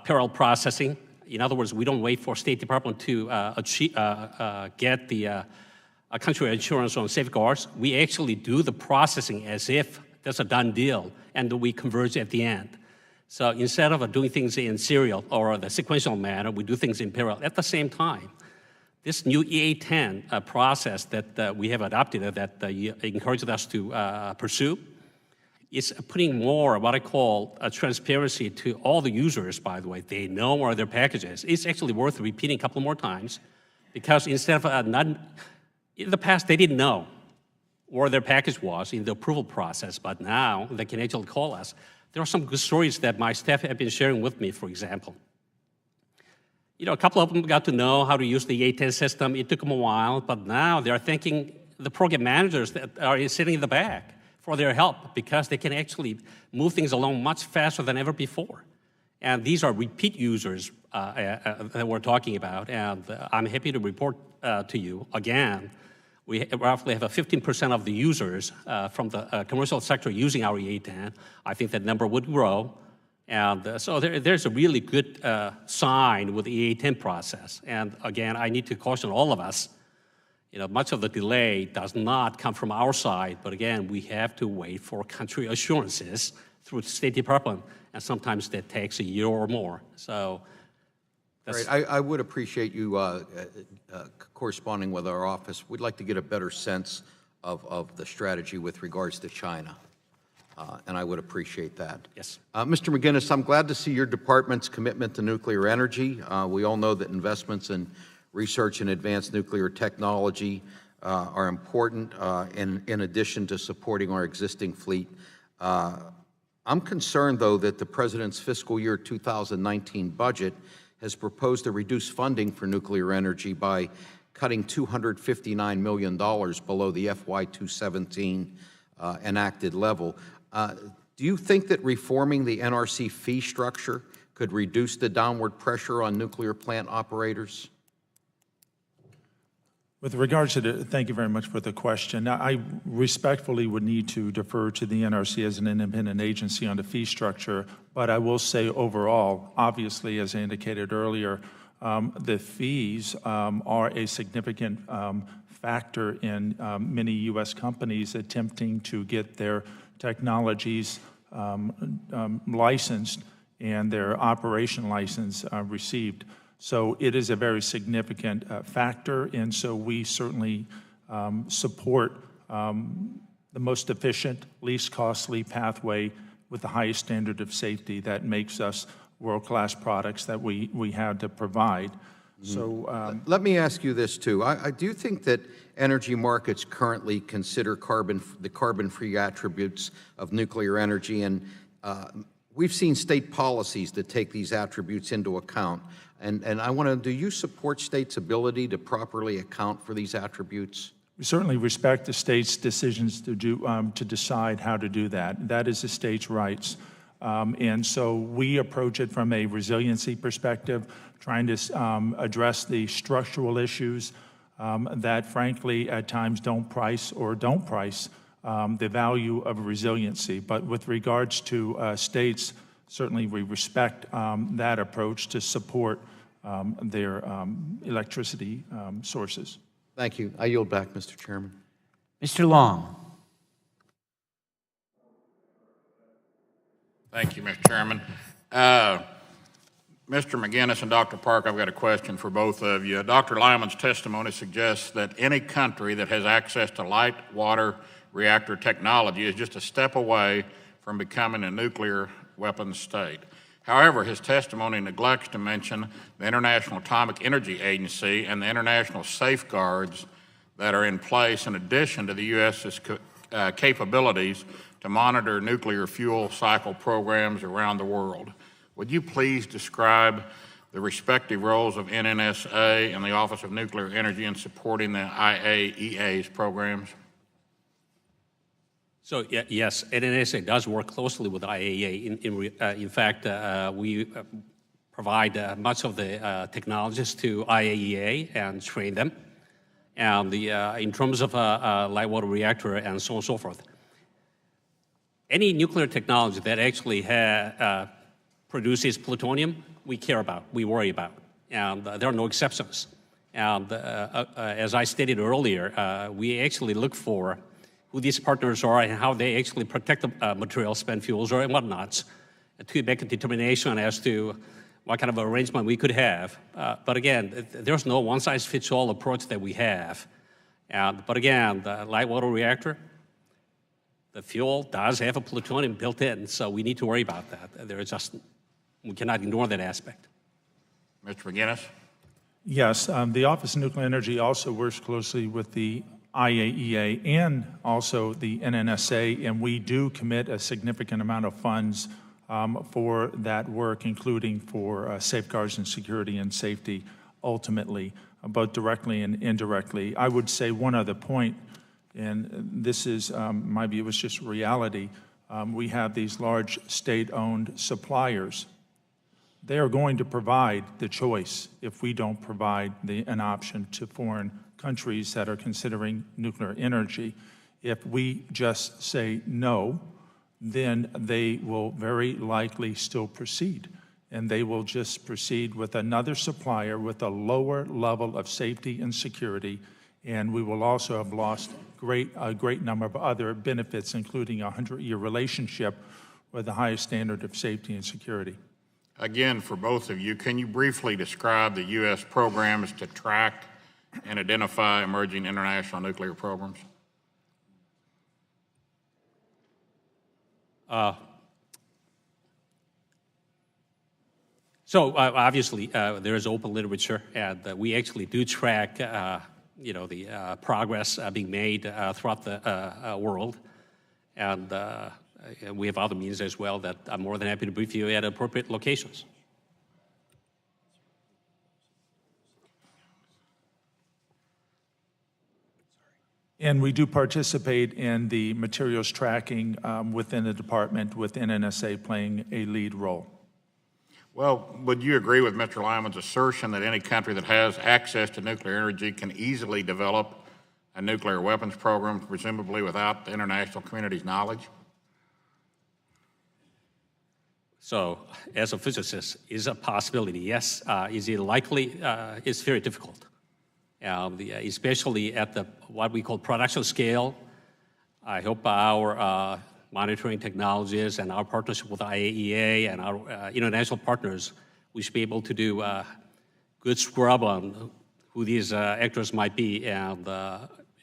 parallel processing. In other words, we don't wait for State Department to get the country insurance on safeguards. We actually do the processing as if that's a done deal, and we converge at the end. So instead of doing things in serial or the sequential manner, we do things in parallel. At the same time, this new EA10 process that we have adopted that you encouraged us to pursue is putting more what I call transparency to all the users, by the way. They know where their package is. It's actually worth repeating a couple more times because instead of in the past, they didn't know where their package was in the approval process, but now they can actually call us. There are some good stories that my staff have been sharing with me, for example. You know, a couple of them got to know how to use the A10 system. It took them a while, but now they're thanking the program managers that are sitting in the back for their help because they can actually move things along much faster than ever before. And these are repeat users that we're talking about. And I'm happy to report to you again, we roughly have a 15% of the users from the commercial sector using our A10. I think that number would grow. And so there's a really good sign with the A10 process. And again, I need to caution all of us, you know, much of the delay does not come from our side, but again, we have to wait for country assurances through the State Department, and sometimes that takes a year or more. So that's... Right. I would appreciate you corresponding with our office. We'd like to get a better sense of the strategy with regards to China. And I would appreciate that. Yes. Mr. Mcginnis, I'm glad to see your department's commitment to nuclear energy. We all know that investments in research and advanced nuclear technology are important in addition to supporting our existing fleet. I'm concerned, though, that the President's fiscal year 2019 budget has proposed to reduce funding for nuclear energy by cutting $259 million below the FY 2017 enacted level. Do you think that reforming the NRC fee structure could reduce the downward pressure on nuclear plant operators? With regards to thank you very much for the question. Now, I respectfully would need to defer to the NRC as an independent agency on the fee structure, but I will say overall, obviously, as I indicated earlier, the fees are a significant factor in many U.S. companies attempting to get their technologies licensed and their operation license received. So it is a very significant factor, and so we certainly support the most efficient, least costly pathway with the highest standard of safety that makes us world-class products that we had to provide. So let me ask you this too. I do think that energy markets currently consider the carbon-free attributes of nuclear energy, and we've seen state policies that take these attributes into account. And I want to, do you support states' ability to properly account for these attributes? we certainly respect the state's decisions to decide how to do that. That is the state's rights. And so we approach it from a resiliency perspective, trying to address the structural issues that, frankly, at times don't price the value of resiliency. But with regards to states, certainly we respect that approach to support their electricity sources. Thank you. I yield back, Mr. Chairman. Mr. Long. Thank you, Mr. Chairman. Mr. Mcginnis and Dr. Park, I've got a question for both of you. Dr. Lyman's testimony suggests that any country that has access to light water reactor technology is just a step away from becoming a nuclear weapons state. However, his testimony neglects to mention the International Atomic Energy Agency and the international safeguards that are in place in addition to the U.S.'s capabilities to monitor nuclear fuel cycle programs around the world. Would you please describe the respective roles of NNSA and the Office of Nuclear Energy in supporting the IAEA's programs? So yes, NNSA does work closely with IAEA. In fact, we provide much of the technologies to IAEA and train them. And in terms of light water reactor and so on and so forth, any nuclear technology that actually produces plutonium, we care about, we worry about, and there are no exceptions. And as I stated earlier, we actually look for who these partners are and how they actually protect the material, spent fuels, or whatnots, to make a determination as to what kind of arrangement we could have. But again, there's no one-size-fits-all approach that we have. But again, the light water reactor, the fuel does have a plutonium built in, so we need to worry about that. We cannot ignore that aspect. Mr. Mcginnis? Yes, the Office of Nuclear Energy also works closely with the IAEA and also the NNSA, and we do commit a significant amount of funds for that work, including for safeguards and security and safety ultimately, both directly and indirectly. I would say one other point, and this is, my view, is just reality. We have these large state-owned suppliers. They are going to provide the choice if we don't provide an option to foreign countries that are considering nuclear energy. If we just say no, then they will very likely still proceed. And they will just proceed with another supplier with a lower level of safety and security. And we will also have lost a great number of other benefits, including a 100-year relationship with the highest standard of safety and security. Again, for both of you, can you briefly describe the U.S. programs to track and identify emerging international nuclear programs? Obviously, there is open literature, and we actually do track, the progress being made throughout the world, and we have other means as well that I'm more than happy to brief you at appropriate locations. And we do participate in the materials tracking within the department, within Nnsa playing a lead role. Well, would you agree with Mr. Lyman's assertion that any country that has access to nuclear energy can easily develop a nuclear weapons program, presumably without the international community's knowledge? So, as a physicist, is a possibility, yes. Is it likely? It's very difficult. Especially at what we call production scale. I hope our monitoring technologies and our partnership with Iaea and our international partners, we should be able to do a good scrub on who these actors might be. And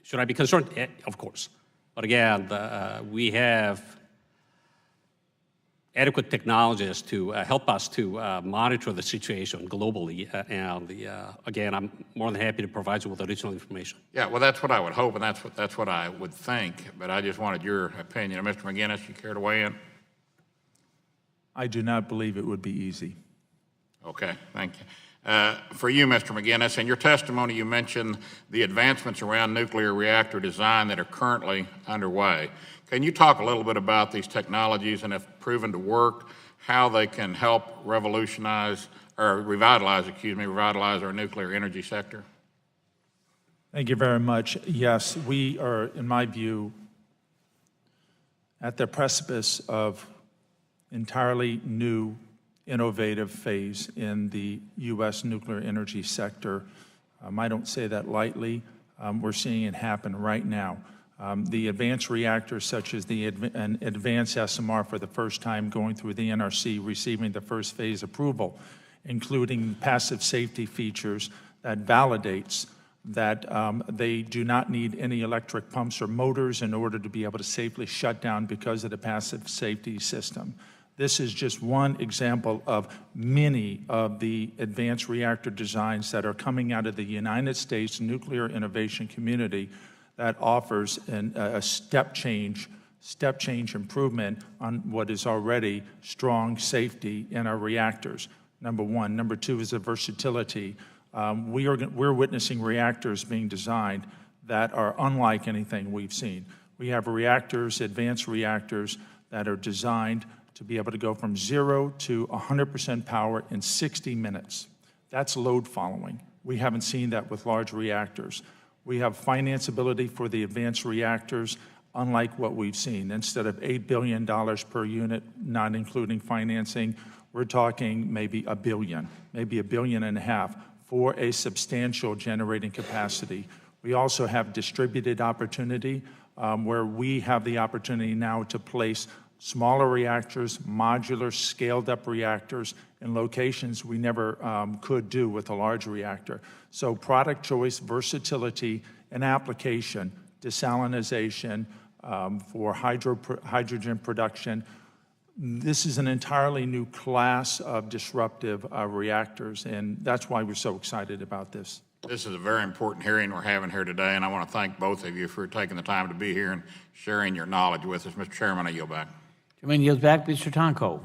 should I be concerned? Of course. But again, we have adequate technologies to help us to monitor the situation globally. Again, I'm more than happy to provide you with additional information. Yeah, well, that's what I would hope, and that's what I would think. But I just wanted your opinion. Mr. Mcginnis, you care to weigh in? I do not believe it would be easy. Okay, thank you. For you, Mr. Mcginnis, in your testimony, you mentioned the advancements around nuclear reactor design that are currently underway. Can you talk a little bit about these technologies and, if proven to work, how they can help revitalize our nuclear energy sector? Thank you very much. Yes, we are, in my view, at the precipice of entirely new, innovative phase in the U.S. nuclear energy sector. I don't say that lightly. We're seeing it happen right now. The advanced reactors, such as the advanced SMR for the first time going through the NRC, receiving the first phase approval, including passive safety features that validates that they do not need any electric pumps or motors in order to be able to safely shut down because of the passive safety system. This is just one example of many of the advanced reactor designs that are coming out of the United States nuclear innovation community that offers a step change improvement on what is already strong safety in our reactors, number one. Number two is the versatility. We're witnessing reactors being designed that are unlike anything we've seen. We have reactors, advanced reactors, that are designed to be able to go from 0 to 100% power in 60 minutes. That's load following. We haven't seen that with large reactors. We have financeability for the advanced reactors, unlike what we've seen. Instead of $8 billion per unit, not including financing, we're talking maybe $1 billion, maybe $1.5 billion for a substantial generating capacity. We also have distributed opportunity where we have the opportunity now to place smaller reactors, modular, scaled-up reactors in locations we never could do with a large reactor. So product choice, versatility, and application, desalinization for hydrogen production. This is an entirely new class of disruptive reactors, and that's why we're so excited about this. This is a very important hearing we're having here today, and I want to thank both of you for taking the time to be here and sharing your knowledge with us. Mr. Chairman, I yield back. Chairman yields back. Mr. Tonko.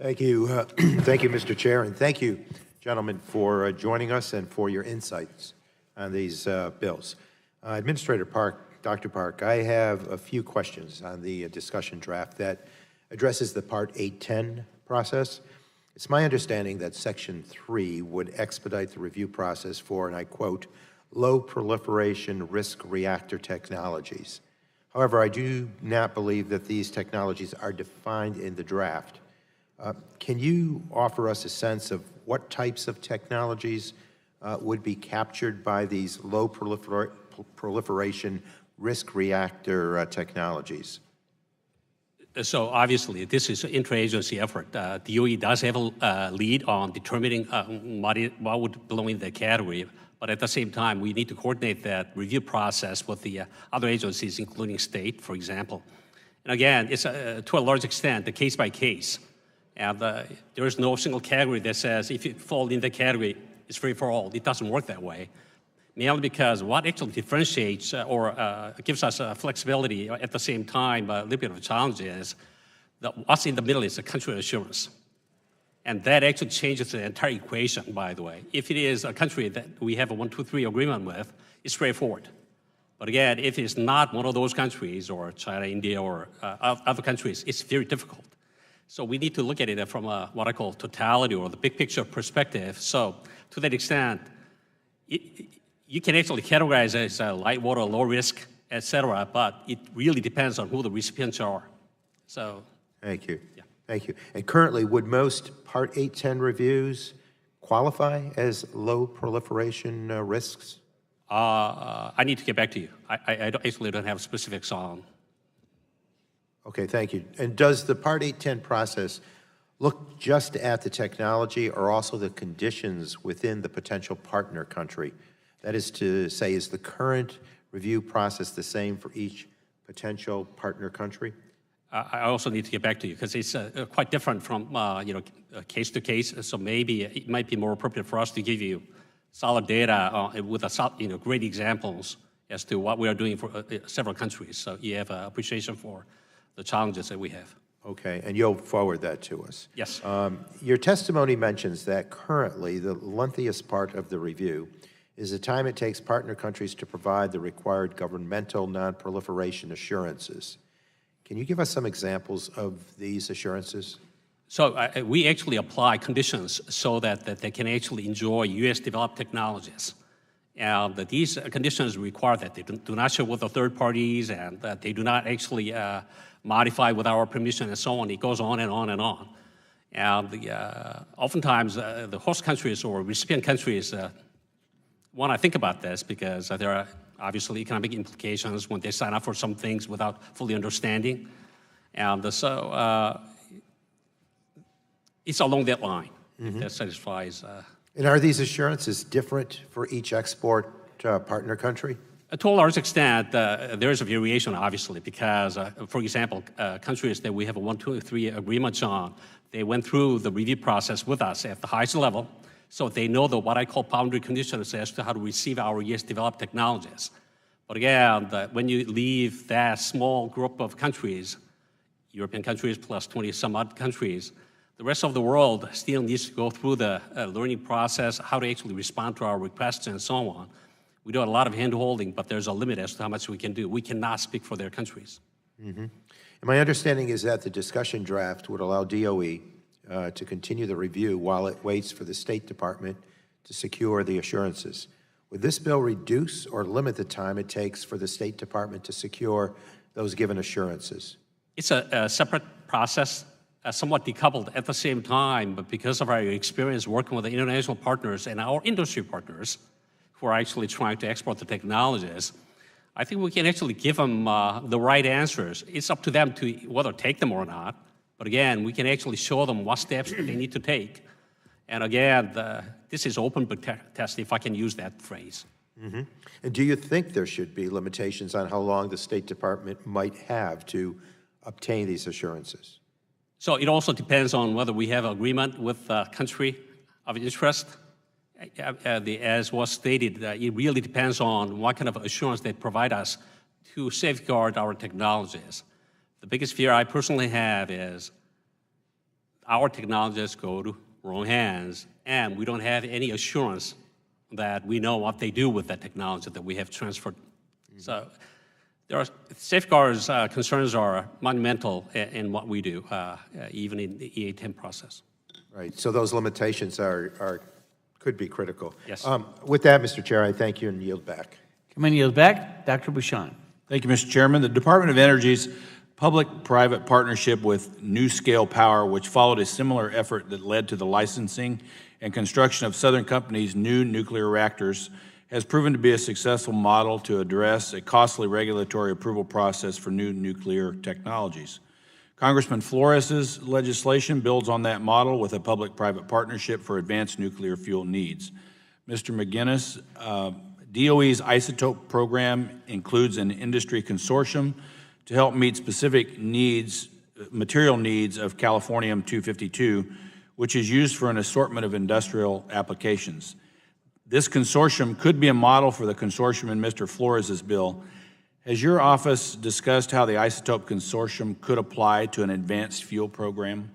Thank you. Thank you, Mr. Chair, and thank you, gentlemen, for joining us and for your insights on these bills. Administrator Park, Dr. Park, I have a few questions on the discussion draft that addresses the Part 810 process. It's my understanding that Section 3 would expedite the review process for, and I quote, low proliferation risk reactor technologies. However, I do not believe that these technologies are defined in the draft. Can you offer us a sense of what types of technologies would be captured by these low proliferation risk reactor technologies? So obviously, this is an interagency effort. DOE does have a lead on determining what would belong in the category, but at the same time, we need to coordinate that review process with the other agencies, including state, for example. And again, it's to a large extent the case by case. And there is no single category that says if you fall in the category, it's free for all. It doesn't work that way. Mainly because what actually differentiates or gives us flexibility at the same time, a little bit of a challenge is that what's in the middle is a country assurance. And that actually changes the entire equation, by the way. If it is a country that we have a 1, 2, 3 agreement with, it's straightforward. But again, if it's not one of those countries, or China, India, or other countries, it's very difficult. So we need to look at it from what I call totality or the big picture perspective. So to that extent, you can actually categorize it as light water, low risk, et cetera, but it really depends on who the recipients are. So. Thank you. Yeah. Thank you. And currently, would most Part 810 reviews qualify as low proliferation risks? I need to get back to you. I actually don't have specifics on. Okay, thank you. And does the Part 810 process look just at the technology or also the conditions within the potential partner country? That is to say, is the current review process the same for each potential partner country? I also need to get back to you because it's quite different from case to case. So maybe it might be more appropriate for us to give you solid data with great examples as to what we are doing for several countries. So you have appreciation for the challenges that we have. Okay, and you'll forward that to us. Yes. Your testimony mentions that currently the lengthiest part of the review is the time it takes partner countries to provide the required governmental non-proliferation assurances. Can you give us some examples of these assurances? So we actually apply conditions so that they can actually enjoy U.S.-developed technologies. And these conditions require that they do not share with the third parties and that they do not actually modify with our permission and so on. It goes on and on and on. And oftentimes the host countries or recipient countries want to think about this because there are obviously economic implications when they sign up for some things without fully understanding. And so it's along that line that satisfies. And are these assurances different for each export partner country? To a large extent, there is a variation, obviously, because, for example, countries that we have a 1, 2, 3 agreements on, they went through the review process with us at the highest level, so they know what I call boundary conditions as to how to receive our US-developed technologies. But again, when you leave that small group of countries, European countries plus 20-some-odd countries, the rest of the world still needs to go through the learning process, how to actually respond to our requests and so on. We do a lot of hand-holding, but there's a limit as to how much we can do. We cannot speak for their countries. And my understanding is that the discussion draft would allow DOE to continue the review while it waits for the State Department to secure the assurances. Would this bill reduce or limit the time it takes for the State Department to secure those given assurances? It's a separate process, somewhat decoupled at the same time, but because of our experience working with the international partners and our industry partners who are actually trying to export the technologies, I think we can actually give them the right answers. It's up to them to whether take them or not. But again, we can actually show them what steps they need to take. And again, this is open book test, if I can use that phrase. And do you think there should be limitations on how long the State Department might have to obtain these assurances? So it also depends on whether we have an agreement with the country of interest. As was stated, it really depends on what kind of assurance they provide us to safeguard our technologies. The biggest fear I personally have is our technologies go to wrong hands, and we don't have any assurance that we know what they do with that technology that we have transferred. So there are safeguards, concerns are monumental in what we do, even in the EA-10 process. Right, so those limitations could be critical. Yes. With that, Mr. Chair, I thank you and yield back. Committee yields back. Dr. Bouchon. Thank you, Mr. Chairman. The Department of Energy's public-private partnership with NuScale Power, which followed a similar effort that led to the licensing and construction of Southern Company's new nuclear reactors, has proven to be a successful model to address a costly regulatory approval process for new nuclear technologies. Congressman Flores' legislation builds on that model with a public-private partnership for advanced nuclear fuel needs. Mr. Mcginnis, DOE's isotope program includes an industry consortium to help meet specific needs, material needs of californium-252, which is used for an assortment of industrial applications. This consortium could be a model for the consortium in Mr. Flores' bill. Has your office discussed how the isotope consortium could apply to an advanced fuel program?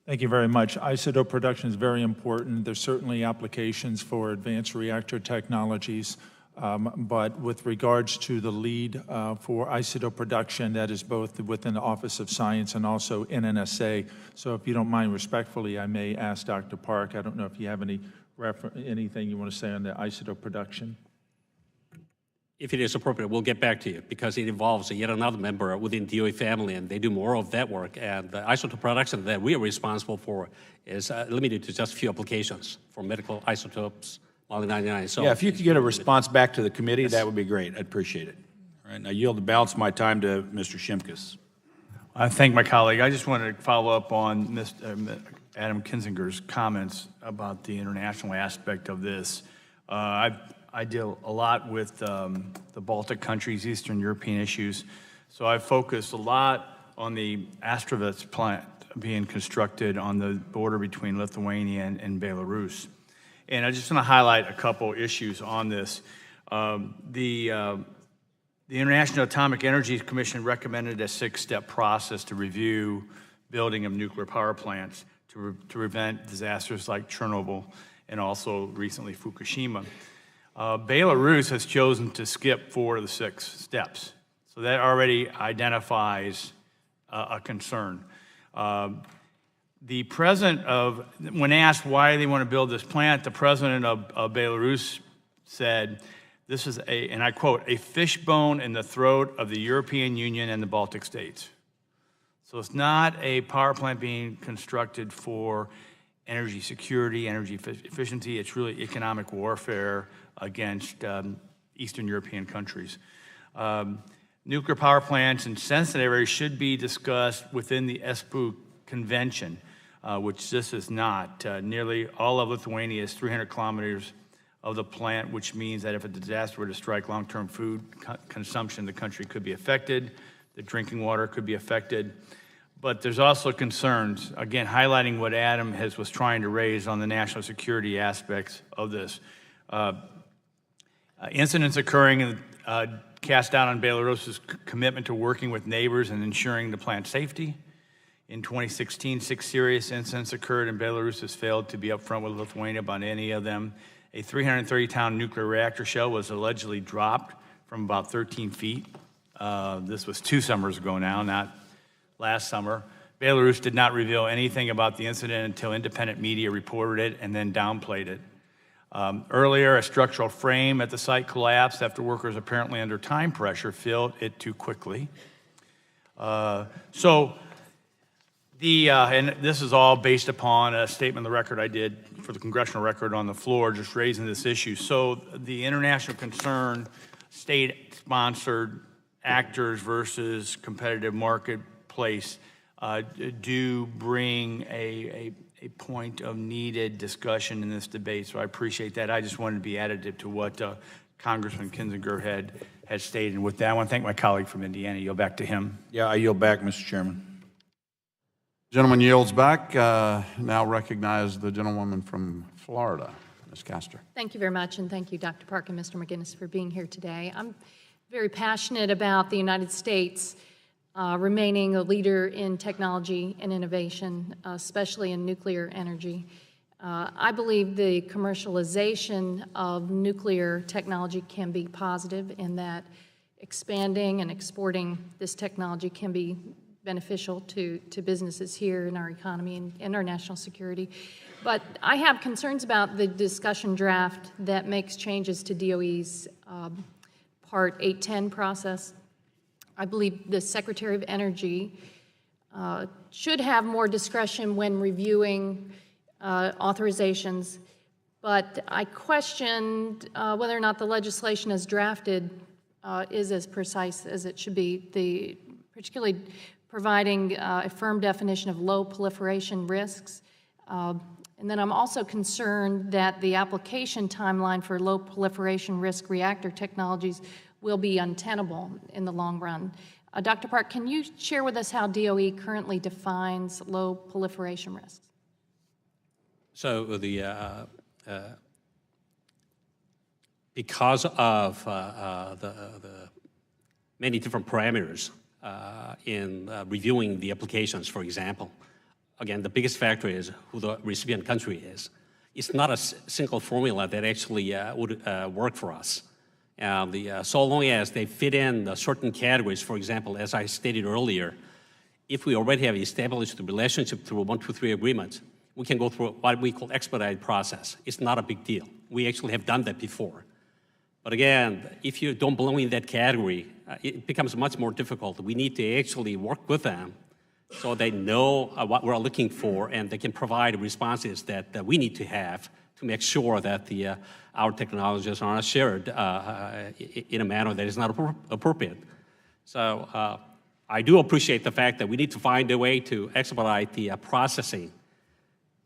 Thank you very much. Isotope production is very important. There's certainly applications for advanced reactor technologies, but with regards to the lead for isotope production, that is both within the Office of Science and also in Nnsa. So if you don't mind, respectfully, I may ask Dr. Park, I don't know if you have anything you want to say on the isotope production. If it is appropriate, we'll get back to you because it involves yet another member within DOE family, and they do more of that work. And the isotope production that we are responsible for is limited to just a few applications for medical isotopes, molybdenum-99. So yeah, if you could get a response back to the committee, yes, that would be great. I'd appreciate it. All right, I yield the balance of my time to Mr. Shimkus. I thank my colleague. I just wanted to follow up on Mr. Adam Kinzinger's comments about the international aspect of this. I deal a lot with the Baltic countries, Eastern European issues. So I focused a lot on the Astrovets plant being constructed on the border between Lithuania and Belarus. And I just want to highlight a couple issues on this. The International Atomic Energy Commission recommended a 6-step process to review building of nuclear power plants to prevent disasters like Chernobyl and also recently Fukushima. Belarus has chosen to skip 4 of the 6 steps. So that already identifies a concern. The president of, when asked why they want to build this plant, the president of Belarus said, this is a, and I quote, a fishbone in the throat of the European Union and the Baltic states. So it's not a power plant being constructed for energy security, energy efficiency. It's really economic warfare against Eastern European countries. Nuclear power plants in sensitive areas should be discussed within the Espoo Convention, which this is not. Nearly all of Lithuania is 300 kilometers of the plant, which means that if a disaster were to strike long-term food consumption, the country could be affected. The drinking water could be affected. But there's also concerns, again, highlighting what Adam was trying to raise on the national security aspects of this. Incidents occurring cast doubt on Belarus's commitment to working with neighbors and ensuring the plant's safety. In 2016, 6 serious incidents occurred, and Belarus has failed to be upfront with Lithuania about any of them. A 330-ton nuclear reactor shell was allegedly dropped from about 13 feet. This was 2 summers ago now, not last summer. Belarus did not reveal anything about the incident until independent media reported it and then downplayed it. Earlier, a structural frame at the site collapsed after workers apparently under time pressure filled it too quickly. And this is all based upon a statement of the record I did for the congressional record on the floor, just raising this issue. So the international concern, state-sponsored actors versus competitive marketplace do bring a point of needed discussion in this debate, so I appreciate that. I just wanted to be additive to what Congressman Kinzinger had stated. And with that, I want to thank my colleague from Indiana. Yield back to him. Yeah, I yield back, Mr. Chairman. Gentleman yields back. Now recognize the gentlewoman from Florida, Ms. Castor. Thank you very much, and thank you, Dr. Park and Mr. Mcginnis, for being here today. I'm very passionate about the United States remaining a leader in technology and innovation, especially in nuclear energy. I believe the commercialization of nuclear technology can be positive in that expanding and exporting this technology can be beneficial to businesses here in our economy and our national security. But I have concerns about the discussion draft that makes changes to DOE's Part 810 process. I believe the Secretary of Energy should have more discretion when reviewing authorizations, but I questioned whether or not the legislation as drafted is as precise as it should be, particularly providing a firm definition of low proliferation risks. And then I'm also concerned that the application timeline for low proliferation risk reactor technologies will be untenable in the long run. Dr. Park, can you share with us how DOE currently defines low proliferation risks? So because of the many different parameters in reviewing the applications, for example, again, the biggest factor is who the recipient country is. It's not a single formula that actually would work for us. So long as they fit in certain categories, for example, as I stated earlier, if we already have established the relationship through a 1, 2, 3 agreement, we can go through what we call expedited process. It's not a big deal. We actually have done that before. But again, if you don't belong in that category, it becomes much more difficult. We need to actually work with them so they know what we're looking for and they can provide responses that we need to have to make sure that our technologies are not shared in a manner that is not appropriate. So I do appreciate the fact that we need to find a way to expedite the processing.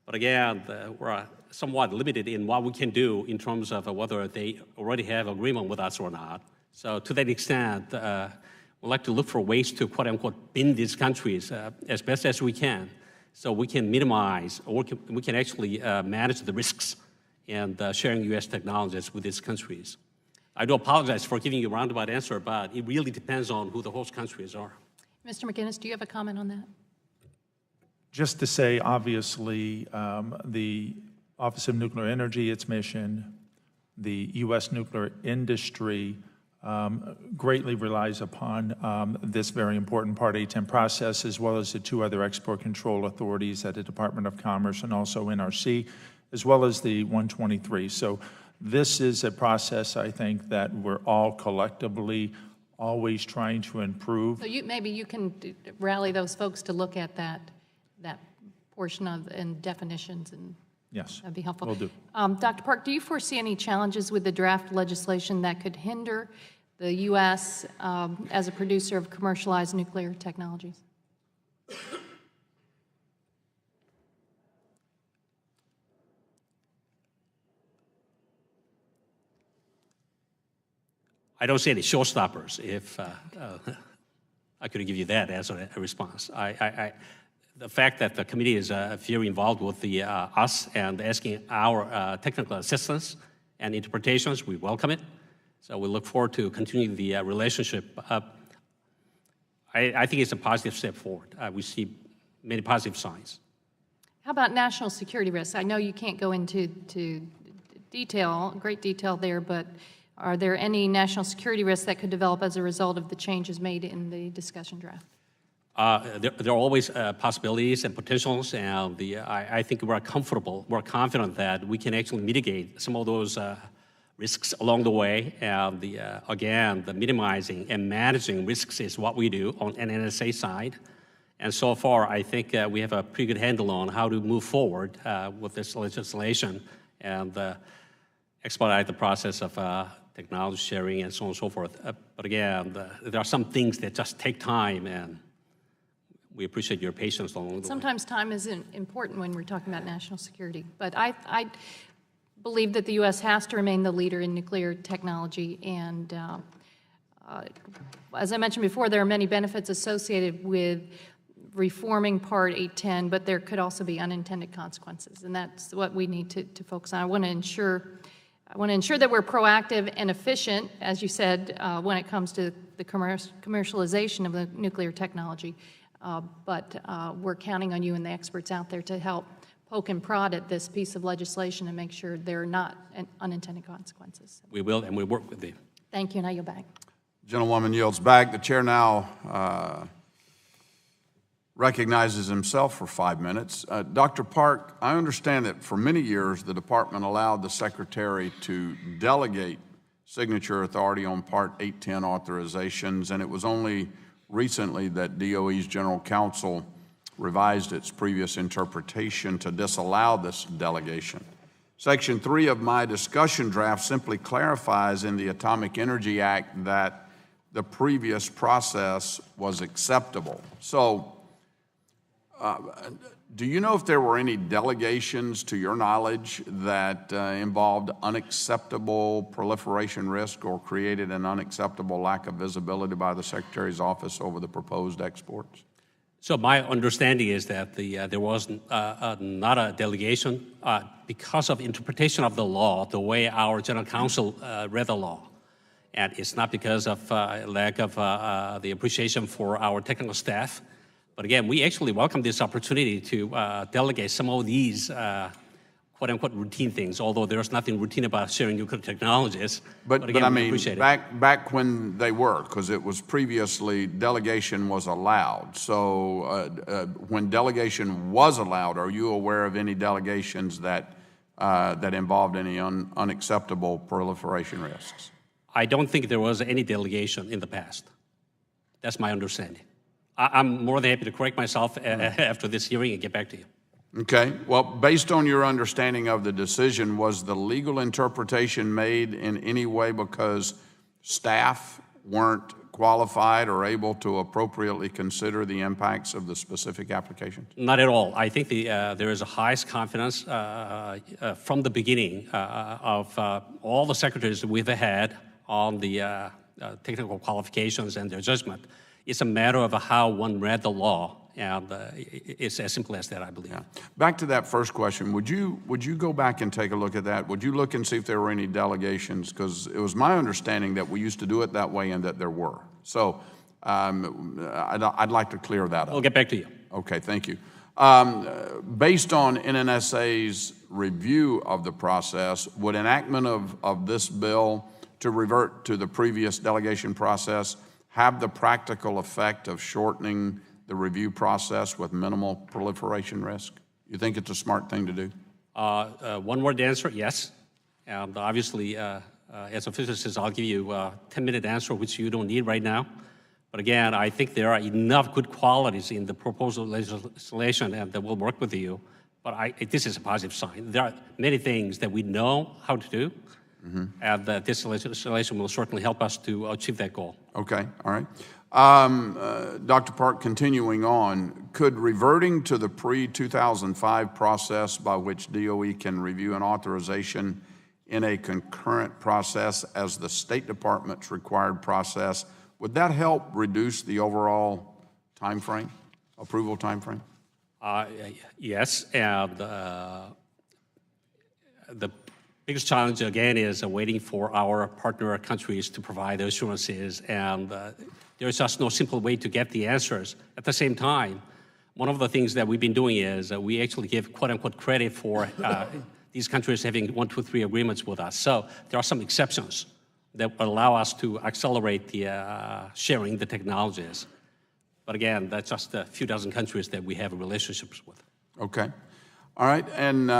But again, we're somewhat limited in what we can do in terms of whether they already have agreement with us or not. So to that extent, we'd like to look for ways to, quote unquote, bend these countries as best as we can so we can minimize or we can actually manage the risks and sharing U.S. technologies with these countries. I do apologize for giving you a roundabout answer, but it really depends on who the host countries are. Mr. Mcginnis, do you have a comment on that? Just to say, obviously, the Office of Nuclear Energy, its mission, the U.S. nuclear industry greatly relies upon this very important Part 810 process, as well as the 2 other export control authorities at the Department of Commerce and also NRC, as well as the 123. So this is a process, I think, that we're all collectively always trying to improve. So maybe you can rally those folks to look at that portion of and definitions, and yes, that'd be helpful. Will do. Dr. Park, do you foresee any challenges with the draft legislation that could hinder the U.S. As a producer of commercialized nuclear technologies? I don't see any showstoppers, if I could give you that as a response. The fact that the committee is very involved with us and asking our technical assistance and interpretations, we welcome it. So we look forward to continuing the relationship. I think it's a positive step forward. We see many positive signs. How about national security risks? I know you can't go into great detail there, but are there any national security risks that could develop as a result of the changes made in the discussion draft? There are always possibilities and potentials, and I think we're confident that we can actually mitigate some of those risks along the way. And again, the minimizing and managing risks is what we do on an Nnsa side. And so far, I think we have a pretty good handle on how to move forward with this legislation and expedite the process of technology sharing and so on and so forth. But again, there are some things that just take time, and we appreciate your patience along the way. Sometimes time isn't important when we're talking about national security, but I believe that the U.S. has to remain the leader in nuclear technology, and as I mentioned before, there are many benefits associated with reforming Part 810, but there could also be unintended consequences, and that's what we need to focus on. I want to ensure I want to ensure that we're proactive and efficient, as you said, when it comes to the commercialization of the nuclear technology. But we're counting on you and the experts out there to help poke and prod at this piece of legislation and make sure there are not unintended consequences. We will, and we'll work with you. Thank you, and I yield back. Gentlewoman yields back. The chair now recognizes himself for 5 minutes. Dr. Park, I understand that for many years the department allowed the secretary to delegate signature authority on Part 810 authorizations, and it was only recently that DOE's general counsel revised its previous interpretation to disallow this delegation. Section 3 of my discussion draft simply clarifies in the Atomic Energy Act that the previous process was acceptable. So, do you know if there were any delegations, to your knowledge, that involved unacceptable proliferation risk or created an unacceptable lack of visibility by the Secretary's office over the proposed exports? So my understanding is that there was not a delegation because of interpretation of the law, the way our general counsel read the law. And it's not because of lack of the appreciation for our technical staff. But again, we actually welcome this opportunity to delegate some of these quote-unquote routine things, although there's nothing routine about sharing nuclear technologies. But again, I we mean, appreciate back when they were, because it was previously delegation was allowed. So when delegation was allowed, are you aware of any delegations that that involved any unacceptable proliferation risks? I don't think there was any delegation in the past. That's my understanding. I'm more than happy to correct myself after this hearing and get back to you. Okay. Well, based on your understanding of the decision, was the legal interpretation made in any way because staff weren't qualified or able to appropriately consider the impacts of the specific applications? Not at all. I think there is a highest confidence from the beginning of all the secretaries that we've had on the technical qualifications and their judgment. It's a matter of how one read the law, and it's as simple as that, I believe. Yeah. Back to that first question, would you go back and take a look at that? Would you look and see if there were any delegations? Because it was my understanding that we used to do it that way and that there were. So I'd like to clear that up. We'll get back to you. Okay, thank you. Based on NNSA's review of the process, would enactment of this bill to revert to the previous delegation process have the practical effect of shortening the review process with minimal proliferation risk? You think it's a smart thing to do? One word answer, yes. And obviously, as a physicist, I'll give you a 10-minute answer, which you don't need right now. But again, I think there are enough good qualities in the proposed legislation and that will work with you. But this is a positive sign. There are many things that we know how to do. Mm-hmm. And this legislation will certainly help us to achieve that goal. Okay, all right. Dr. Park, continuing on, could reverting to the pre-2005 process by which DOE can review an authorization in a concurrent process as the State Department's required process, would that help reduce the overall time frame, approval time frame? Yes, and the biggest challenge, again, is waiting for our partner countries to provide assurances, and there's just no simple way to get the answers. At the same time, one of the things that we've been doing is we actually give quote-unquote credit for these countries having 1, 2, 3 agreements with us. So there are some exceptions that allow us to accelerate the sharing the technologies. But again, that's just a few dozen countries that we have relationships with. Okay. All right, and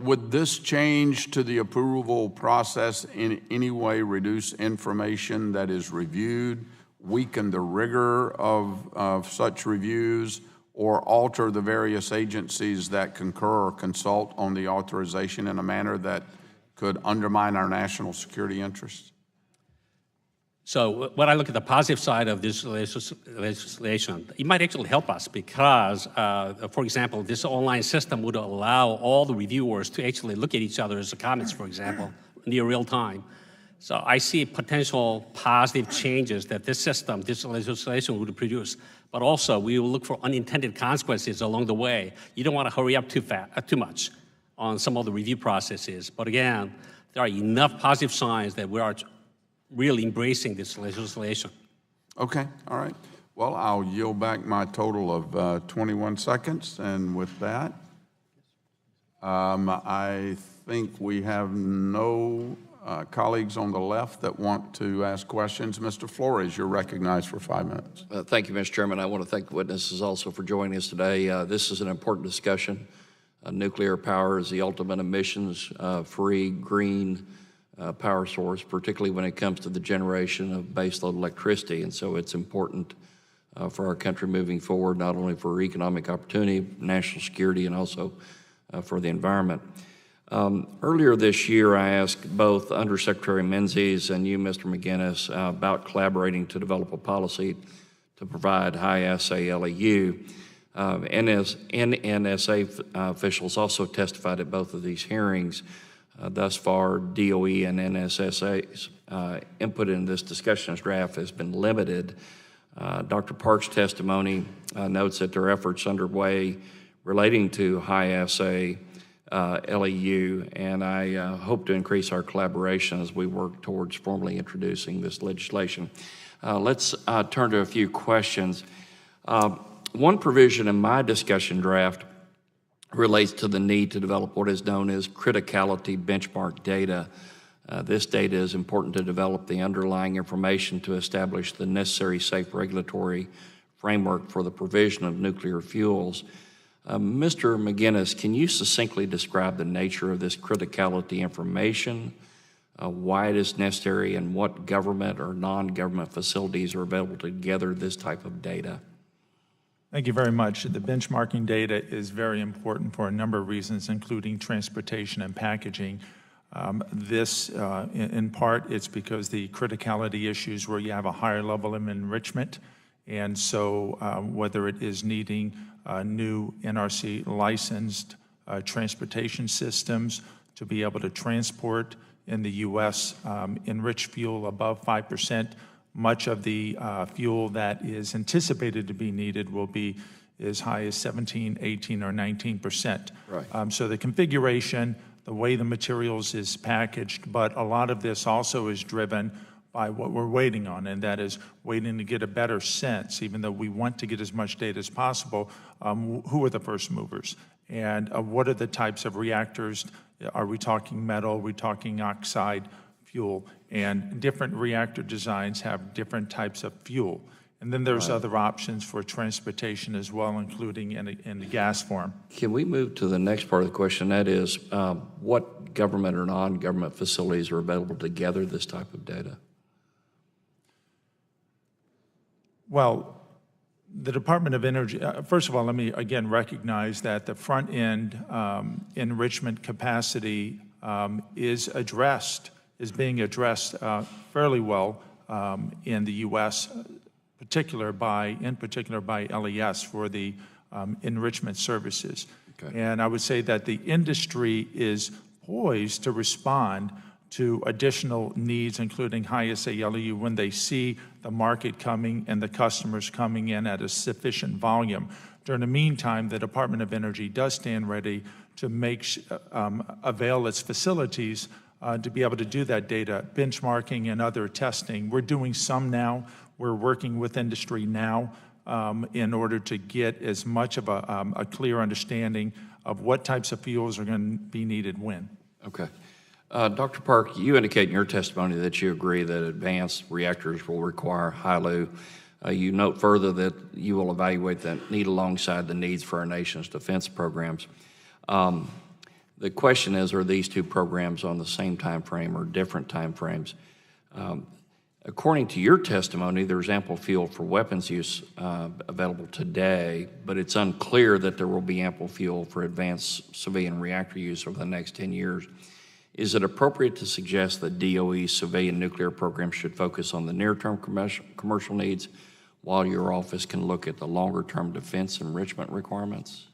would this change to the approval process in any way reduce information that is reviewed, weaken the rigor of such reviews, or alter the various agencies that concur or consult on the authorization in a manner that could undermine our national security interests? So when I look at the positive side of this legislation, it might actually help us because, for example, this online system would allow all the reviewers to actually look at each other's comments, for example, near real time. So I see potential positive changes that this system, this legislation would produce. But also, we will look for unintended consequences along the way. You don't want to hurry up too much on some of the review processes. But again, there are enough positive signs that we are really embracing this legislation. Okay, all right. Well, I'll yield back my total of 21 seconds, and with that, I think we have no colleagues on the left that want to ask questions. Mr. Flores, you're recognized for 5 minutes. Thank you, Mr. Chairman. I want to thank the witnesses also for joining us today. This is an important discussion. Nuclear power is the ultimate emissions-free, green power source, particularly when it comes to the generation of baseload electricity. And so it's important for our country moving forward, not only for economic opportunity, national security, and also for the environment. Earlier this year, I asked both Undersecretary Menzies and you, Mr. Mcginnis, about collaborating to develop a policy to provide high-assay LEU. Nnsa officials also testified at both of these hearings. Thus far, DOE and NSSA's input in this discussion draft has been limited. Dr. Park's testimony notes that there are efforts underway relating to high-assay LEU, and I hope to increase our collaboration as we work towards formally introducing this legislation. Let's turn to a few questions. One provision in my discussion draft relates to the need to develop what is known as criticality benchmark data. This data is important to develop the underlying information to establish the necessary safe regulatory framework for the provision of nuclear fuels. Mr. Mcginnis, can you succinctly describe the nature of this criticality information, why it is necessary, and what government or non-government facilities are available to gather this type of data? Thank you very much. The benchmarking data is very important for a number of reasons, including transportation and packaging. In part, it's because the criticality issues where you have a higher level of enrichment, and so whether it is needing new NRC licensed transportation systems to be able to transport in the U.S. Enriched fuel above 5%, much of the fuel that is anticipated to be needed will be as high as 17, 18, or 19%. Right. So the configuration, the way the materials is packaged, but a lot of this also is driven by what we're waiting on, and that is waiting to get a better sense, even though we want to get as much data as possible, who are the first movers? And what are the types of reactors? Are we talking metal? Are we talking oxide fuel? And different reactor designs have different types of fuel. And then there's other options for transportation as well, including in the gas form. Can we move to the next part of the question? That is, what government or non-government facilities are available to gather this type of data? Well, the Department of Energy, first of all, let me again recognize that the front end enrichment capacity is being addressed fairly well in the U.S., in particular by LES for the enrichment services. Okay. And I would say that the industry is poised to respond to additional needs, including high-assay LEU, when they see the market coming and the customers coming in at a sufficient volume. During the meantime, the Department of Energy does stand ready to avail its facilities to be able to do that data benchmarking and other testing. We're doing some now. We're working with industry now in order to get as much of a clear understanding of what types of fuels are going to be needed when. Okay. Dr. Park, you indicate in your testimony that you agree that advanced reactors will require HALEU. You note further that you will evaluate that need alongside the needs for our nation's defense programs. The question is, are these two programs on the same time frame or different time frames? According to your testimony, there's ample fuel for weapons use available today, but it's unclear that there will be ample fuel for advanced civilian reactor use over the next 10 years. Is it appropriate to suggest that DOE's civilian nuclear program should focus on the near-term commercial needs while your office can look at the longer-term defense enrichment requirements?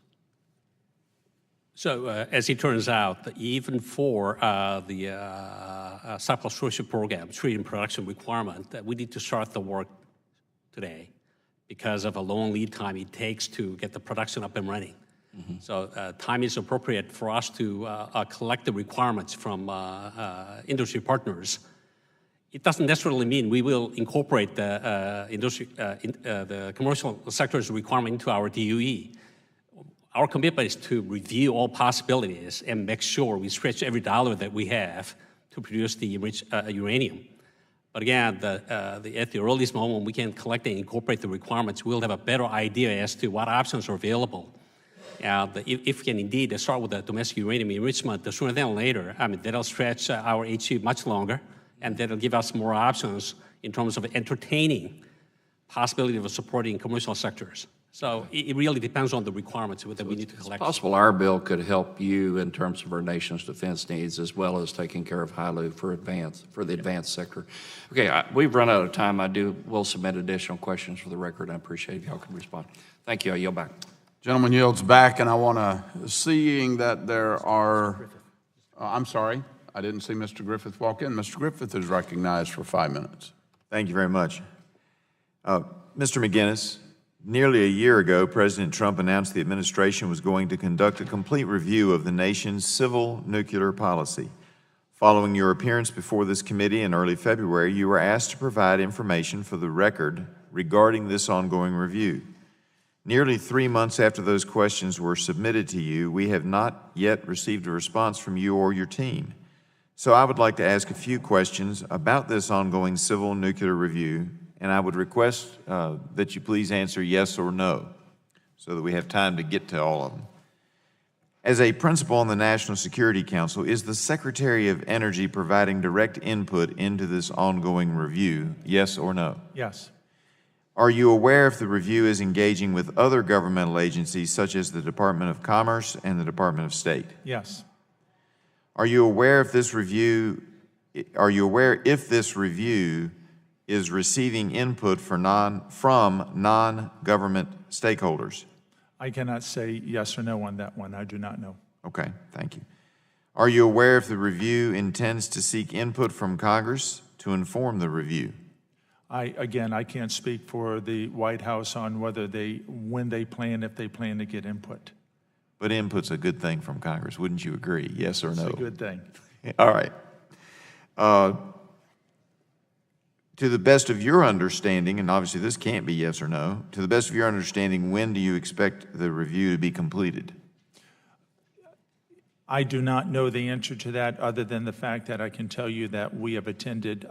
So as it turns out, even for the Subcommittee program, treating production requirement, that we need to start the work today because of a long lead time it takes to get the production up and running. So time is appropriate for us to collect the requirements from industry partners. It doesn't necessarily mean we will incorporate the the commercial sector's requirement into our DOE. Our commitment is to review all possibilities and make sure we stretch every dollar that we have to produce the enriched uranium. But again, at the earliest moment we can collect and incorporate the requirements, we'll have a better idea as to what options are available. If we can indeed start with the domestic uranium enrichment, the sooner than later, I mean, that'll stretch our HU much longer, and that'll give us more options in terms of entertaining possibility of supporting commercial sectors. So it really depends on the requirements that we need to collect. It's possible our bill could help you in terms of our nation's defense needs, as well as taking care of HILU for the advanced sector. Okay, we've run out of time. Will submit additional questions for the record. I appreciate if y'all can respond. Thank you. I yield back. Gentleman yields back, and I want to, seeing that there are, I'm sorry, I didn't see Mr. Griffith walk in. Mr. Griffith is recognized for 5 minutes. Thank you very much. Mr. Mcginnis, nearly a year ago, President Trump announced the administration was going to conduct a complete review of the nation's civil nuclear policy. Following your appearance before this committee in early February, you were asked to provide information for the record regarding this ongoing review. Nearly 3 months after those questions were submitted to you, we have not yet received a response from you or your team. So I would like to ask a few questions about this ongoing civil nuclear review, and I would request that you please answer yes or no, so that we have time to get to all of them. As a principal on the National Security Council, is the Secretary of Energy providing direct input into this ongoing review, yes or no? Yes. Are you aware if the review is engaging with other governmental agencies such as the Department of Commerce and the Department of State? Yes. Are you aware if this review is receiving input from non-government stakeholders? I cannot say yes or no on that one. I do not know. Okay, thank you. Are you aware if the review intends to seek input from Congress to inform the review? Again, I can't speak for the White House on whether when they plan, if they plan to get input. But input's a good thing from Congress, wouldn't you agree? Yes or no? It's a good thing. All right. To the best of your understanding, and obviously this can't be yes or no, to the best of your understanding, when do you expect the review to be completed? I do not know the answer to that, other than the fact that I can tell you that we have attended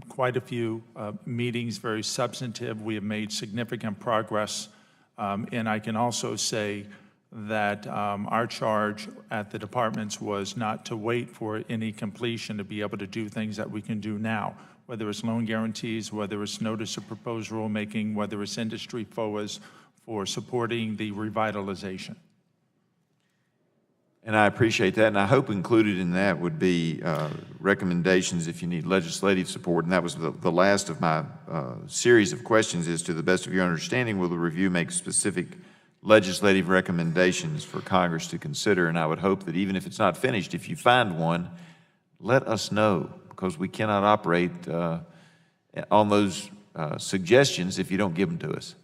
quite a few meetings, very substantive. We have made significant progress, and I can also say that our charge at the departments was not to wait for any completion to be able to do things that we can do now, whether it's loan guarantees, whether it's notice of proposed rulemaking, whether it's industry FOAs for supporting the revitalization. And I appreciate that, and I hope included in that would be recommendations if you need legislative support, and that was the last of my series of questions is, to the best of your understanding, will the review make specific legislative recommendations for Congress to consider? And I would hope that even if it's not finished, if you find one, let us know, because we cannot operate on those suggestions if you don't give them to us.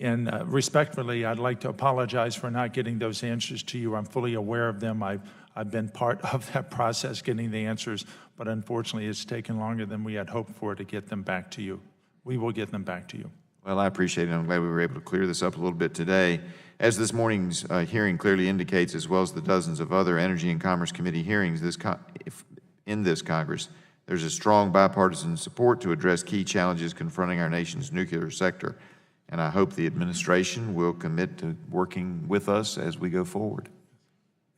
And respectfully, I'd like to apologize for not getting those answers to you. I'm fully aware of them. I've been part of that process, getting the answers, but unfortunately it's taken longer than we had hoped for to get them back to you. We will get them back to you. Well, I appreciate it. I'm glad we were able to clear this up a little bit today. As this morning's hearing clearly indicates, as well as the dozens of other Energy and Commerce Committee hearings in this Congress, there's a strong bipartisan support to address key challenges confronting our nation's nuclear sector. And I hope the administration will commit to working with us as we go forward.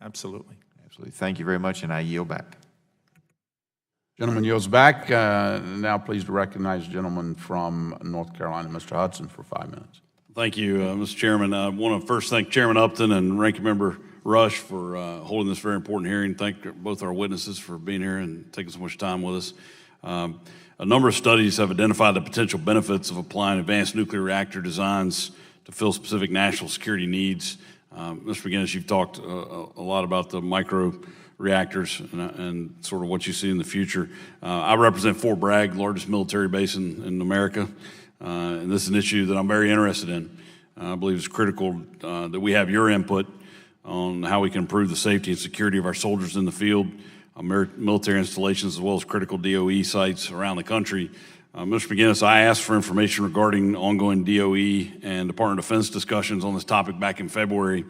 Absolutely. Absolutely. Thank you very much, and I yield back. Gentleman yields back. Now pleased to recognize the gentleman from North Carolina, Mr. Hudson, for 5 minutes. Thank you, Mr. Chairman. I want to first thank Chairman Upton and Ranking Member Rush for holding this very important hearing. Thank both our witnesses for being here and taking so much time with us. A number of studies have identified the potential benefits of applying advanced nuclear reactor designs to fill specific national security needs. Mr. Mcginnis, you've talked a lot about the micro reactors and sort of what you see in the future. I represent Fort Bragg, largest military base in America, and this is an issue that I'm very interested in. I believe it's critical that we have your input on how we can improve the safety and security of our soldiers in the field, military installations, as well as critical DOE sites around the country. Mr. Mcginnis, I asked for information regarding ongoing DOE and Department of Defense discussions on this topic back in February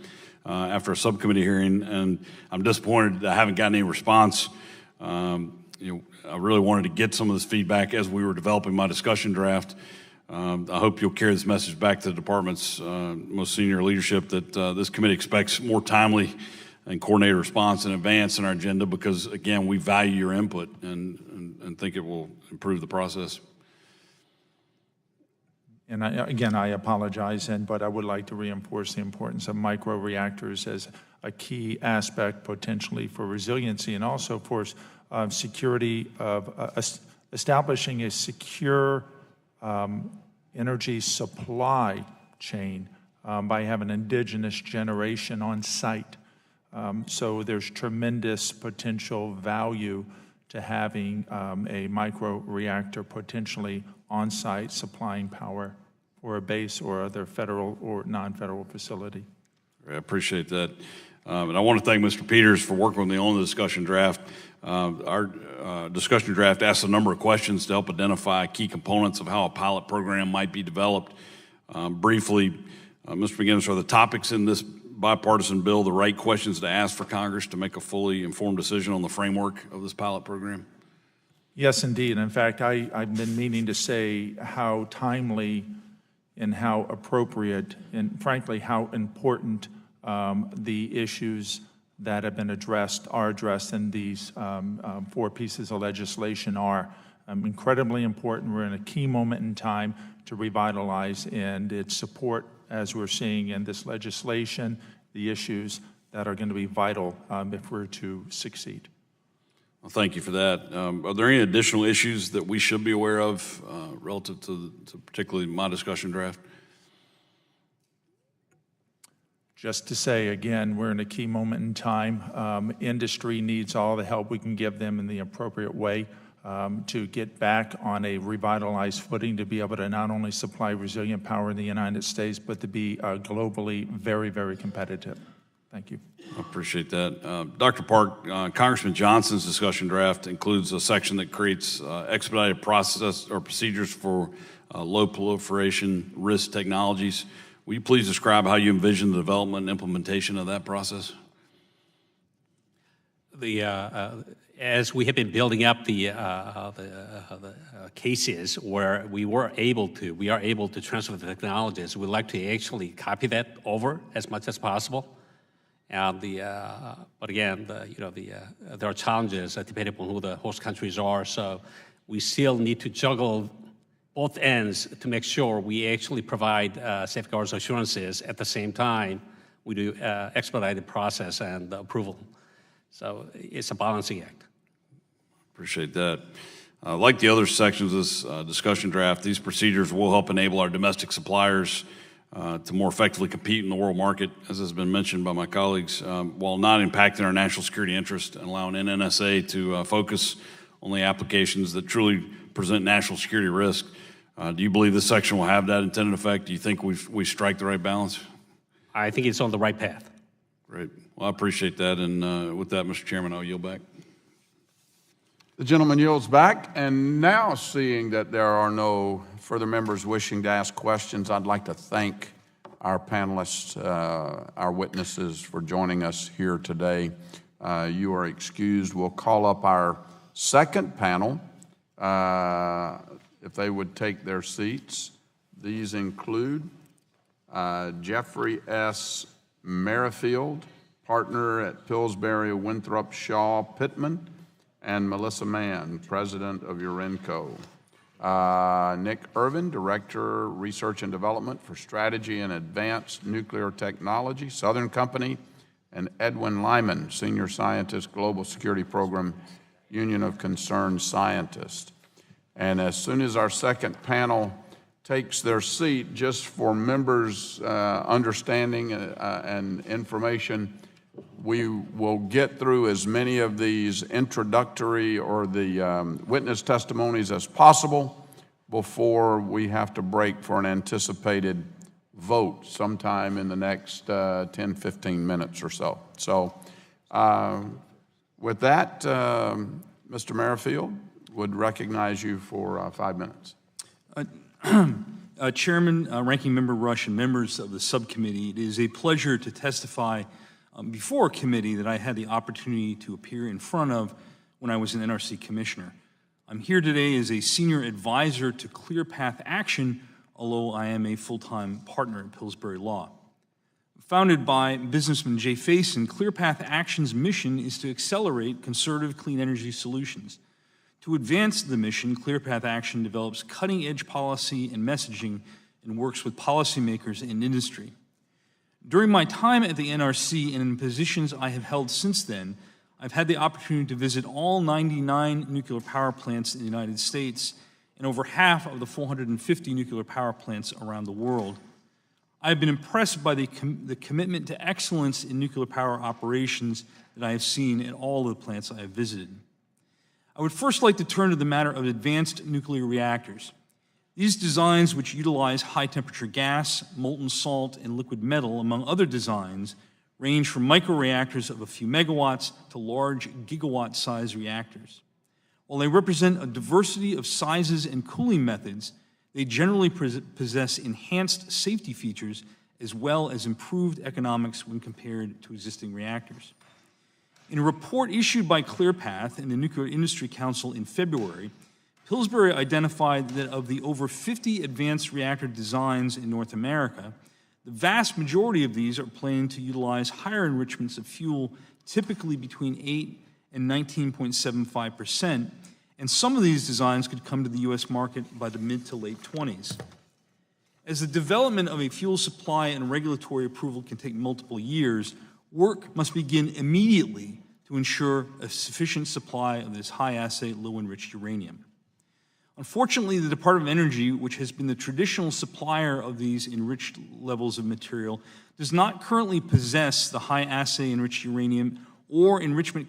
after a subcommittee hearing, and I'm disappointed that I haven't gotten any response. I really wanted to get some of this feedback as we were developing my discussion draft. I hope you'll carry this message back to the department's most senior leadership that this committee expects more timely and coordinated response in advance in our agenda because, again, we value your input and think it will improve the process. And I apologize, but I would like to reinforce the importance of micro-reactors as a key aspect potentially for resiliency and also for security of establishing a secure energy supply chain by having indigenous generation on site. So there's tremendous potential value to having a micro-reactor potentially on site supplying power for a base or other federal or non-federal facility. I appreciate that. And I want to thank Mr. Peters for working with me on the discussion draft. Our discussion draft asks a number of questions to help identify key components of how a pilot program might be developed. Briefly, Mr. Mcginnis, are the topics in this bipartisan bill the right questions to ask for Congress to make a fully informed decision on the framework of this pilot program? Yes, indeed. In fact, I've been meaning to say how timely and how appropriate and frankly how important the issues that have been addressed in these 4 pieces of legislation are. Incredibly important. We're in a key moment in time to revitalize and its support as we're seeing in this legislation, the issues that are going to be vital if we're to succeed. Well, thank you for that. Are there any additional issues that we should be aware of relative to particularly my discussion draft? Just to say, again, we're in a key moment in time. Industry needs all the help we can give them in the appropriate way to get back on a revitalized footing, to be able to not only supply resilient power in the United States, but to be globally very, very competitive. Thank you. I appreciate that. Dr. Park, Congressman Johnson's discussion draft includes a section that creates expedited process or procedures for low proliferation risk technologies. Will you please describe how you envision the development and implementation of that process? As we have been building up the cases where we are able to transfer the technologies, we'd like to actually copy that over as much as possible. And but again, there are challenges depending upon who the host countries are. So we still need to juggle both ends to make sure we actually provide safeguards assurances at the same time we do expedited process and approval. So it's a balancing act. Appreciate that. Like the other sections of this discussion draft, these procedures will help enable our domestic suppliers to more effectively compete in the world market, as has been mentioned by my colleagues, while not impacting our national security interest and allowing Nnsa to focus on the applications that truly present national security risk. Do you believe this section will have that intended effect? Do you think we strike the right balance? I think it's on the right path. Great. Well, I appreciate that. And with that, Mr. Chairman, I'll yield back. The gentleman yields back, and now seeing that there are no further members wishing to ask questions, I'd like to thank our panelists, our witnesses for joining us here today. You are excused. We'll call up our second panel, if they would take their seats. These include Jeffrey S. Merrifield, partner at Pillsbury Winthrop Shaw Pittman, and Melissa Mann, president of Urenco. Nick Irvin, director, research and development for strategy and advanced nuclear technology, Southern Company, and Edwin Lyman, senior scientist, global security program, Union of Concerned Scientists. And as soon as our second panel takes their seat, just for members' understanding and information, we will get through as many of these introductory or the witness testimonies as possible before we have to break for an anticipated vote sometime in the next 10, 15 minutes or so. So with that, Mr. Merrifield would recognize you for 5 minutes. Chairman, Ranking Member Rush, and members of the subcommittee, it is a pleasure to testify before a committee that I had the opportunity to appear in front of when I was an NRC commissioner. I'm here today as a senior advisor to Clear Path Action, although I am a full-time partner at Pillsbury Law. Founded by businessman Jay Faison, Clear Path Action's mission is to accelerate conservative clean energy solutions. To advance the mission, Clear Path Action develops cutting-edge policy and messaging and works with policymakers and industry. During my time at the NRC and in positions I have held since then, I've had the opportunity to visit all 99 nuclear power plants in the United States and over half of the 450 nuclear power plants around the world. I have been impressed by the commitment to excellence in nuclear power operations that I have seen at all of the plants I have visited. I would first like to turn to the matter of advanced nuclear reactors. These designs, which utilize high-temperature gas, molten salt, and liquid metal, among other designs, range from microreactors of a few megawatts to large gigawatt-size reactors. While they represent a diversity of sizes and cooling methods, they generally possess enhanced safety features as well as improved economics when compared to existing reactors. In a report issued by ClearPath and the Nuclear Industry Council in February, Pillsbury identified that of the over 50 advanced reactor designs in North America, the vast majority of these are planned to utilize higher enrichments of fuel, typically between 8 and 19.75%, and some of these designs could come to the U.S. market by the mid to late 20s. As the development of a fuel supply and regulatory approval can take multiple years, work must begin immediately to ensure a sufficient supply of this high-assay, low-enriched uranium. Unfortunately, the Department of Energy, which has been the traditional supplier of these enriched levels of material, does not currently possess the high-assay enriched uranium or enrichment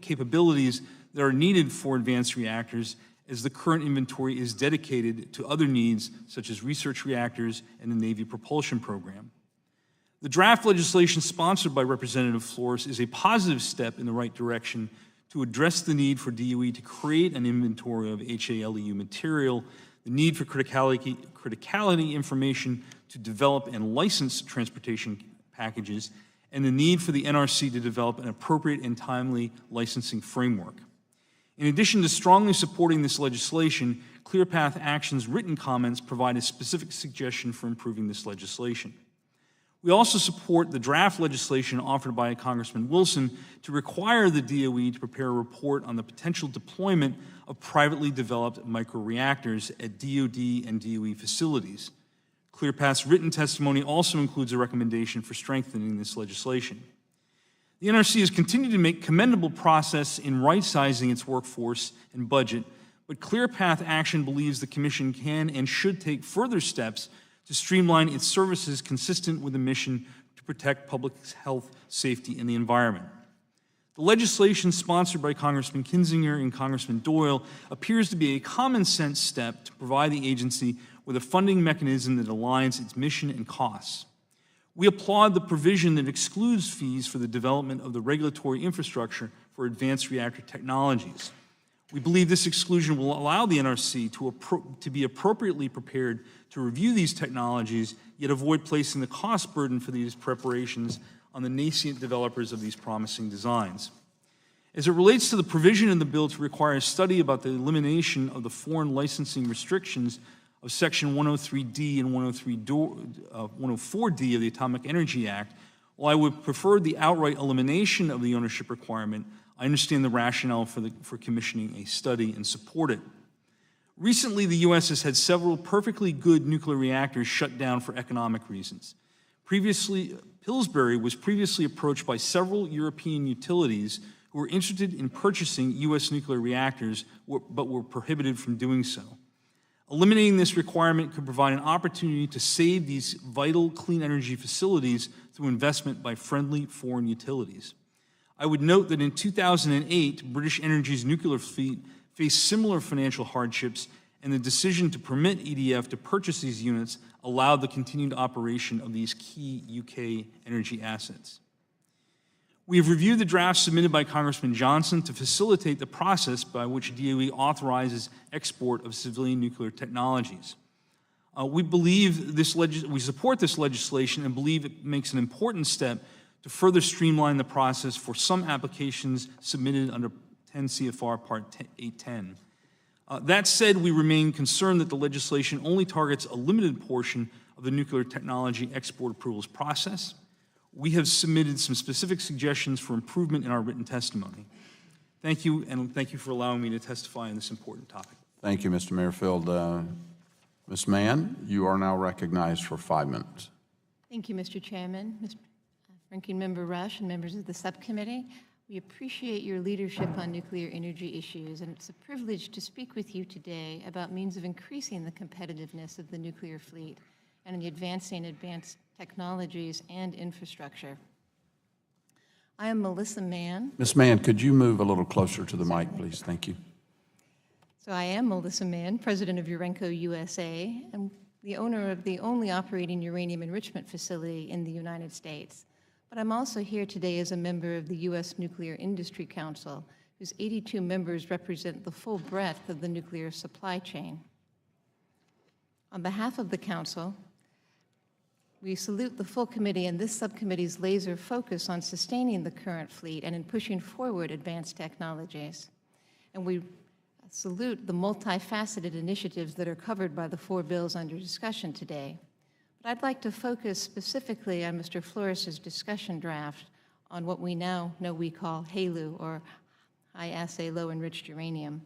capabilities that are needed for advanced reactors, as the current inventory is dedicated to other needs, such as research reactors and the Navy propulsion program. The draft legislation sponsored by Representative Flores is a positive step in the right direction to address the need for DOE to create an inventory of HALEU material, the need for criticality information to develop and license transportation packages, and the need for the NRC to develop an appropriate and timely licensing framework. In addition to strongly supporting this legislation, ClearPath Action's written comments provide a specific suggestion for improving this legislation. We also support the draft legislation offered by Congressman Wilson to require the DOE to prepare a report on the potential deployment of privately developed microreactors at DoD and DOE facilities. ClearPath's written testimony also includes a recommendation for strengthening this legislation. The NRC has continued to make commendable progress in right-sizing its workforce and budget, but ClearPath Action believes the Commission can and should take further steps to streamline its services consistent with the mission to protect public health, safety, and the environment. The legislation sponsored by Congressman Kinzinger and Congressman Doyle appears to be a common-sense step to provide the agency with a funding mechanism that aligns its mission and costs. We applaud the provision that excludes fees for the development of the regulatory infrastructure for advanced reactor technologies. We believe this exclusion will allow the NRC to be appropriately prepared to review these technologies, yet avoid placing the cost burden for these preparations on the nascent developers of these promising designs. As it relates to the provision in the bill to require a study about the elimination of the foreign licensing restrictions of Section 103D and 104D of the Atomic Energy Act, while I would prefer the outright elimination of the ownership requirement, I understand the rationale for commissioning a study and support it. Recently, the U.S. has had several perfectly good nuclear reactors shut down for economic reasons. Pillsbury was previously approached by several European utilities who were interested in purchasing U.S. nuclear reactors, but were prohibited from doing so. Eliminating this requirement could provide an opportunity to save these vital clean energy facilities through investment by friendly foreign utilities. I would note that in 2008, British Energy's nuclear fleet faced similar financial hardships and the decision to permit EDF to purchase these units allowed the continued operation of these key UK energy assets. We have reviewed the draft submitted by Congressman Johnson to facilitate the process by which DOE authorizes export of civilian nuclear technologies. We support this legislation and believe it makes an important step to further streamline the process for some applications submitted under 10 CFR Part 810. That said, we remain concerned that the legislation only targets a limited portion of the nuclear technology export approvals process. We have submitted some specific suggestions for improvement in our written testimony. Thank you, and thank you for allowing me to testify on this important topic. Thank you, Mr. Merrifield. Ms. Mann, you are now recognized for 5 minutes. Thank you, Mr. Chairman, Mr. Ranking Member Rush, and members of the subcommittee. We appreciate your leadership on nuclear energy issues, and it's a privilege to speak with you today about means of increasing the competitiveness of the nuclear fleet and the advancing advanced technologies and infrastructure. I am Melissa Mann. Ms. Mann, could you move a little closer to the mic, please? Thank you. So I am Melissa Mann, president of Urenco USA, and the owner of the only operating uranium enrichment facility in the United States. But I'm also here today as a member of the U.S. Nuclear Industry Council, whose 82 members represent the full breadth of the nuclear supply chain. On behalf of the Council, we salute the full committee and this subcommittee's laser focus on sustaining the current fleet and in pushing forward advanced technologies. And we salute the multifaceted initiatives that are covered by the 4 bills under discussion today. But I'd like to focus specifically on Mr. Flores's discussion draft on what we now know we call HALEU, or high-assay low-enriched uranium.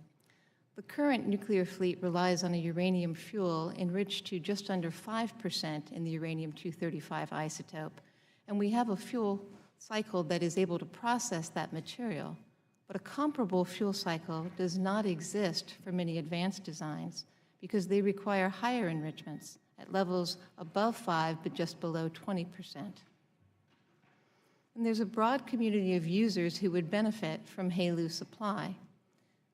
The current nuclear fleet relies on a uranium fuel enriched to just under 5% in the uranium-235 isotope, and we have a fuel cycle that is able to process that material. But a comparable fuel cycle does not exist for many advanced designs because they require higher enrichments at levels above 5 but just below 20%. And there's a broad community of users who would benefit from HALEU supply.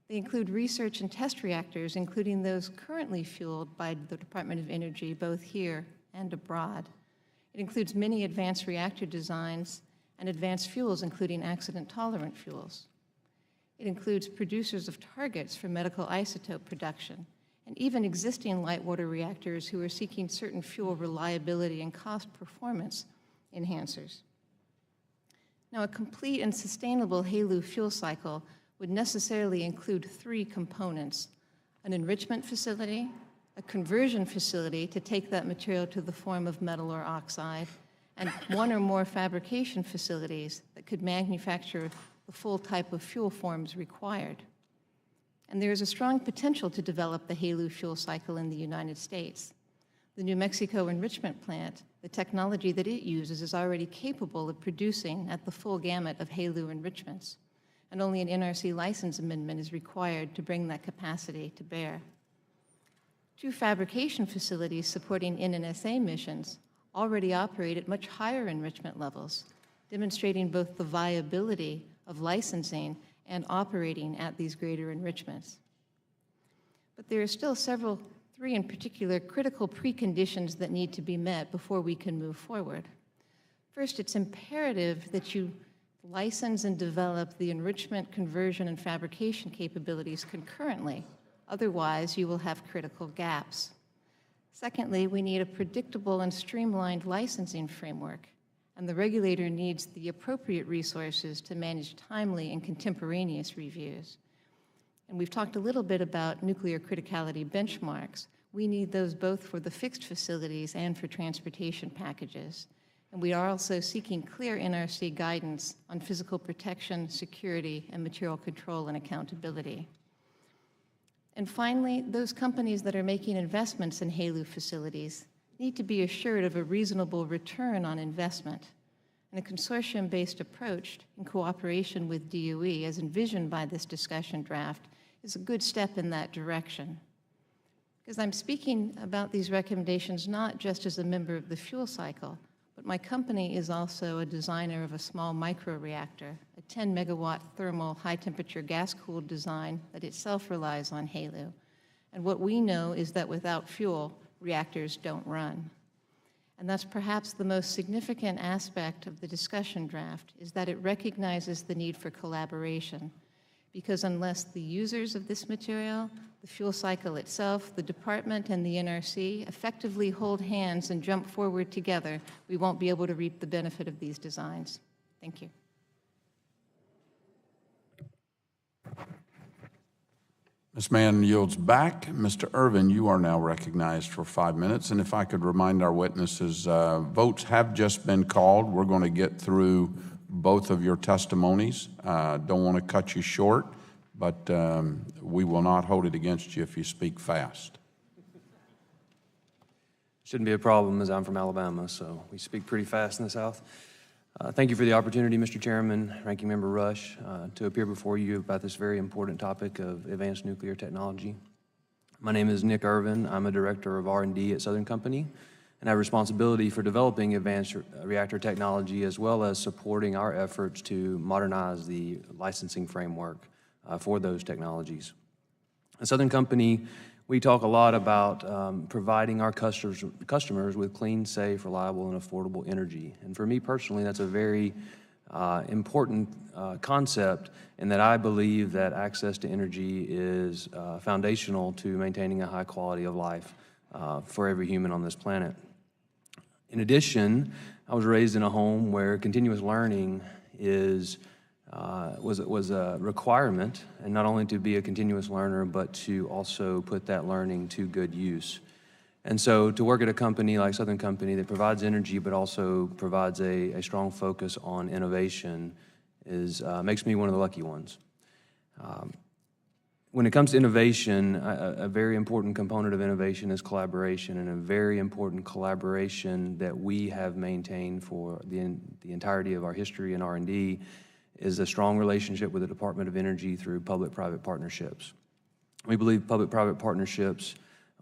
They include research and test reactors, including those currently fueled by the Department of Energy, both here and abroad. It includes many advanced reactor designs and advanced fuels, including accident-tolerant fuels. It includes producers of targets for medical isotope production, and even existing light water reactors who are seeking certain fuel reliability and cost performance enhancers. Now, a complete and sustainable HALEU fuel cycle would necessarily include 3 components: an enrichment facility, a conversion facility to take that material to the form of metal or oxide, and 1 or more fabrication facilities that could manufacture the full type of fuel forms required. And there is a strong potential to develop the HALEU fuel cycle in the United States. The New Mexico enrichment plant, the technology that it uses, is already capable of producing at the full gamut of HALEU enrichments, and only an NRC license amendment is required to bring that capacity to bear. 2 fabrication facilities supporting Nnsa missions already operate at much higher enrichment levels, demonstrating both the viability of licensing and operating at these greater enrichments. But there are still 3 in particular, critical preconditions that need to be met before we can move forward. First, it's imperative that you license and develop the enrichment, conversion, and fabrication capabilities concurrently. Otherwise, you will have critical gaps. Secondly, we need a predictable and streamlined licensing framework, and the regulator needs the appropriate resources to manage timely and contemporaneous reviews. And we've talked a little bit about nuclear criticality benchmarks. We need those both for the fixed facilities and for transportation packages. And we are also seeking clear NRC guidance on physical protection, security, and material control and accountability. And finally, those companies that are making investments in HALEU facilities need to be assured of a reasonable return on investment. And a consortium-based approach in cooperation with DOE, as envisioned by this discussion draft, is a good step in that direction. Because I'm speaking about these recommendations not just as a member of the fuel cycle, but my company is also a designer of a small microreactor, a 10-megawatt thermal high-temperature gas-cooled design that itself relies on HALEU. And what we know is that without fuel, reactors don't run. And that's perhaps the most significant aspect of the discussion draft, is that it recognizes the need for collaboration. Because unless the users of this material, the fuel cycle itself, the department, and the NRC effectively hold hands and jump forward together, we won't be able to reap the benefit of these designs. Thank you. Ms. Mann yields back. Mr. Irvin, you are now recognized for 5 minutes. And if I could remind our witnesses, votes have just been called. We're going to get through both of your testimonies. Don't want to cut you short, but we will not hold it against you if you speak fast. Shouldn't be a problem, as I'm from Alabama, so we speak pretty fast in the South. Thank you for the opportunity, Mr. Chairman, Ranking Member Rush, to appear before you about this very important topic of advanced nuclear technology. My name is Nick Irvin. I'm a director of R&D at Southern Company, and I have responsibility for developing advanced reactor technology as well as supporting our efforts to modernize the licensing framework for those technologies. At Southern Company, we talk a lot about providing our customers with clean, safe, reliable, and affordable energy. And for me personally, that's a very important concept, in that I believe that access to energy is foundational to maintaining a high quality of life for every human on this planet. In addition, I was raised in a home where continuous learning was a requirement, and not only to be a continuous learner, but to also put that learning to good use. And so to work at a company like Southern Company that provides energy but also provides a strong focus on innovation makes me one of the lucky ones. When it comes to innovation, a very important component of innovation is collaboration, and a very important collaboration that we have maintained for the entirety of our history in R&D is a strong relationship with the Department of Energy through public-private partnerships. We believe public-private partnerships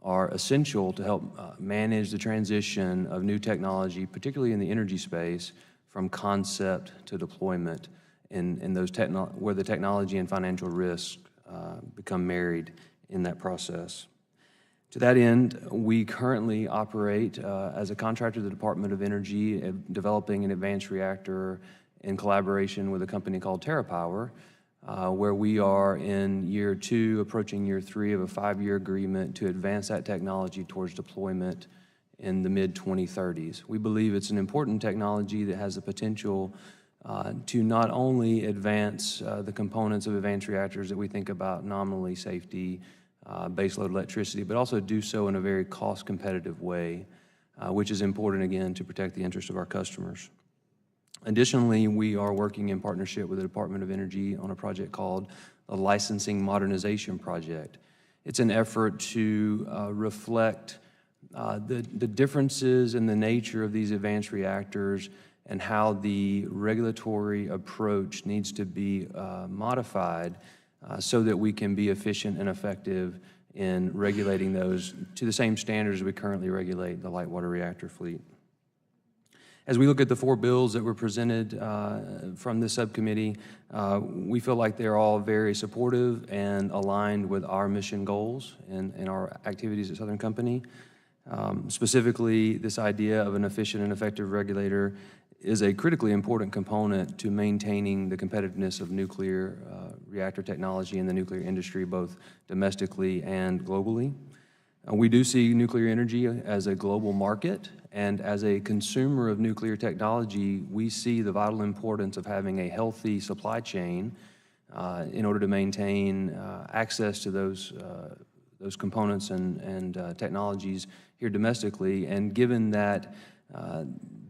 are essential to help manage the transition of new technology, particularly in the energy space, from concept to deployment in those where the technology and financial risk become married in that process. To that end, we currently operate as a contractor to the Department of Energy, developing an advanced reactor in collaboration with a company called TerraPower, where we are in year 2, approaching year 3 of a 5-year agreement to advance that technology towards deployment in the mid-2030s. We believe it's an important technology that has the potential to not only advance the components of advanced reactors that we think about, nominally safety, baseload electricity, but also do so in a very cost-competitive way, which is important, again, to protect the interests of our customers. Additionally, we are working in partnership with the Department of Energy on a project called the Licensing Modernization Project. It's an effort to reflect the differences in the nature of these advanced reactors and how the regulatory approach needs to be modified so that we can be efficient and effective in regulating those to the same standards we currently regulate the light water reactor fleet. As we look at the 4 bills that were presented from this subcommittee, we feel like they're all very supportive and aligned with our mission goals and our activities at Southern Company. Specifically, this idea of an efficient and effective regulator is a critically important component to maintaining the competitiveness of nuclear reactor technology in the nuclear industry, both domestically and globally. We do see nuclear energy as a global market, and as a consumer of nuclear technology, we see the vital importance of having a healthy supply chain in order to maintain access to those components and technologies here domestically. And given that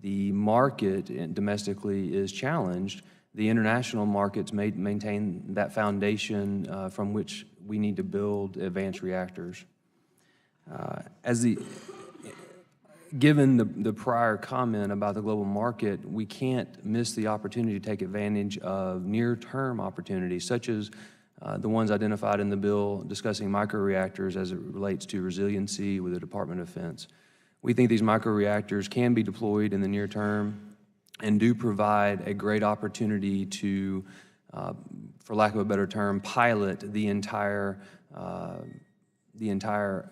the market domestically is challenged, the international markets may maintain that foundation from which we need to build advanced reactors. Given the prior comment about the global market, we can't miss the opportunity to take advantage of near-term opportunities, such as the ones identified in the bill discussing microreactors as it relates to resiliency with the Department of Defense. We think these microreactors can be deployed in the near term and do provide a great opportunity to, for lack of a better term, pilot the entire the entire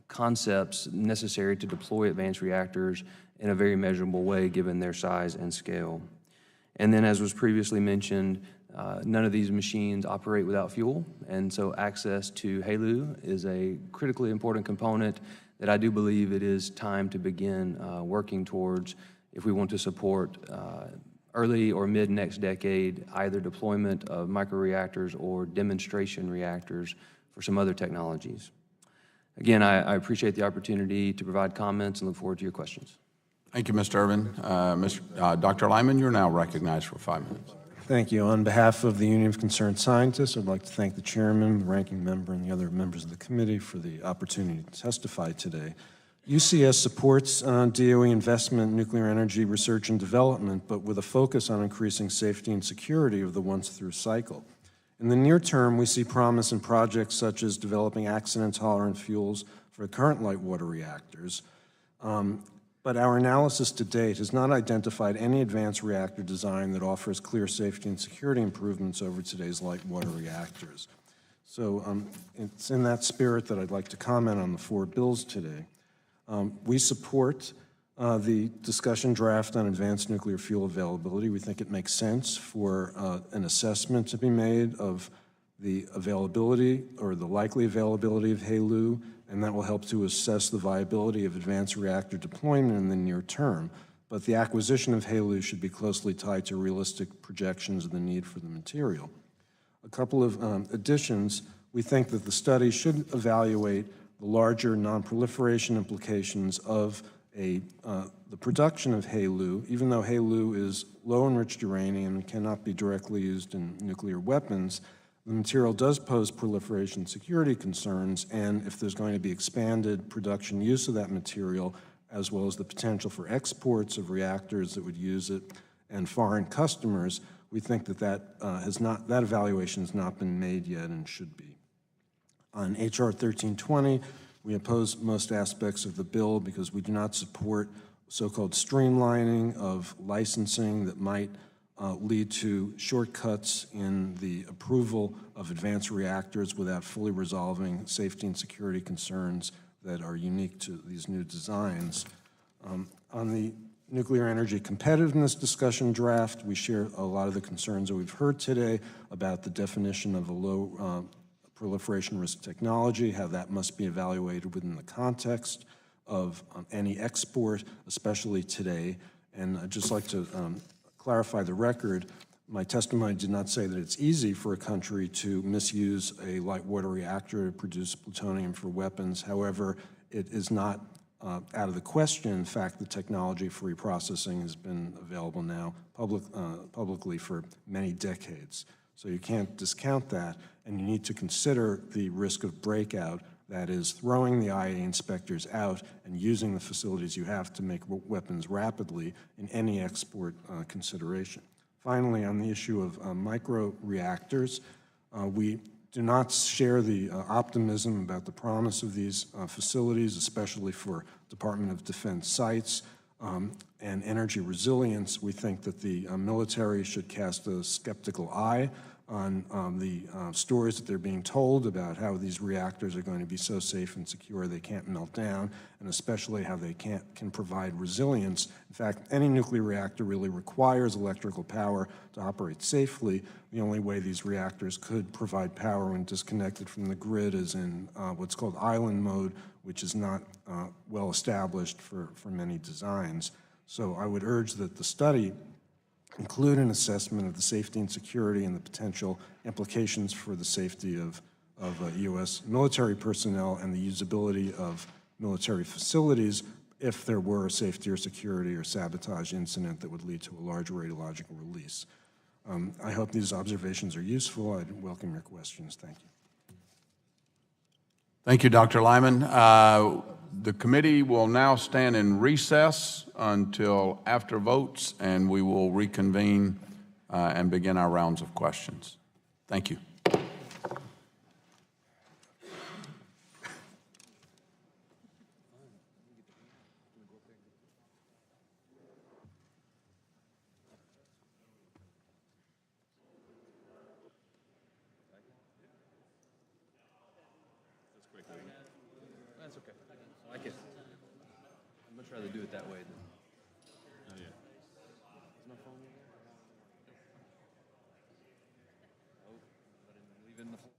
concepts necessary to deploy advanced reactors in a very measurable way given their size and scale. And then, as was previously mentioned, none of these machines operate without fuel, and so access to HALEU is a critically important component that I do believe it is time to begin working towards if we want to support early or mid next decade either deployment of microreactors or demonstration reactors for some other technologies. Again, I appreciate the opportunity to provide comments and look forward to your questions. Thank you, Mr. Irvin. Dr. Lyman, you're now recognized for 5 minutes. Thank you. On behalf of the Union of Concerned Scientists, I'd like to thank the chairman, the ranking member, and the other members of the committee for the opportunity to testify today. UCS supports DOE investment in nuclear energy research and development, but with a focus on increasing safety and security of the once-through cycle. In the near term, we see promise in projects such as developing accident-tolerant fuels for current light water reactors, but our analysis to date has not identified any advanced reactor design that offers clear safety and security improvements over today's light water reactors. So it's in that spirit that I'd like to comment on the 4 bills today. We support the discussion draft on advanced nuclear fuel availability. We think it makes sense for an assessment to be made of the availability or the likely availability of HALEU, and that will help to assess the viability of advanced reactor deployment in the near term. But the acquisition of HALEU should be closely tied to realistic projections of the need for the material. A couple of additions. We think that the study should evaluate the larger non-proliferation implications of the production of HALEU. Even though HALEU is low-enriched uranium and cannot be directly used in nuclear weapons, the material does pose proliferation security concerns, and if there's going to be expanded production use of that material, as well as the potential for exports of reactors that would use it and foreign customers, we think that that evaluation has not been made yet and should be. On H.R. 1320, we oppose most aspects of the bill because we do not support so-called streamlining of licensing that might lead to shortcuts in the approval of advanced reactors without fully resolving safety and security concerns that are unique to these new designs. On the nuclear energy competitiveness discussion draft, we share a lot of the concerns that we've heard today about the definition of a low proliferation risk technology, how that must be evaluated within the context of any export, especially today. And I'd just like to clarify the record. My testimony did not say that it's easy for a country to misuse a light water reactor to produce plutonium for weapons. However, it is not out of the question. In fact, the technology for reprocessing has been available now publicly for many decades. So you can't discount that, and you need to consider the risk of breakout, that is, throwing the Iaea inspectors out and using the facilities you have to make weapons rapidly in any export consideration. Finally, on the issue of micro-reactors, we do not share the optimism about the promise of these facilities, especially for Department of Defense sites and energy resilience. We think that the military should cast a skeptical eye on the stories that they're being told about how these reactors are going to be so safe and secure they can't melt down, and especially how they can provide resilience. In fact, any nuclear reactor really requires electrical power to operate safely. The only way these reactors could provide power when disconnected from the grid is in what's called island mode, which is not well established for many designs. So I would urge that the study include an assessment of the safety and security and the potential implications for the safety of U.S. military personnel and the usability of military facilities if there were a safety or security or sabotage incident that would lead to a large radiological release. I hope these observations are useful. I'd welcome your questions. Thank you. Thank you, Dr. Lyman. The committee will now stand in recess until after votes, and we will reconvene and begin our rounds of questions. Thank you. That's okay. I can. I'd much rather do it that way than. Oh, yeah. Is my phone in there? Oh, I didn't leave it in the floor.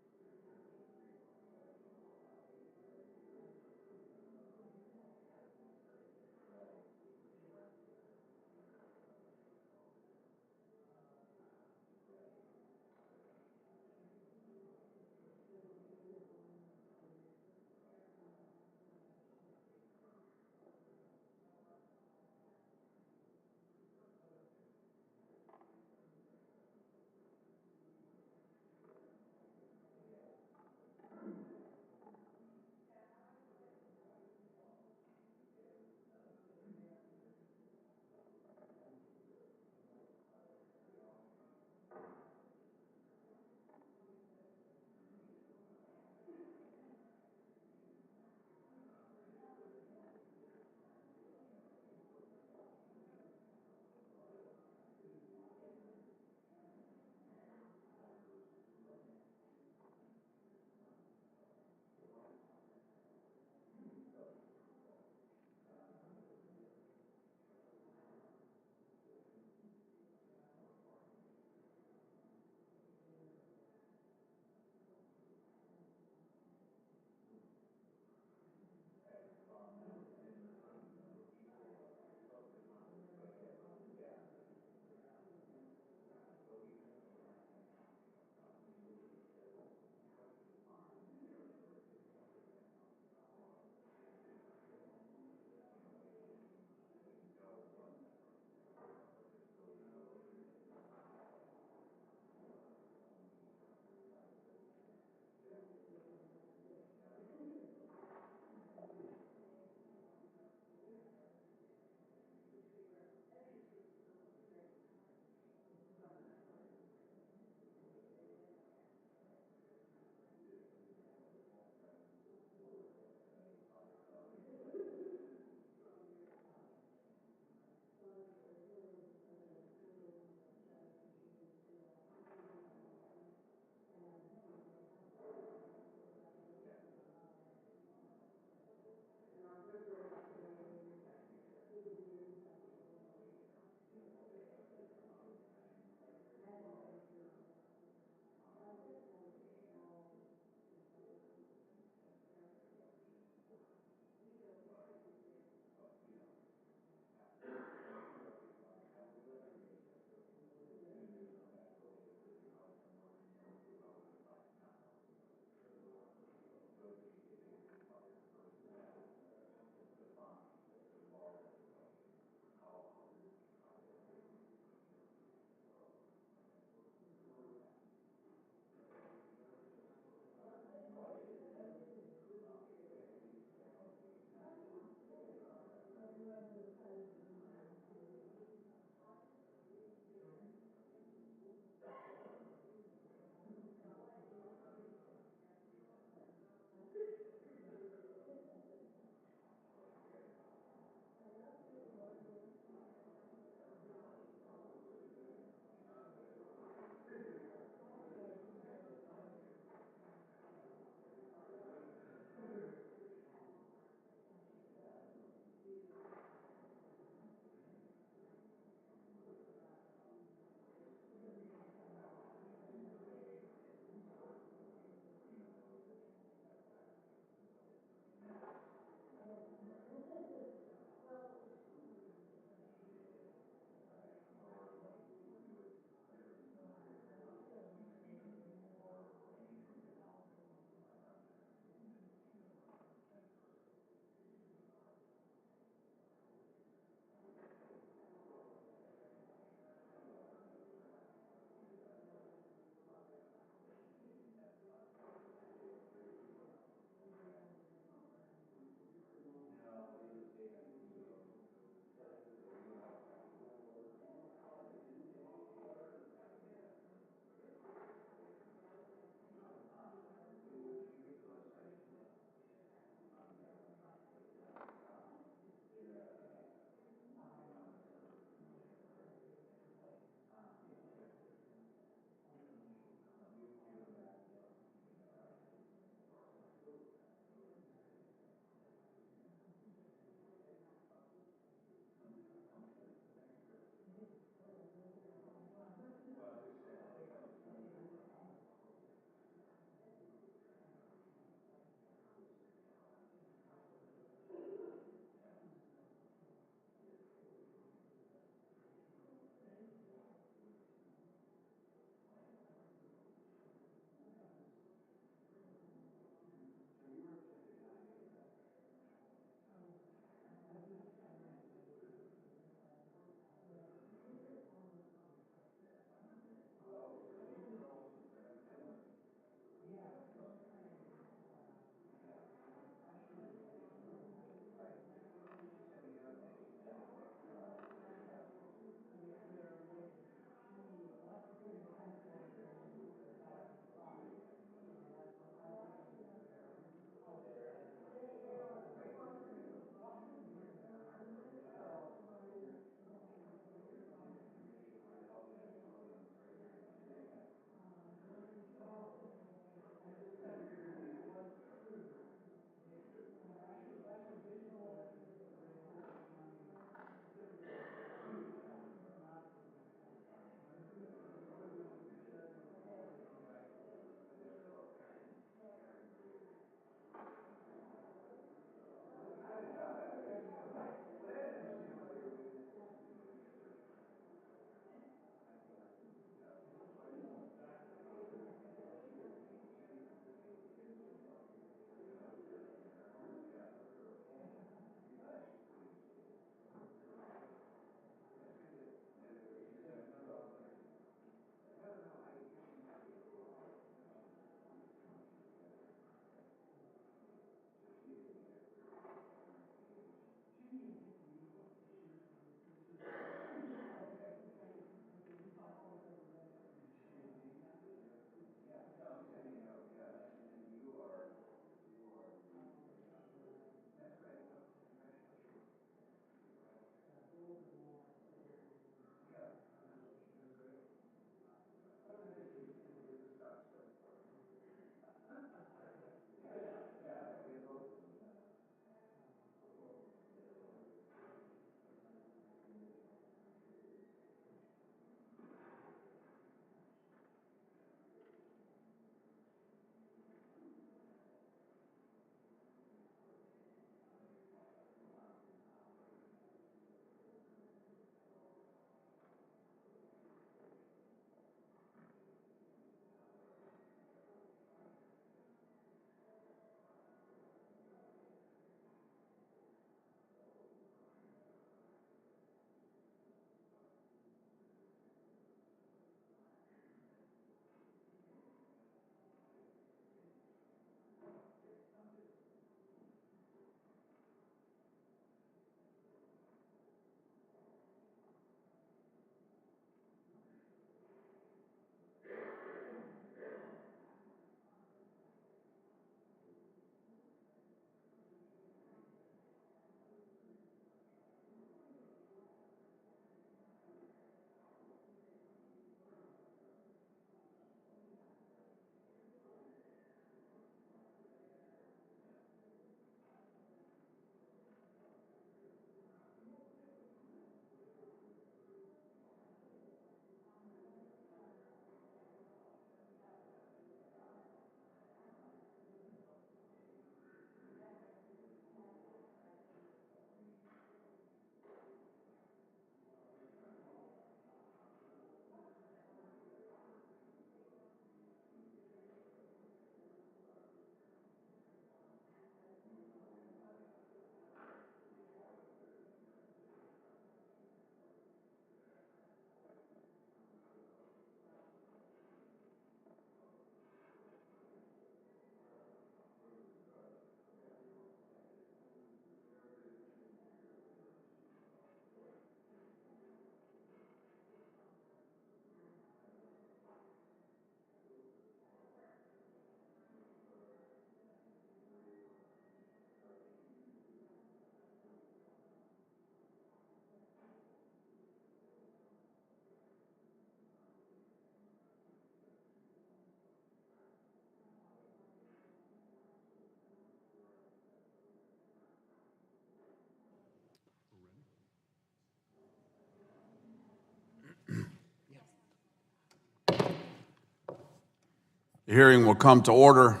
The hearing will come to order,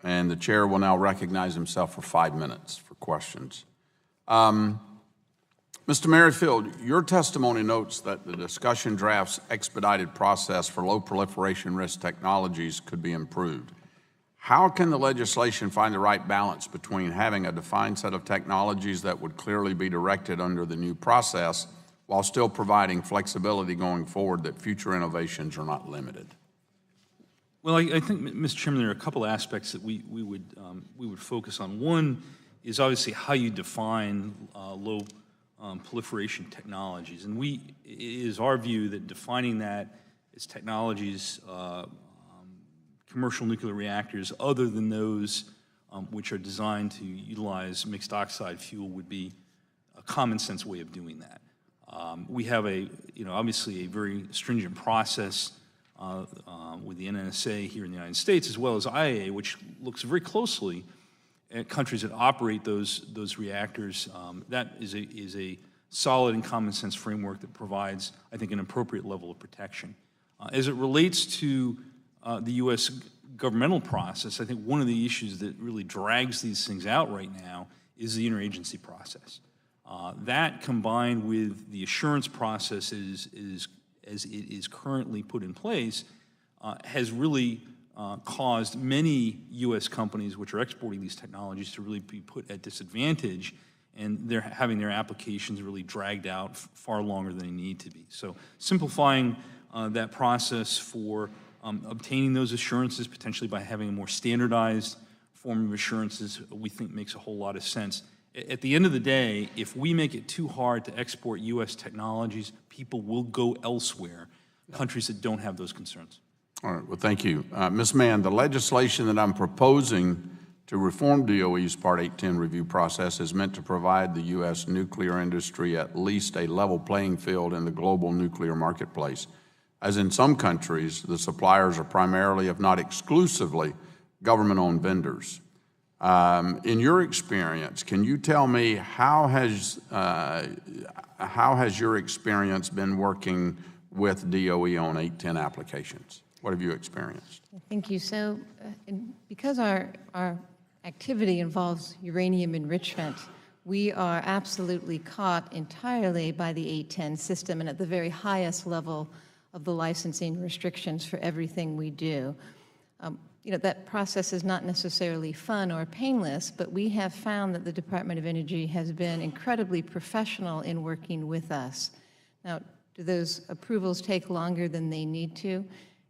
and the chair will now recognize himself for 5 minutes for questions. Mr. Merrifield, your testimony notes that the discussion draft's expedited process for low proliferation risk technologies could be improved. How can the legislation find the right balance between having a defined set of technologies that would clearly be directed under the new process while still providing flexibility going forward that future innovations are not limited? Well, I think, Mr. Chairman, there are a couple aspects that we would focus on. One is obviously how you define low proliferation technologies, and it is our view that defining that as technologies, commercial nuclear reactors, other than those which are designed to utilize mixed oxide fuel, would be a common sense way of doing that. We have obviously a very stringent process with the Nnsa here in the United States, as well as Iaea, which looks very closely at countries that operate those reactors. That is a solid and common sense framework that provides, I think, an appropriate level of protection. As it relates to the U.S. governmental process, I think one of the issues that really drags these things out right now is the interagency process. That, combined with the assurance process as it is currently put in place, has really caused many U.S. companies which are exporting these technologies to really be put at disadvantage, and they're having their applications really dragged out far longer than they need to be. So simplifying that process for obtaining those assurances, potentially by having a more standardized form of assurances, we think makes a whole lot of sense. At the end of the day, if we make it too hard to export U.S. technologies, people will go elsewhere, countries that don't have those concerns. All right, well, thank you. Ms. Mann, the legislation that I'm proposing to reform DOE's Part 810 review process is meant to provide the U.S. nuclear industry at least a level playing field in the global nuclear marketplace. As in some countries, the suppliers are primarily, if not exclusively, government-owned vendors. In your experience, can you tell me how has your experience been working with DOE on 810 applications? What have you experienced? Thank you. So because our activity involves uranium enrichment, we are absolutely caught entirely by the 810 system and at the very highest level of the licensing restrictions for everything we do. That process is not necessarily fun or painless, but we have found that the Department of Energy has been incredibly professional in working with us. Now, do those approvals take longer than they need to?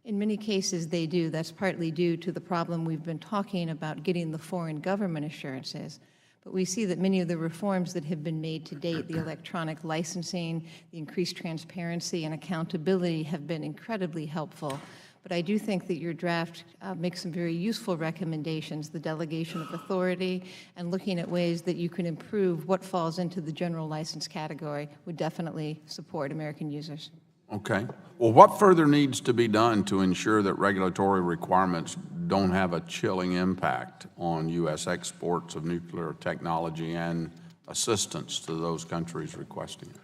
In many cases, they do. That's partly due to the problem we've been talking about, getting the foreign government assurances. But we see that many of the reforms that have been made to date, the electronic licensing, the increased transparency and accountability, have been incredibly helpful. But I do think that your draft makes some very useful recommendations, the delegation of authority and looking at ways that you can improve what falls into the general license category would definitely support American users. Okay. Well, what further needs to be done to ensure that regulatory requirements don't have a chilling impact on U.S. exports of nuclear technology and assistance to those countries requesting it?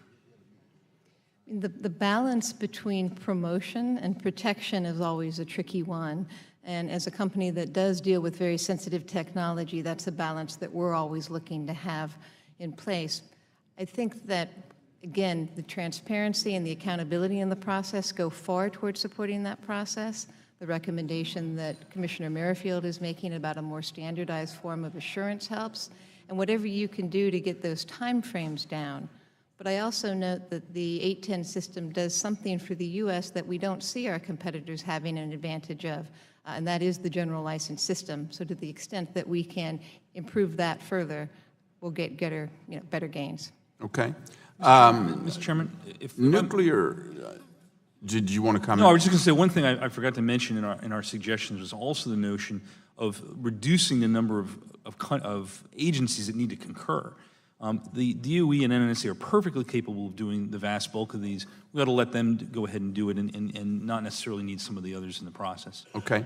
The balance between promotion and protection is always a tricky one. And as a company that does deal with very sensitive technology, that's a balance that we're always looking to have in place. I think that, again, the transparency and the accountability in the process go far towards supporting that process. The recommendation that Commissioner Merrifield is making about a more standardized form of assurance helps, and whatever you can do to get those timeframes down. But I also note that the 810 system does something for the U.S. that we don't see our competitors having an advantage of, and that is the general license system. So to the extent that we can improve that further, we'll get better gains. Okay. Mr. Chairman, if nuclear, did you want to comment? No, I was just going to say one thing I forgot to mention in our suggestions was also the notion of reducing the number of agencies that need to concur. The DOE and Nnsa are perfectly capable of doing the vast bulk of these. We've got to let them go ahead and do it and not necessarily need some of the others in the process. Okay.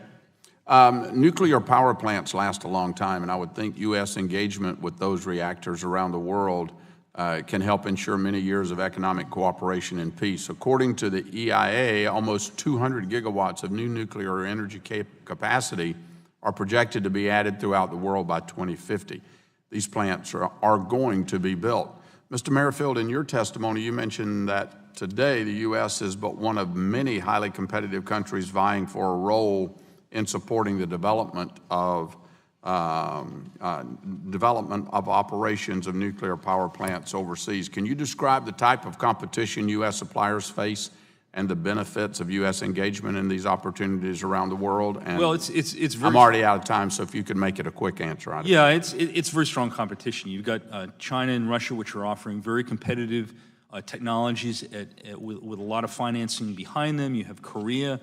Nuclear power plants last a long time, and I would think U.S. engagement with those reactors around the world can help ensure many years of economic cooperation and peace. According to the EIA, almost 200 gigawatts of new nuclear energy capacity are projected to be added throughout the world by 2050. These plants are going to be built. Mr. Merrifield, in your testimony, you mentioned that today the U.S. is but one of many highly competitive countries vying for a role in supporting the development of operations of nuclear power plants overseas. Can you describe the type of competition U.S. suppliers face and the benefits of U.S. engagement in these opportunities around the world? And well, it's very, I'm already out of time, so if you could make it a quick answer. Yeah, it's very strong competition. You've got China and Russia, which are offering very competitive technologies with a lot of financing behind them. You have Korea,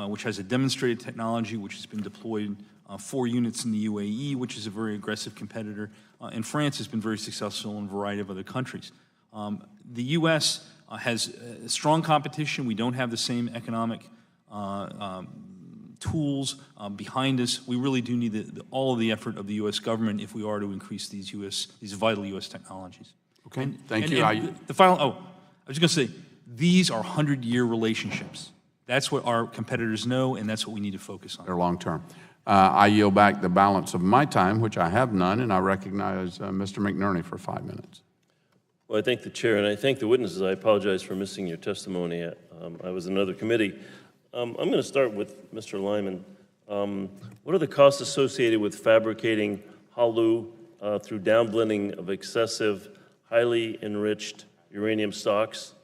which has a demonstrated technology which has been deployed 4 units in the UAE, which is a very aggressive competitor. And France has been very successful in a variety of other countries. The U.S. Has strong competition. We don't have the same economic tools behind us. We really do need all of the effort of the U.S. government if we are to increase these vital U.S. technologies. Okay, thank you. The final, I was going to say, these are 100-year relationships. That's what our competitors know, and that's what we need to focus on. They're long-term. I yield back the balance of my time, which I have none, and I recognize Mr. McNerney for 5 minutes. Well, I thank the chair, and I thank the witnesses. I apologize for missing your testimony. I was in another committee. I'm going to start with Mr. Lyman. What are the costs associated with fabricating HALEU through downblending of excessive, highly enriched uranium stocks,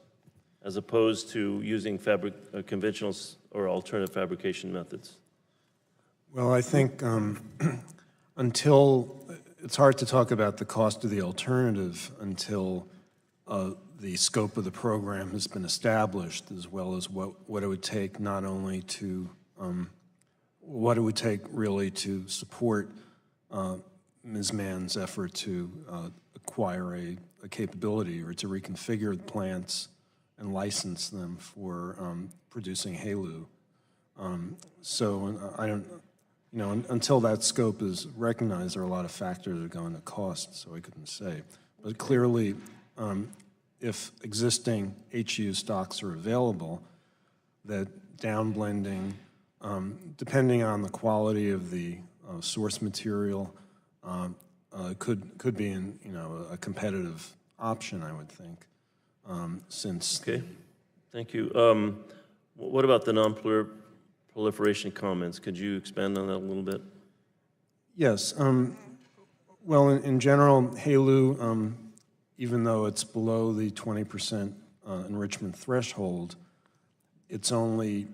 as opposed to using conventional or alternative fabrication methods? Well, I think until it's hard to talk about the cost of the alternative until the scope of the program has been established, as well as what it would take not only to what it would take really to support Ms. Mann's effort to acquire a capability or to reconfigure the plants and license them for producing HALEU. So I don't, until that scope is recognized, there are a lot of factors that go into cost, so I couldn't say. But clearly, if existing HU stocks are available, that downblending, depending on the quality of the source material, could be a competitive option, I would think, since. Okay, thank you. What about the non-proliferation comments? Could you expand on that a little bit? Yes. Well, in general, HALEU, even though it's below the 20% enrichment threshold, it's only,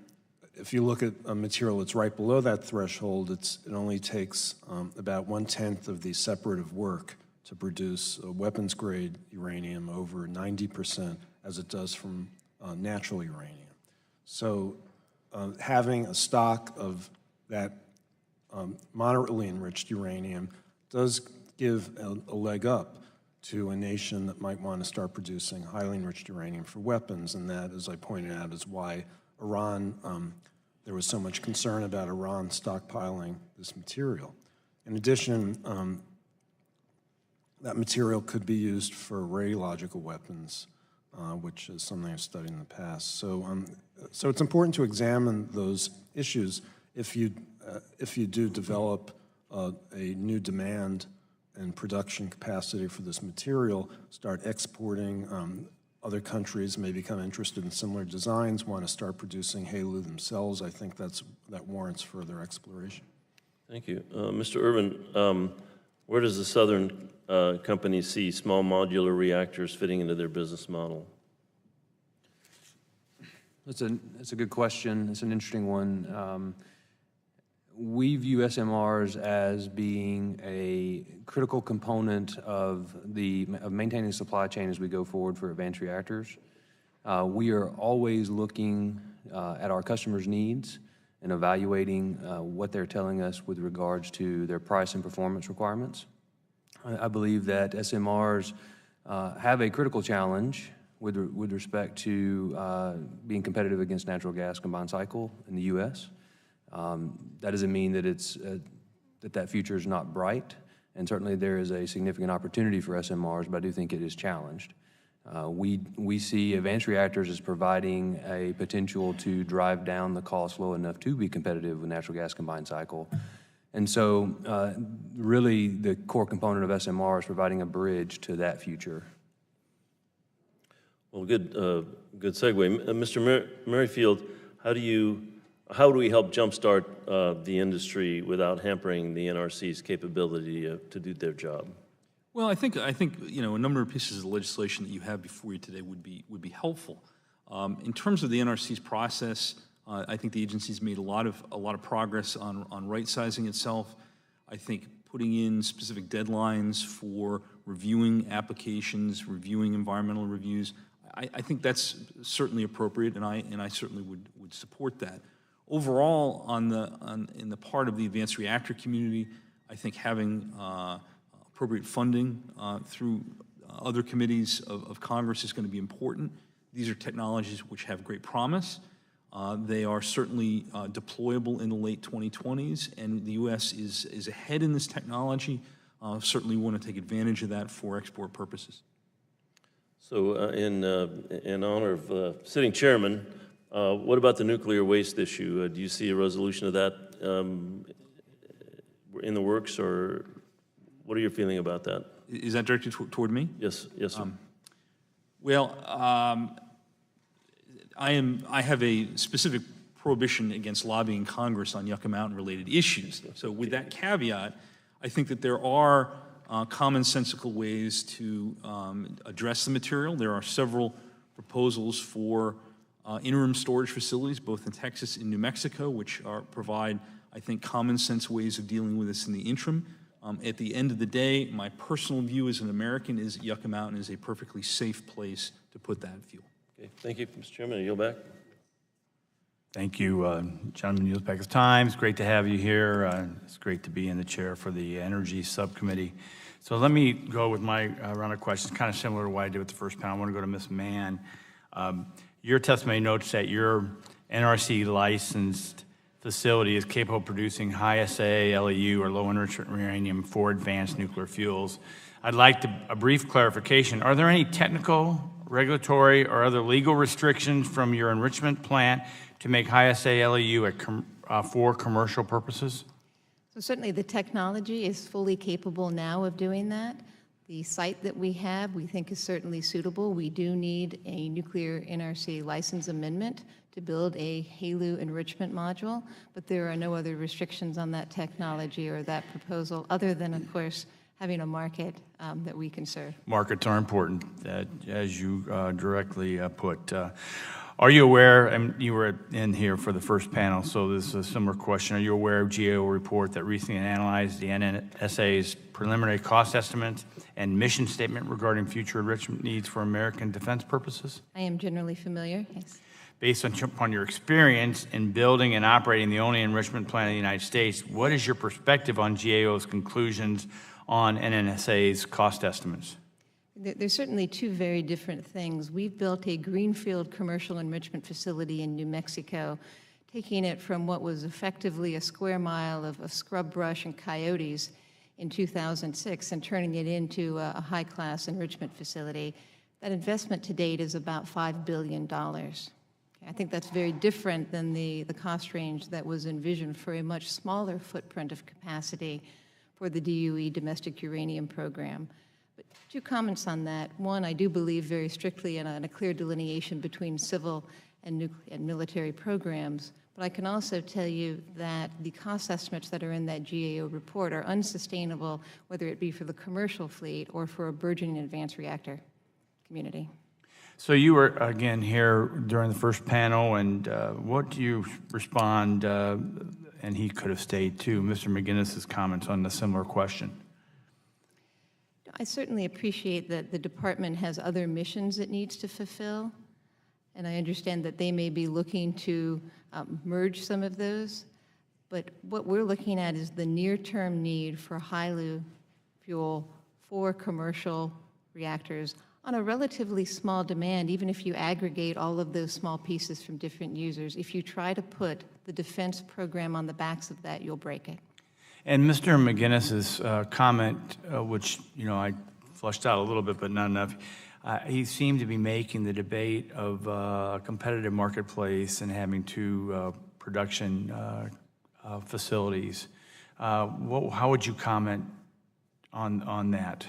if you look at a material that's right below that threshold, it only takes about 1/10 of the separative work to produce a weapons-grade uranium over 90% as it does from natural uranium. So having a stock of that moderately enriched uranium does give a leg up to a nation that might want to start producing highly enriched uranium for weapons, and that, as I pointed out, is why Iran, there was so much concern about Iran stockpiling this material. In addition, that material could be used for radiological weapons, which is something I've studied in the past. So it's important to examine those issues if you do develop a new demand and production capacity for this material, start exporting. Other countries may become interested in similar designs, want to start producing HALEU themselves. I think that warrants further exploration. Thank you. Mr. Irvin, where does the Southern company see small modular reactors fitting into their business model? That's a good question. It's an interesting one. We view SMRs as being a critical component of maintaining the supply chain as we go forward for advanced reactors. We are always looking at our customers' needs and evaluating what they're telling us with regards to their price and performance requirements. I believe that SMRs have a critical challenge with respect to being competitive against natural gas combined cycle in the U.S. That doesn't mean that that future is not bright, And certainly there is a significant opportunity for SMRs, but I do think it is challenged. We see advanced reactors as providing a potential to drive down the cost low enough to be competitive with natural gas combined cycle. And so really the core component of SMR is providing a bridge to that future. Well, good segue. Mr. Merrifield, how do we help jumpstart the industry without hampering the NRC's capability to do their job? Well, I think a number of pieces of legislation that you have before you today would be helpful. In terms of the NRC's process, I think the agency's made a lot of progress on right-sizing itself. I think putting in specific deadlines for reviewing applications, reviewing environmental reviews, I think that's certainly appropriate, and I certainly would support that. Overall, in the part of the advanced reactor community, I think having appropriate funding through other committees of Congress is going to be important. These are technologies which have great promise. They are certainly deployable in the late 2020s, and the U.S. is ahead in this technology. Certainly want to take advantage of that for export purposes. So in honor of sitting chairman, what about the nuclear waste issue? Do you see a resolution of that in the works, or what are your feeling about that? Is that directed toward me? Yes, sir. Well, I have a specific prohibition against lobbying Congress on Yucca Mountain-related issues. So with that caveat, I think that there are commonsensical ways to address the material. There are several proposals for interim storage facilities, both in Texas and New Mexico, which provide, I think, common sense ways of dealing with this in the interim. At the end of the day, my personal view as an American is that Yucca Mountain is a perfectly safe place to put that fuel. Okay, thank you, Mr. Chairman. I yield back. Thank you, gentlemen. Yield back his time. It's great to have you here. It's great to be in the chair for the Energy Subcommittee. So let me go with my round of questions, kind of similar to what I did with the first panel. I want to go to Ms. Mann. Your testimony notes that your NRC licensed facility is capable of producing high SA, LEU, or low enrichment uranium for advanced nuclear fuels. I'd like a brief clarification. Are there any technical, regulatory, or other legal restrictions from your enrichment plant to make high SA, LEU for commercial purposes? So certainly the technology is fully capable now of doing that. The site that we have, we think, is certainly suitable. We do need a nuclear NRC license amendment to build a HALEU enrichment module, but there are no other restrictions on that technology or that proposal, other than, of course, having a market that we can serve. Markets are important, as you directly put. Are you aware, and you were in here for the first panel, so this is a similar question. Are you aware of GAO report that recently analyzed the NNSA's preliminary cost estimates and mission statement regarding future enrichment needs for American defense purposes? I am generally familiar, yes. Based upon your experience in building and operating the only enrichment plant in the United States, what is your perspective on GAO's conclusions on NNSA's cost estimates? There's certainly two very different things. We've built a greenfield commercial enrichment facility in New Mexico, taking it from what was effectively a square mile of scrub brush and coyotes in 2006 and turning it into a high-class enrichment facility. That investment to date is about $5 billion. I think that's very different than the cost range that was envisioned for a much smaller footprint of capacity for the DOE domestic uranium program. But two comments on that. One, I do believe very strictly in a clear delineation between civil and military programs. But I can also tell you that the cost estimates that are in that GAO report are unsustainable, whether it be for the commercial fleet or for a burgeoning advanced reactor community. So you were, again, here during the first panel, and what do you respond, and he could have stayed too, Mr. Mcginnis's comments on the similar question? I certainly appreciate that the department has other missions it needs to fulfill, and I understand that they may be looking to merge some of those, but what we're looking at is the near-term need for HALEU fuel for commercial reactors on a relatively small demand, even if you aggregate all of those small pieces from different users. If you try to put the defense program on the backs of that, you'll break it. And Mr. McGinnis's comment, which, I flushed out a little bit, but not enough, he seemed to be making the debate of a competitive marketplace and having two production facilities. How would you comment on that?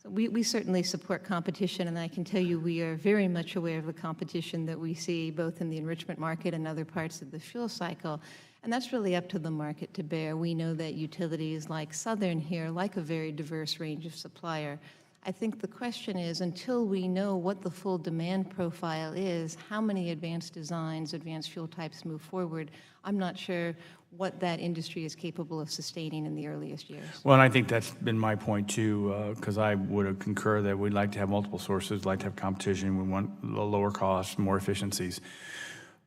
So we certainly support competition, and I can tell you we are very much aware of the competition that we see both in the enrichment market and other parts of the fuel cycle. And that's really up to the market to bear. We know that utilities like Southern here like a very diverse range of supplier. I think the question is, until we know what the full demand profile is, how many advanced designs, advanced fuel types move forward, I'm not sure what that industry is capable of sustaining in the earliest years. Well, and I think that's been my point too, because I would concur that we'd like to have multiple sources, like to have competition, we want lower costs, more efficiencies.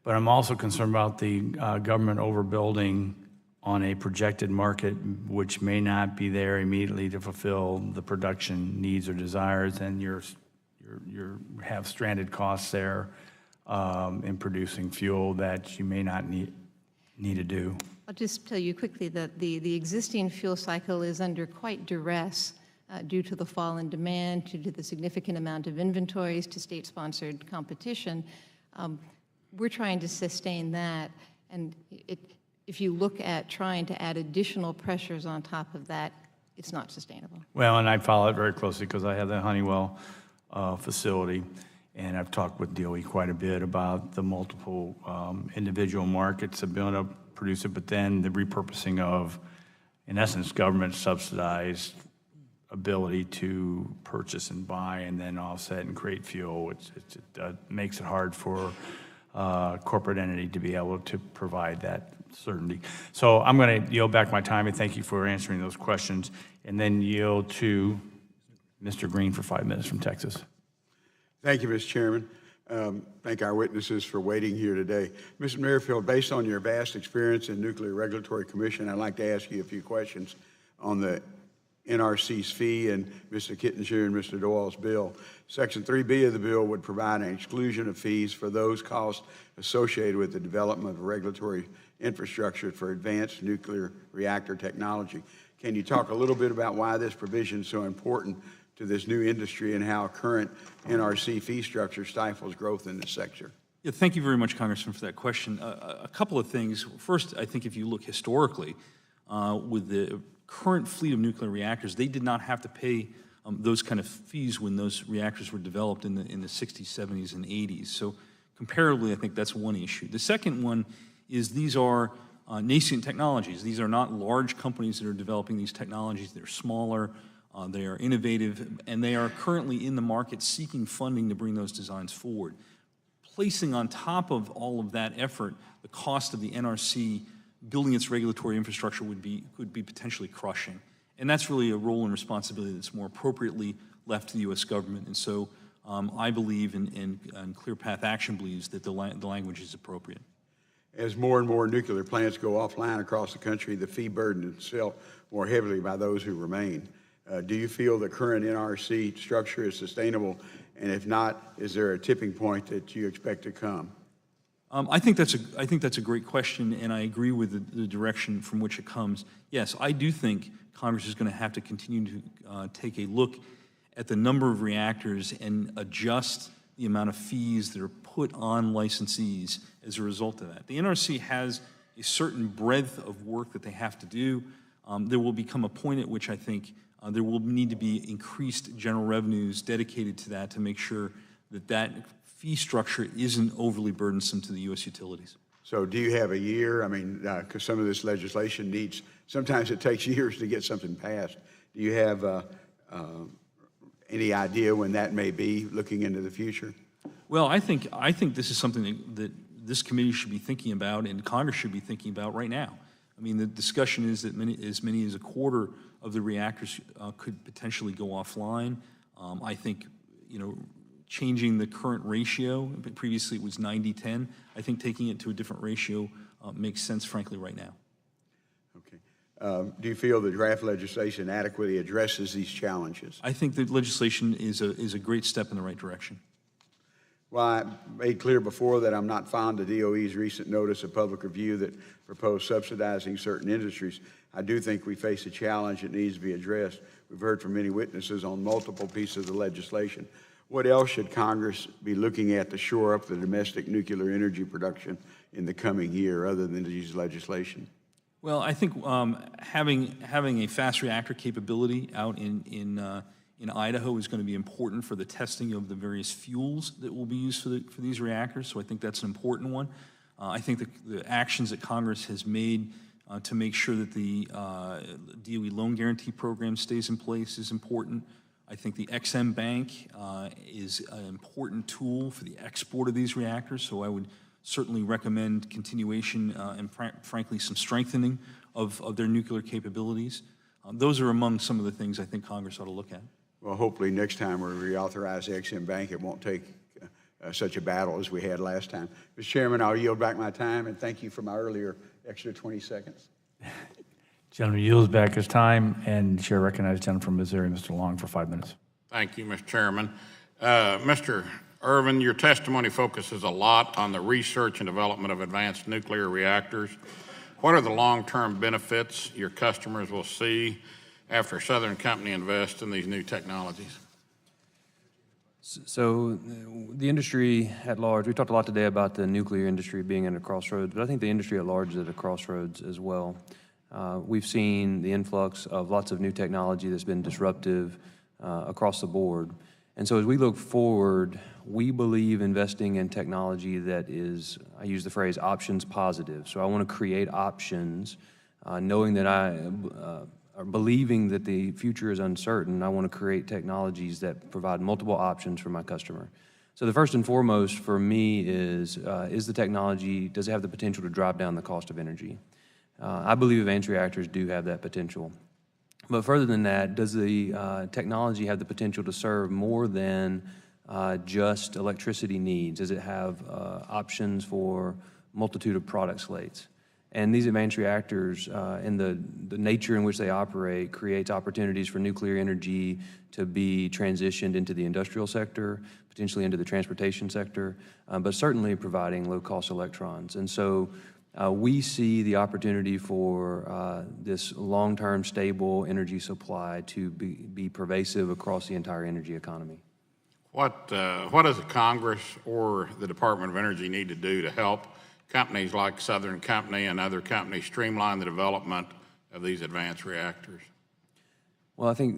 But I'm also concerned about the government overbuilding on a projected market which may not be there immediately to fulfill the production needs or desires, and you have stranded costs there in producing fuel that you may not need to do. I'll just tell you quickly that the existing fuel cycle is under quite duress due to the fall in demand, due to the significant amount of inventories, to state-sponsored competition. We're trying to sustain that, and if you look at trying to add additional pressures on top of that, it's not sustainable. Well, and I follow it very closely because I have the Honeywell facility, and I've talked with DOE quite a bit about the multiple individual markets of being able to produce it, but then the repurposing of, in essence, government subsidized ability to purchase and buy and then offset and create fuel, which makes it hard for corporate entity to be able to provide that certainty. So I'm going to yield back my time, and thank you for answering those questions, and then yield to Mr. Green for 5 minutes from Texas. Thank you, Mr. Chairman. Thank our witnesses for waiting here today. Mr. Merrifield, based on your vast experience in Nuclear Regulatory Commission, I'd like to ask you a few questions on the NRC's fee and Mr. Kittinger and Mr. Doyle's bill. Section 3B of the bill would provide an exclusion of fees for those costs associated with the development of regulatory infrastructure for advanced nuclear reactor technology. Can you talk a little bit about why this provision is so important to this new industry and how current NRC fee structure stifles growth in this sector? Yeah, thank you very much, Congressman, for that question. A couple of things. First, I think if you look historically, with the current fleet of nuclear reactors, they did not have to pay those kind of fees when those reactors were developed in the 60s, 70s, and 80s. So comparatively, I think that's one issue. The second one is these are nascent technologies. These are not large companies that are developing these technologies. They're smaller, they are innovative, and they are currently in the market seeking funding to bring those designs forward. Placing on top of all of that effort the cost of the NRC building its regulatory infrastructure would be potentially crushing. And that's really a role and responsibility that's more appropriately left to the U.S. government. And so I believe, and Clear Path Action believes, that the language is appropriate. As more and more nuclear plants go offline across the country, the fee burden is felt more heavily by those who remain. Do you feel the current NRC structure is sustainable? And if not, is there a tipping point that you expect to come? I think that's a great question, and I agree with the direction from which it comes. Yes, I do think Congress is going to have to continue to take a look at the number of reactors and adjust the amount of fees that are put on licensees as a result of that. The NRC has a certain breadth of work that they have to do. There will become a point at which I think there will need to be increased general revenues dedicated to that to make sure that that fee structure isn't overly burdensome to the U.S. utilities. So do you have a year? I mean, because some of this legislation needs, sometimes it takes years to get something passed. Do you have any idea when that may be, looking into the future? Well, I think this is something that this committee should be thinking about and Congress should be thinking about right now. I mean, the discussion is that as many as a quarter of the reactors could potentially go offline. I think, changing the current ratio, previously it was 90-10, I think taking it to a different ratio makes sense, frankly, right now. Okay. Do you feel the draft legislation adequately addresses these challenges? I think the legislation is a great step in the right direction. Well, I made clear before that I'm not fond of DOE's recent notice of public review that proposed subsidizing certain industries. I do think we face a challenge that needs to be addressed. We've heard from many witnesses on multiple pieces of legislation. What else should Congress be looking at to shore up the domestic nuclear energy production in the coming year other than these legislation? Well, I think having a fast reactor capability out in Idaho is going to be important for the testing of the various fuels that will be used for these reactors. So I think that's an important one. I think the actions that Congress has made to make sure that the DOE loan guarantee program stays in place is important. I think the EXIM Bank is an important tool for the export of these reactors. So I would certainly recommend continuation and frankly some strengthening of their nuclear capabilities. Those are among some of the things I think Congress ought to look at. Well, hopefully next time we reauthorize the EXIM Bank, it won't take such a battle as we had last time. Mr. Chairman, I'll yield back my time, and thank you for my earlier extra 20 seconds. Gentleman yields back his time, and the chair recognizes the gentleman from Missouri, Mr. Long, for 5 minutes. Thank you, Mr. Chairman. Mr. Irvin, your testimony focuses a lot on the research and development of advanced nuclear reactors. What are the long-term benefits your customers will see after Southern Company invests in these new technologies? So the industry at large, we talked a lot today about the nuclear industry being at a crossroads, but I think the industry at large is at a crossroads as well. We've seen the influx of lots of new technology that's been disruptive across the board. And so as we look forward, we believe investing in technology that is, I use the phrase, options positive. So I want to create options, knowing that or believing that the future is uncertain. I want to create technologies that provide multiple options for my customer. So the first and foremost for me is the technology, does it have the potential to drive down the cost of energy? I believe advanced reactors do have that potential. But further than that, does the technology have the potential to serve more than just electricity needs? Does it have options for multitude of product slates? And these advanced reactors and the nature in which they operate creates opportunities for nuclear energy to be transitioned into the industrial sector, potentially into the transportation sector, but certainly providing low-cost electrons. And so we see the opportunity for this long-term stable energy supply to be pervasive across the entire energy economy. What does the Congress or the Department of Energy need to do to help companies like Southern Company and other companies streamline the development of these advanced reactors? Well, I think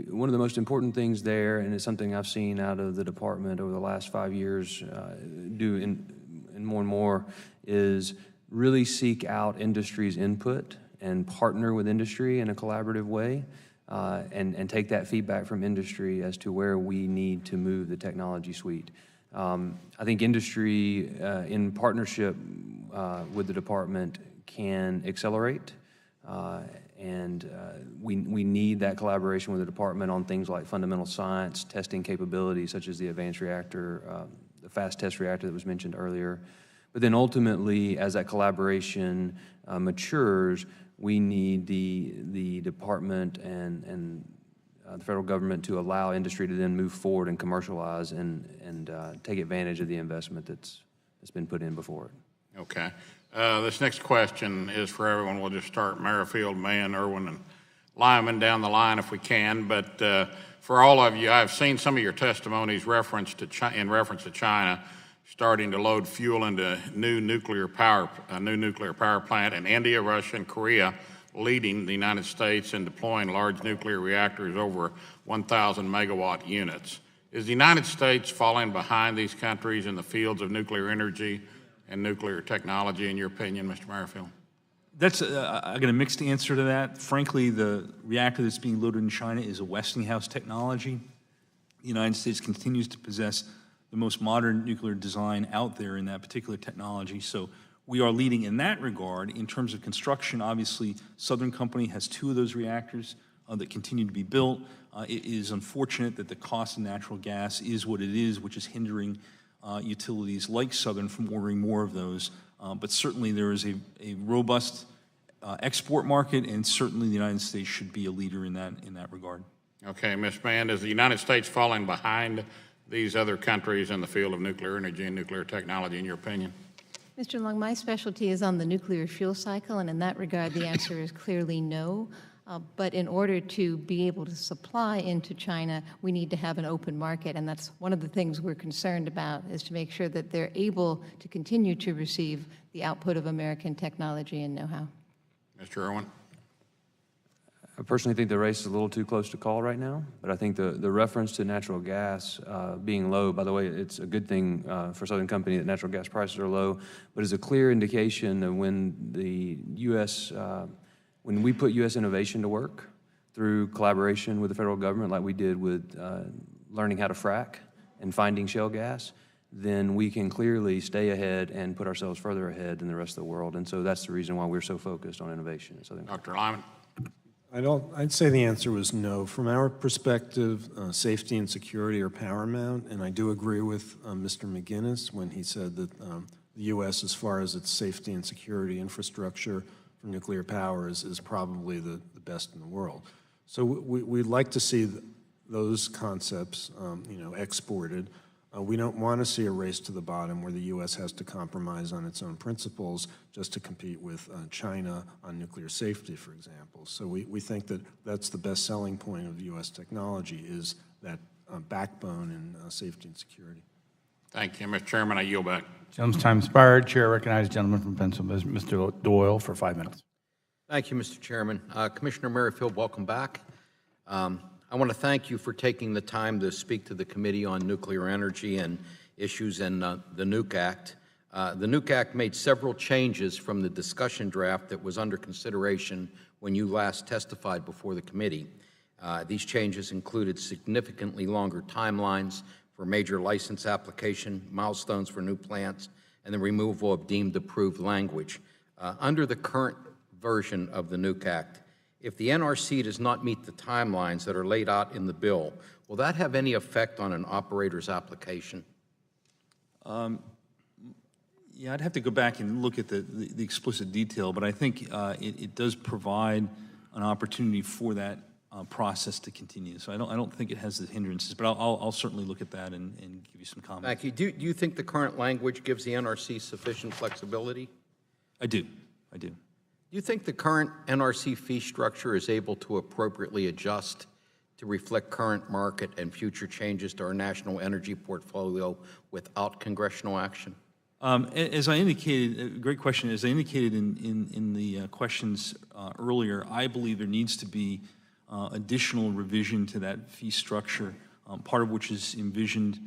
one of the most important things there, and it's something I've seen out of the department over the last 5 years do and more, is really seek out industry's input and partner with industry in a collaborative way and take that feedback from industry as to where we need to move the technology suite. I think industry in partnership with the department can accelerate, and we need that collaboration with the department on things like fundamental science, testing capabilities such as the advanced reactor, the fast test reactor that was mentioned earlier. But then ultimately, as that collaboration matures, we need the department and the federal government to allow industry to then move forward and commercialize and take advantage of the investment that's been put in before it. Okay. This next question is for everyone. We'll just start Merrifield, Mann, Irwin, and Lyman down the line if we can. But for all of you, I've seen some of your testimonies in reference to China starting to load fuel into a new nuclear power plant, and India, Russia, and Korea leading the United States in deploying large nuclear reactors over 1,000 megawatt units. Is the United States falling behind these countries in the fields of nuclear energy and nuclear technology, in your opinion, Mr. Merrifield? That's I got a mixed answer to that. Frankly, the reactor that's being loaded in China is a Westinghouse technology. The United States continues to possess the most modern nuclear design out there in that particular technology. So we are leading in that regard. In terms of construction, obviously, Southern Company has 2 of those reactors that continue to be built. It is unfortunate that the cost of natural gas is what it is, which is hindering utilities like Southern from ordering more of those. But certainly there is a robust export market, and certainly the United States should be a leader in that regard. Okay, Ms. Mann, is the United States falling behind these other countries in the field of nuclear energy and nuclear technology, in your opinion? Mr. Long, my specialty is on the nuclear fuel cycle, and in that regard, the answer is clearly no. But in order to be able to supply into China, we need to have an open market, and that's one of the things we're concerned about, is to make sure that they're able to continue to receive the output of American technology and know-how. Mr. Irwin? I personally think the race is a little too close to call right now, but I think the reference to natural gas being low, by the way, it's a good thing for Southern Company that natural gas prices are low, but it's a clear indication of when the U.S., when we put U.S. innovation to work through collaboration with the federal government, like we did with learning how to frack and finding shale gas, then we can clearly stay ahead and put ourselves further ahead than the rest of the world. And so that's the reason why we're so focused on innovation in Southern Company. Dr. Lyman? I'd say the answer was no. From our perspective, safety and security are paramount, and I do agree with Mr. Mcginnis when he said that the U.S., as far as its safety and security infrastructure for nuclear power, is probably the best in the world. So we'd like to see those concepts, exported. We don't want to see a race to the bottom where the U.S. has to compromise on its own principles just to compete with China on nuclear safety, for example. So we think that that's the best selling point of U.S. technology, is that backbone in safety and security. Thank you. Mr. Chairman, I yield back. Gentleman's time expired. Chair recognizes gentleman from Pennsylvania, Mr. Doyle, for 5 minutes. Thank you, Mr. Chairman. Commissioner Merrifield, welcome back. I want to thank you for taking the time to speak to the Committee on Nuclear Energy and issues in the Nuke Act. The Nuke Act made several changes from the discussion draft that was under consideration when you last testified before the committee. These changes included significantly longer timelines for major license application, milestones for new plants, and the removal of deemed approved language. Under the current version of the Nuke Act, if the NRC does not meet the timelines that are laid out in the bill, will that have any effect on an operator's application? Yeah, I'd have to go back and look at the explicit detail, but I think it does provide an opportunity for that process to continue. So I don't think it has the hindrances, but I'll certainly look at that and give you some comments. Thank you. Do you think the current language gives the NRC sufficient flexibility? I do. Do you think the current NRC fee structure is able to appropriately adjust to reflect current market and future changes to our national energy portfolio without congressional action? As I indicated, great question. As I indicated in the questions earlier, I believe there needs to be additional revision to that fee structure, part of which is envisioned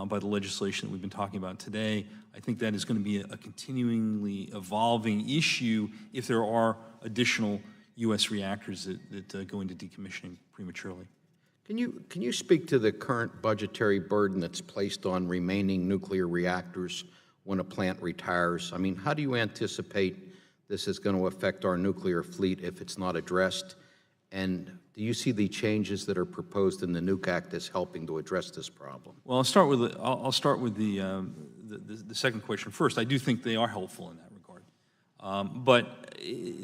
by the legislation that we've been talking about today. I think that is going to be a continuingly evolving issue if there are additional U.S. reactors that go into decommissioning prematurely. Can you speak to the current budgetary burden that's placed on remaining nuclear reactors when a plant retires? I mean, how do you anticipate this is going to affect our nuclear fleet if it's not addressed? And do you see the changes that are proposed in the Nuke Act as helping to address this problem? Well, I'll start with the second question first. I do think they are helpful in that regard, but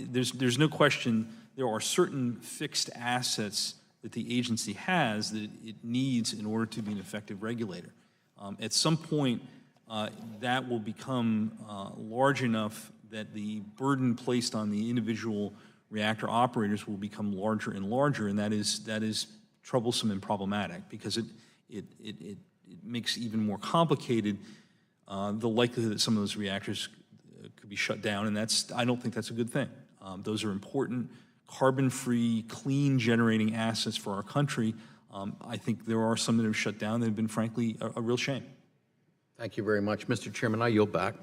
there's no question there are certain fixed assets that the agency has that it needs in order to be an effective regulator. At some point, that will become large enough that the burden placed on the individual reactor operators will become larger and larger, and that is troublesome and problematic because it makes even more complicated the likelihood that some of those reactors could be shut down, and I don't think that's a good thing. Those are important, carbon-free, clean generating assets for our country. I think there are some that have shut down that have been, frankly, a real shame. Thank you very much. Mr. Chairman, I yield back.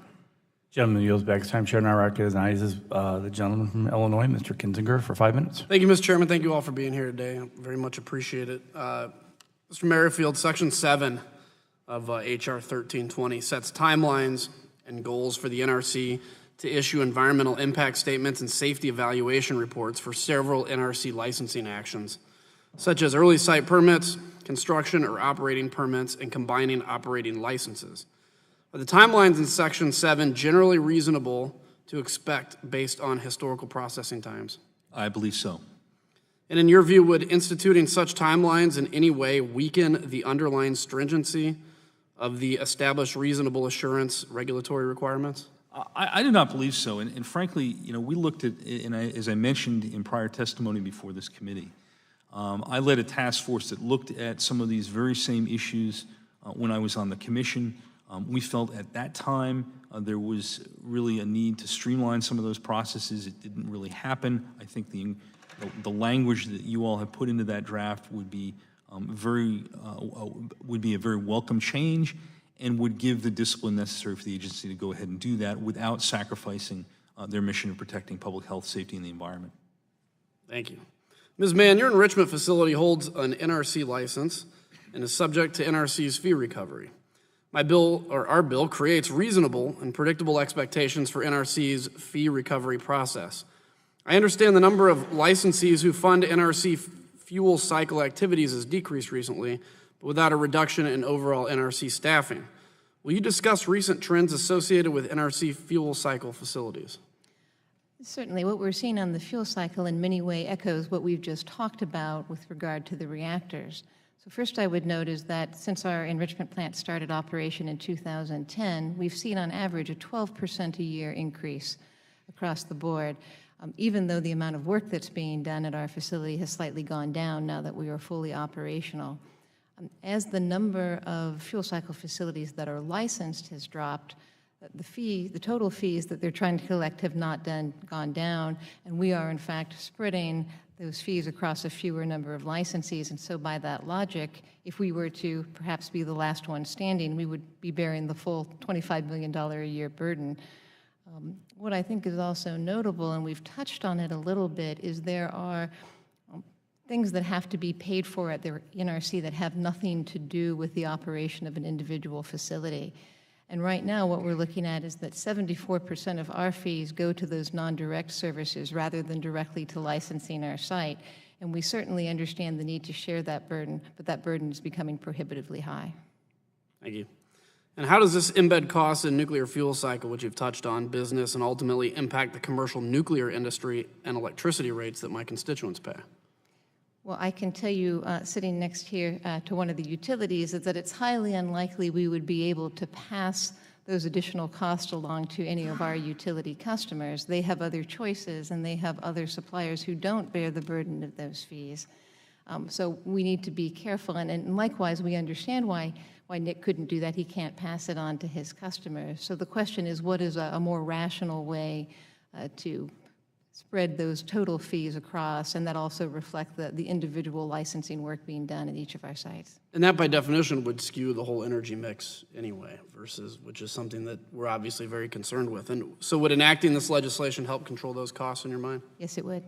Gentleman yields back his time. Chair now recognizes the gentleman from Illinois, Mr. Kinzinger, for 5 minutes. Thank you, Mr. Chairman. Thank you all for being here today. I very much appreciate it. Mr. Merrifield, Section 7 of H.R. 1320 sets timelines and goals for the NRC to issue environmental impact statements and safety evaluation reports for several NRC licensing actions, such as early site permits, construction or operating permits, and combining operating licenses. Are the timelines in Section 7 generally reasonable to expect based on historical processing times? I believe so. And in your view, would instituting such timelines in any way weaken the underlying stringency of the established reasonable assurance regulatory requirements? I do not believe so. And frankly, we looked at, as I mentioned in prior testimony before this committee, I led a task force that looked at some of these very same issues when I was on the commission. We felt at that time there was really a need to streamline some of those processes. It didn't really happen. I think the language that you all have put into that draft would be a very welcome change, and would give the discipline necessary for the agency to go ahead and do that without sacrificing their mission of protecting public health, safety, and the environment. Thank you. Ms. Mann, your enrichment facility holds an NRC license and is subject to NRC's fee recovery. Our bill creates reasonable and predictable expectations for NRC's fee recovery process. I understand the number of licensees who fund NRC fuel cycle activities has decreased recently, but without a reduction in overall NRC staffing. Will you discuss recent trends associated with NRC fuel cycle facilities? Certainly. What we're seeing on the fuel cycle in many ways echoes what we've just talked about with regard to the reactors. So first I would note is that since our enrichment plant started operation in 2010, we've seen on average a 12% a year increase across the board, even though the amount of work that's being done at our facility has slightly gone down now that we are fully operational. As the number of fuel cycle facilities that are licensed has dropped, the total fees that they're trying to collect have not gone down, and we are in fact spreading those fees across a fewer number of licensees. And so by that logic, if we were to perhaps be the last one standing, we would be bearing the full $25 million a year burden. What I think is also notable, and we've touched on it a little bit, is there are things that have to be paid for at the NRC that have nothing to do with the operation of an individual facility. And right now what we're looking at is that 74% of our fees go to those non-direct services rather than directly to licensing our site. And we certainly understand the need to share that burden, but that burden is becoming prohibitively high. Thank you. And how does this embed costs in nuclear fuel cycle, which you've touched on, business, and ultimately impact the commercial nuclear industry and electricity rates that my constituents pay? Well, I can tell you, sitting next here to one of the utilities, is that it's highly unlikely we would be able to pass those additional costs along to any of our utility customers. They have other choices, and they have other suppliers who don't bear the burden of those fees. So we need to be careful, and likewise, we understand why Nick couldn't do that. He can't pass it on to his customers. So the question is, what is a more rational way to spread those total fees across, and that also reflect the individual licensing work being done at each of our sites. And that, by definition, would skew the whole energy mix anyway, which is something that we're obviously very concerned with. And so would enacting this legislation help control those costs in your mind? Yes, it would.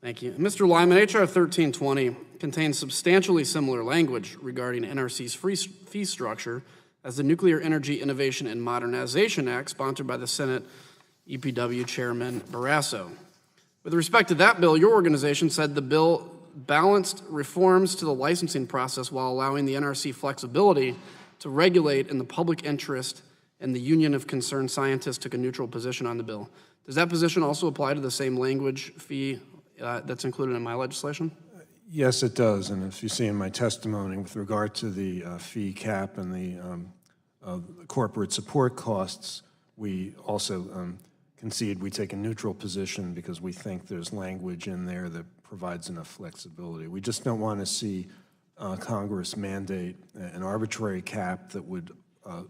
Thank you. Mr. Lyman, H.R. 1320 contains substantially similar language regarding NRC's fee structure as the Nuclear Energy Innovation and Modernization Act, sponsored by the Senate EPW Chairman Barrasso. With respect to that bill, your organization said the bill balanced reforms to the licensing process while allowing the NRC flexibility to regulate in the public interest, and the Union of Concerned Scientists took a neutral position on the bill. Does that position also apply to the same language fee that's included in my legislation? Yes, it does. And if you see in my testimony with regard to the fee cap and the corporate support costs, we also concede we take a neutral position because we think there's language in there that provides enough flexibility. We just don't want to see Congress mandate an arbitrary cap that would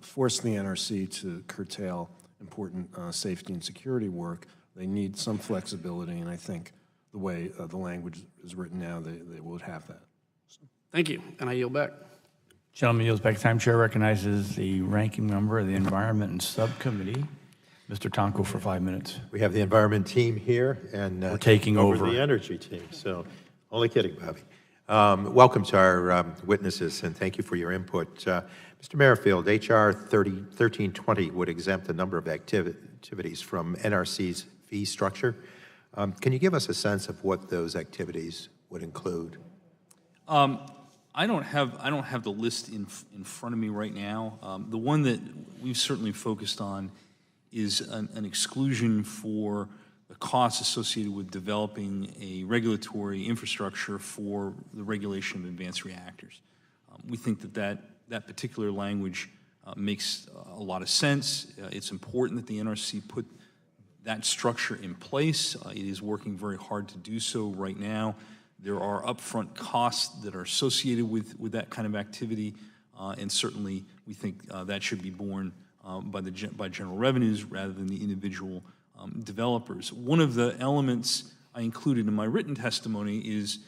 force the NRC to curtail important safety and security work. They need some flexibility, and I think the way the language is written now, they would have that. So. Thank you, and I yield back. Gentleman yields back time. Chair recognizes the ranking member of the Environment and Subcommittee, Mr. Tonko, for 5 minutes. We have the Environment team here, and we're taking over the Energy team. So, only kidding, Bobby. Welcome to our witnesses, and thank you for your input. Mr. Merrifield, H.R. 1320 would exempt a number of activities from NRC's fee structure. Can you give us a sense of what those activities would include? I don't have the list in front of me right now. The one that we've certainly focused on is an exclusion for the costs associated with developing a regulatory infrastructure for the regulation of advanced reactors. We think that particular language makes a lot of sense. It's important that the NRC put that structure in place. It is working very hard to do so right now. There are upfront costs that are associated with that kind of activity, and certainly we think that should be borne by general revenues rather than the individual developers. One of the elements I included in my written testimony is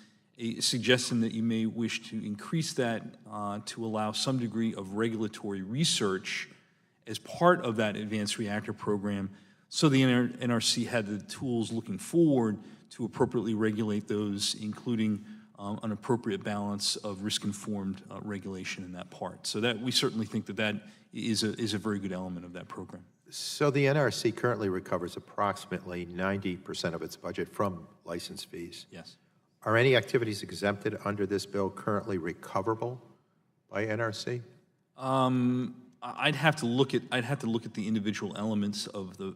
a suggestion that you may wish to increase that to allow some degree of regulatory research as part of that advanced reactor program, so the NRC had the tools looking forward to appropriately regulate those, including an appropriate balance of risk-informed regulation in that part. So that we certainly think that is a very good element of that program. So the NRC currently recovers approximately 90% of its budget from license fees. Yes. Are any activities exempted under this bill currently recoverable by NRC? I'd have to look at the individual elements of the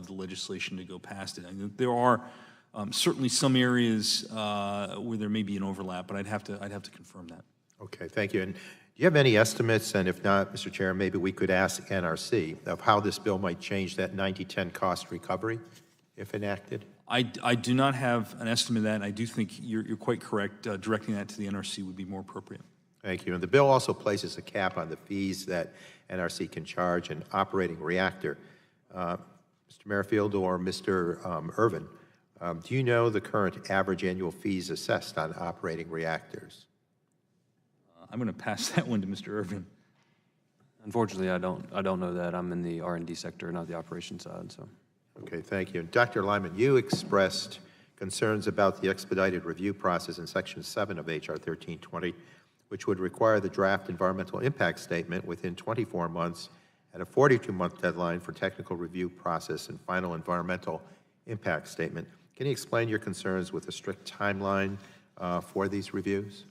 legislation to go past it. I mean, there are certainly some areas where there may be an overlap, but I'd have to confirm that. Okay, thank you. And do you have any estimates? And if not, Mr. Chair, maybe we could ask NRC of how this bill might change that 90-10 cost recovery if enacted. I do not have an estimate of that. I do think you're quite correct. Directing that to the NRC would be more appropriate. Thank you. And the bill also places a cap on the fees that NRC can charge an operating reactor. Mr. Merrifield or Mr. Irvin, do you know the current average annual fees assessed on operating reactors? I'm going to pass that one to Mr. Irvin. Unfortunately, I don't know that. I'm in the R&D sector, not the operations side. So. Okay, thank you. And Dr. Lyman, you expressed concerns about the expedited review process in Section 7 of H.R. 1320, which would require the draft environmental impact statement within 24 months and a 42-month deadline for technical review process and final environmental impact statement. Can you explain your concerns with a strict timeline for these reviews?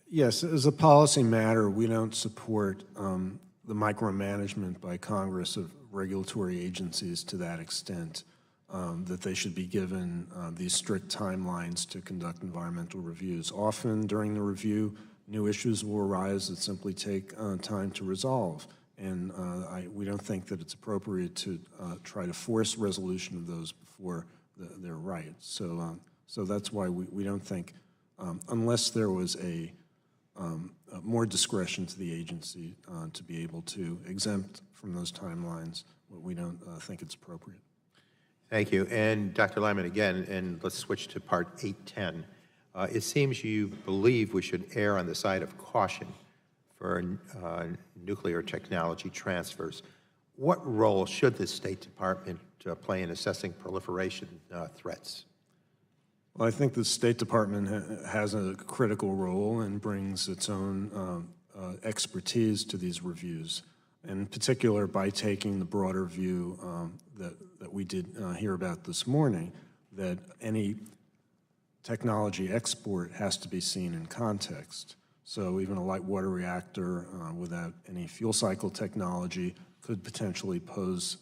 Yes, as a policy matter, we don't support the micromanagement by Congress of regulatory agencies to that extent, that they should be given these strict timelines to conduct environmental reviews. Often during the review, new issues will arise that simply take time to resolve, and we don't think that it's appropriate to try to force resolution of those before they're right. So that's why we don't think, unless there was more discretion to the agency to be able to exempt from those timelines, we don't think it's appropriate. Thank you. And Dr. Lyman, again, and let's switch to Part 810. It seems you believe we should err on the side of caution for nuclear technology transfers. What role should the State Department play in assessing proliferation threats? Well, I think the State Department has a critical role and brings its own expertise to these reviews, in particular by taking the broader view that we did hear about this morning, that any technology export has to be seen in context. So even a light water reactor without any fuel cycle technology could potentially pose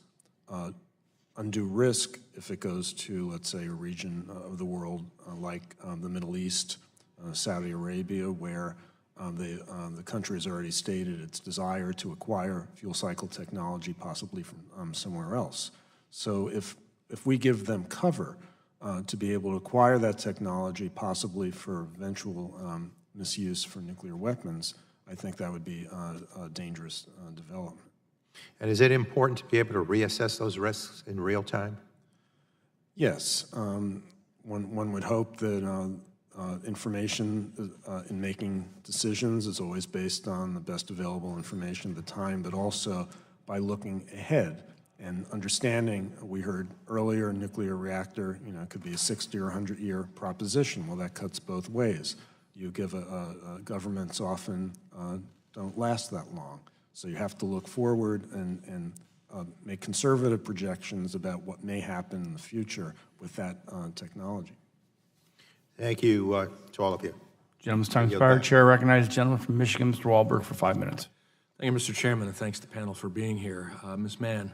undue risk if it goes to, let's say, a region of the world like the Middle East, Saudi Arabia, where the country has already stated its desire to acquire fuel cycle technology, possibly from somewhere else. So if we give them cover to be able to acquire that technology, possibly for eventual misuse for nuclear weapons, I think that would be a dangerous development. And is it important to be able to reassess those risks in real time? Yes. One would hope that information in making decisions is always based on the best available information at the time, but also by looking ahead and understanding. We heard earlier, a nuclear reactor, could be a 60 or 100-year proposition. Well, that cuts both ways. You give governments often don't last that long. So you have to look forward and make conservative projections about what may happen in the future with that technology. Thank you to all of you. Gentleman's time expired. Chair recognizes the gentleman from Michigan, Mr. Wahlberg, for 5 minutes. Thank you, Mr. Chairman, and thanks to the panel for being here. Ms. Mann,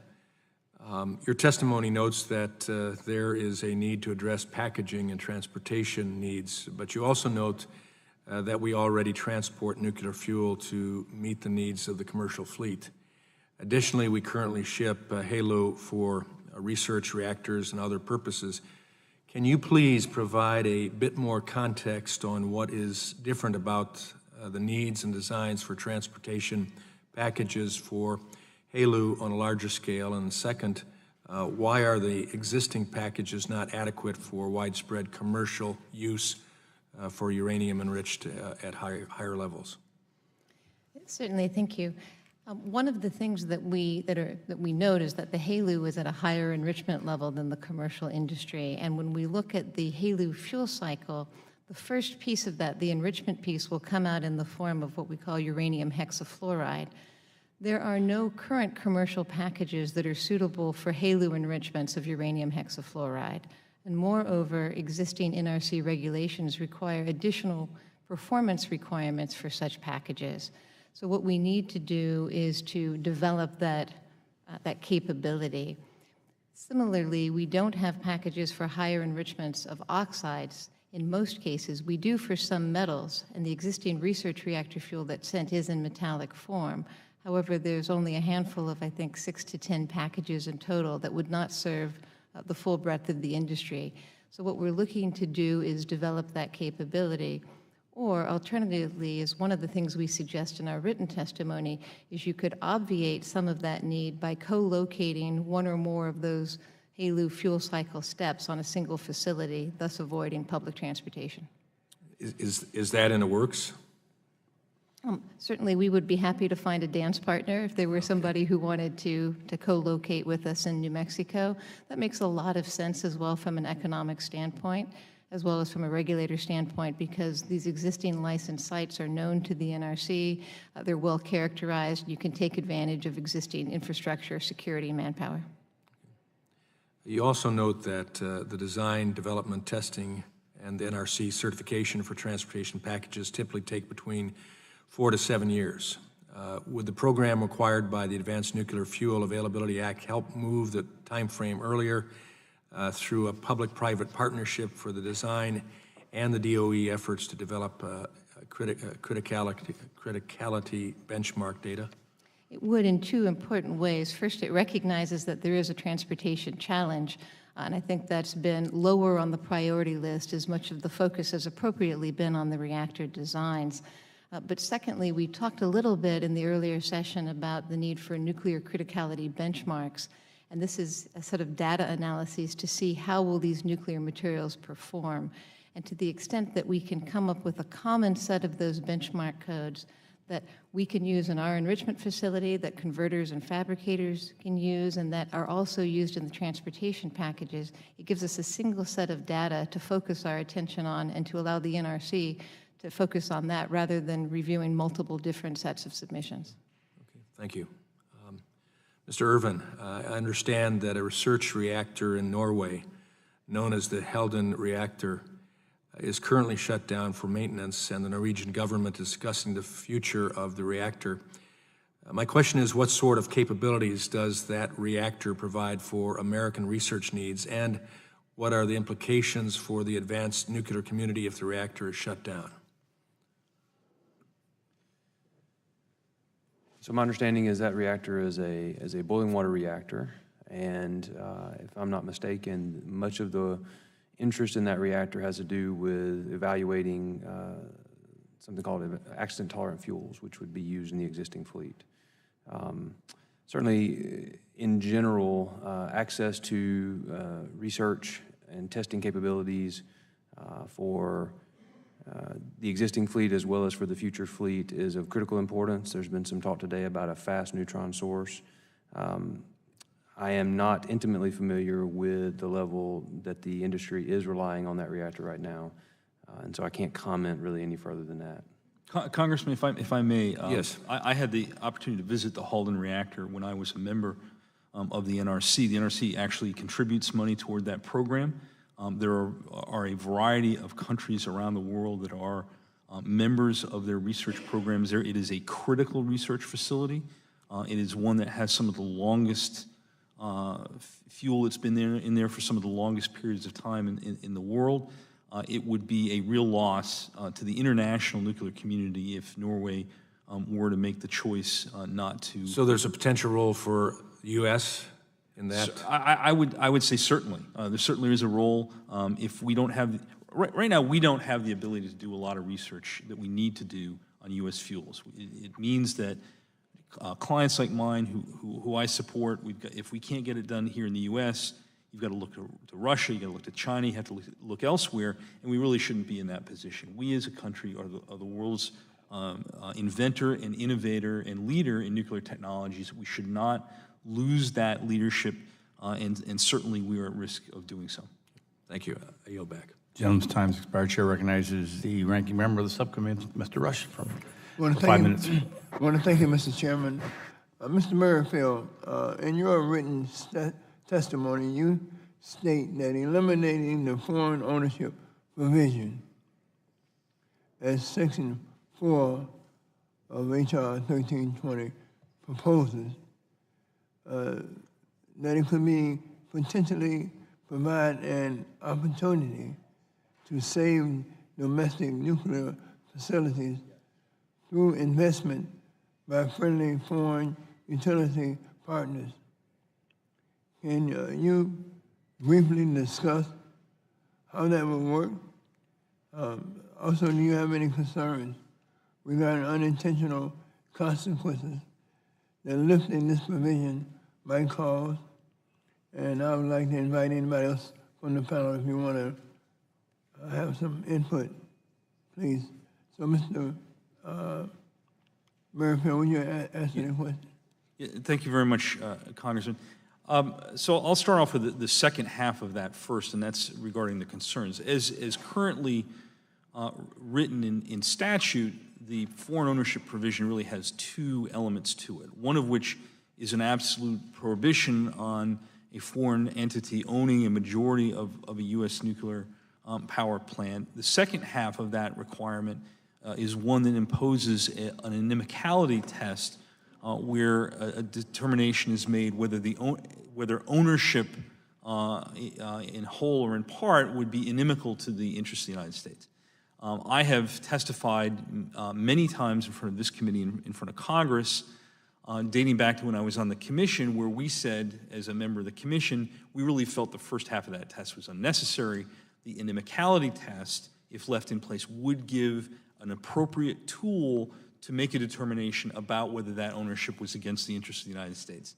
Your testimony notes that there is a need to address packaging and transportation needs, but you also note that we already transport nuclear fuel to meet the needs of the commercial fleet. Additionally, we currently ship HALEU for research reactors and other purposes. Can you please provide a bit more context on what is different about the needs and designs for transportation packages for HALEU on a larger scale? And second, why are the existing packages not adequate for widespread commercial use for uranium enriched at higher levels? Certainly, thank you. One of the things that we note is that the HALEU is at a higher enrichment level than the commercial industry. And when we look at the HALEU fuel cycle, the first piece of that, the enrichment piece, will come out in the form of what we call uranium hexafluoride. There are no current commercial packages that are suitable for HALEU enrichments of uranium hexafluoride. And moreover, existing NRC regulations require additional performance requirements for such packages. So what we need to do is to develop that capability. Similarly, we don't have packages for higher enrichments of oxides. In most cases, we do for some metals, and the existing research reactor fuel that's sent is in metallic form. However, there's only a handful of, I think, 6 to 10 packages in total that would not serve the full breadth of the industry. So what we're looking to do is develop that capability. Or alternatively, is one of the things we suggest in our written testimony, is you could obviate some of that need by co-locating one or more of those HALEU fuel cycle steps on a single facility, thus avoiding public transportation. Is that in the works? Certainly, we would be happy to find a dance partner if there were somebody who wanted to co-locate with us in New Mexico. That makes a lot of sense as well from an economic standpoint, as well as from a regulator standpoint, because these existing licensed sites are known to the NRC, they're well characterized, you can take advantage of existing infrastructure, security, and manpower. You also note that the design, development, testing, and the NRC certification for transportation packages typically take between 4 to 7 years. Would the program required by the Advanced Nuclear Fuel Availability Act help move the time frame earlier through a public-private partnership for the design and the DOE efforts to develop criticality benchmark data? It would in two important ways. First, it recognizes that there is a transportation challenge, and I think that's been lower on the priority list as much of the focus has appropriately been on the reactor designs. But secondly, we talked a little bit in the earlier session about the need for nuclear criticality benchmarks. And this is a set of data analyses to see how will these nuclear materials perform. And to the extent that we can come up with a common set of those benchmark codes that we can use in our enrichment facility, that converters and fabricators can use, and that are also used in the transportation packages, it gives us a single set of data to focus our attention on and to allow the NRC to focus on that rather than reviewing multiple different sets of submissions. Okay, thank you. Mr. Irvin, I understand that a research reactor in Norway, known as the Halden Reactor, is currently shut down for maintenance, and the Norwegian government is discussing the future of the reactor. My question is, what sort of capabilities does that reactor provide for American research needs, and what are the implications for the advanced nuclear community if the reactor is shut down? So my understanding is that reactor is a boiling water reactor, and if I'm not mistaken, much of the interest in that reactor has to do with evaluating something called accident-tolerant fuels, which would be used in the existing fleet. Certainly, in general, access to research and testing capabilities for the existing fleet as well as for the future fleet is of critical importance. There's been some talk today about a fast neutron source. I am not intimately familiar with the level that the industry is relying on that reactor right now, and so I can't comment really any further than that. Congressman, if I may, yes. I had the opportunity to visit the Halden reactor when I was a member of the NRC. The NRC actually contributes money toward that program. There are a variety of countries around the world that are members of their research programs there. It is a critical research facility. It is one that has some of the longest fuel that's been in there for some of the longest periods of time in the world. It would be a real loss to the international nuclear community if Norway were to make the choice not to. So there's a potential role for the U.S. in that? So I would say certainly. There certainly is a role. If we don't have, right now we don't have the ability to do a lot of research that we need to do on U.S. fuels. It means that clients like mine who I support, if we can't get it done here in the U.S., you've got to look to Russia, you've got to look to China, you have to look elsewhere, and we really shouldn't be in that position. We as a country are the world's inventor and innovator and leader in nuclear technologies. We should not lose that leadership, and certainly we are at risk of doing so. Thank you. I yield back. Gentleman's time has expired. Chair recognizes the ranking member of the subcommittee, Mr. Rush, for 5 minutes. I want to thank you, Mr. Chairman. Mr. Merrifield, in your written testimony, you state that eliminating the foreign ownership provision as Section 4 of H.R. 1320 proposes, that it could be potentially provide an opportunity to save domestic nuclear facilities through investment by friendly foreign utility partners. Can you briefly discuss how that will work? Also, do you have any concerns regarding unintentional consequences that lifting this provision might cause? And I would like to invite anybody else from the panel if you want to have some input, please. So, Mr. Merrifield, would you answer the question? Yeah, thank you very much, Congressman. So I'll start off with the second half of that first, and that's regarding the concerns. As currently written in statute, the foreign ownership provision really has two elements to it, one of which is an absolute prohibition on a foreign entity owning a majority of a U.S. nuclear power plant. The second half of that requirement is one that imposes an inimicality test where a determination is made whether ownership in whole or in part would be inimical to the interests of the United States. I have testified many times in front of this committee, in front of Congress, dating back to when I was on the commission, where we said, as a member of the commission, we really felt the first half of that test was unnecessary. The inimicality test, if left in place, would give an appropriate tool to make a determination about whether that ownership was against the interests of the United States.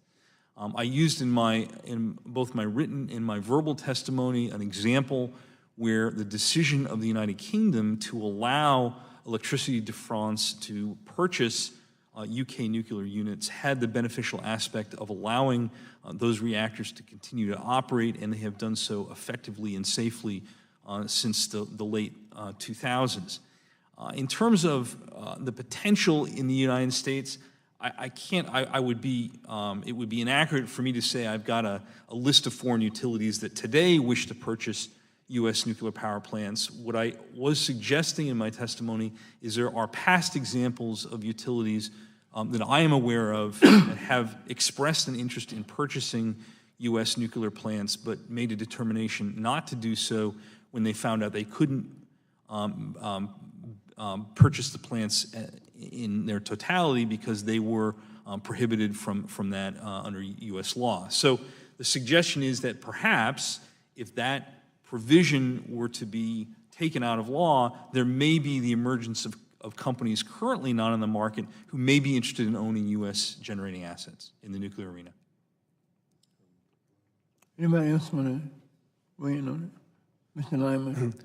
I used in both my written and my verbal testimony an example where the decision of the United Kingdom to allow Electricity de France to purchase UK nuclear units had the beneficial aspect of allowing those reactors to continue to operate, and they have done so effectively and safely since the late 2000s. In terms of the potential in the United States, it would be inaccurate for me to say I've got a list of foreign utilities that today wish to purchase U.S. nuclear power plants. What I was suggesting in my testimony is there are past examples of utilities that I am aware of that have expressed an interest in purchasing U.S. nuclear plants, but made a determination not to do so when they found out they couldn't purchase the plants in their totality because they were prohibited from that under U.S. law. So the suggestion is that perhaps if that provision were to be taken out of law, there may be the emergence of companies currently not on the market who may be interested in owning U.S. generating assets in the nuclear arena. Anybody else want to weigh in on it? Mr. Lyman?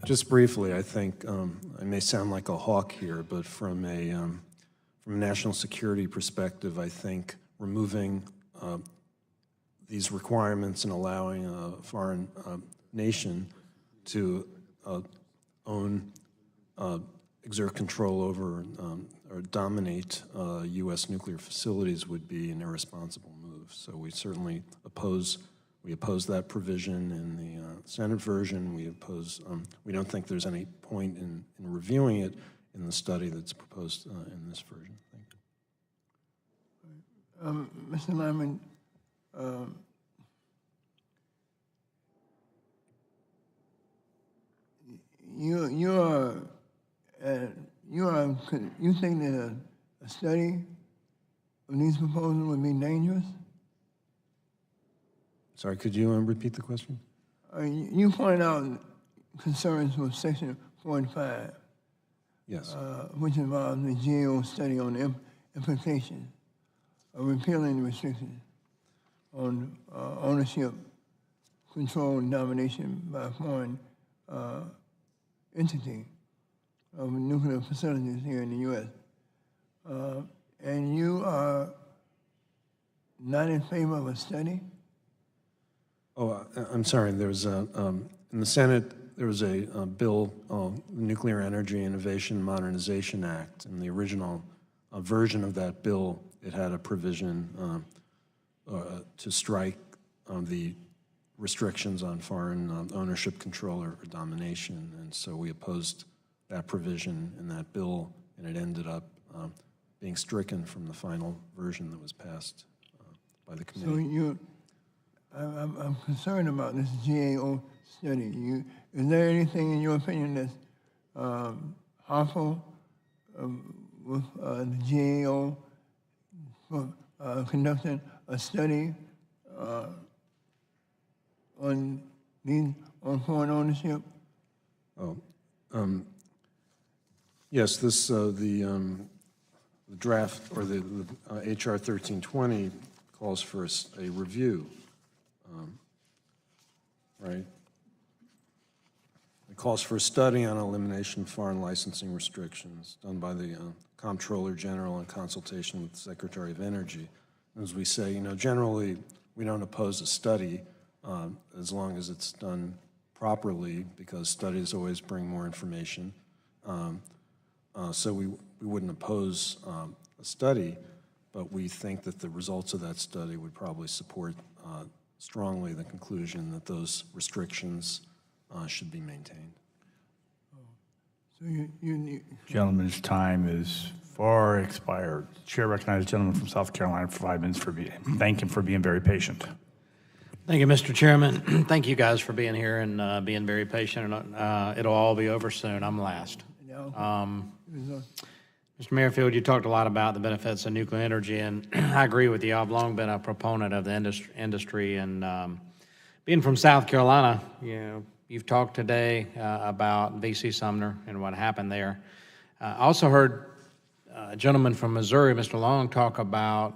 Just briefly, I think I may sound like a hawk here, but from a national security perspective, I think removing these requirements and allowing a foreign nation to exert control over or dominate U.S. nuclear facilities would be an irresponsible move. So we certainly oppose that provision in the Senate version. We don't think there's any point in reviewing it in the study that's proposed in this version. Thank you. Mr. Lyman, could you think that a study of these proposals would be dangerous? Sorry, could you repeat the question? You point out concerns with Section 45. Yes. Which involves the GAO study on the implications of repealing the restrictions on ownership, control, and domination by a foreign entity of nuclear facilities here in the U.S. And you are not in favor of a study? Oh, I'm sorry. There was in the Senate, there was a bill, the Nuclear Energy Innovation Modernization Act. In the original version of that bill, it had a provision to strike the restrictions on foreign ownership, control, or domination. And so we opposed that provision in that bill, and it ended up being stricken from the final version that was passed by the committee. So I'm concerned about this GAO study. Is there anything in your opinion that's harmful with the GAO for conducting a study on foreign ownership? Yes, this the draft or the HR 1320 calls for a review, right? It calls for a study on elimination of foreign licensing restrictions done by the Comptroller General in consultation with the Secretary of Energy. As we say, generally we don't oppose a study as long as it's done properly, because studies always bring more information. So we wouldn't oppose a study, but we think that the results of that study would probably support strongly the conclusion that those restrictions should be maintained. So you Gentleman's time is far expired. Chair recognizes the gentleman from South Carolina for 5 minutes thank him for being very patient. Thank you, Mr. Chairman. Thank you guys for being here and being very patient. And it'll all be over soon. I'm last. Mr. Merrifield, you talked a lot about the benefits of nuclear energy, and I agree with you. I've long been a proponent of the industry, and being from South Carolina, you've talked today about VC Sumner and what happened there. I also heard a gentleman from Missouri, Mr. Long, talk about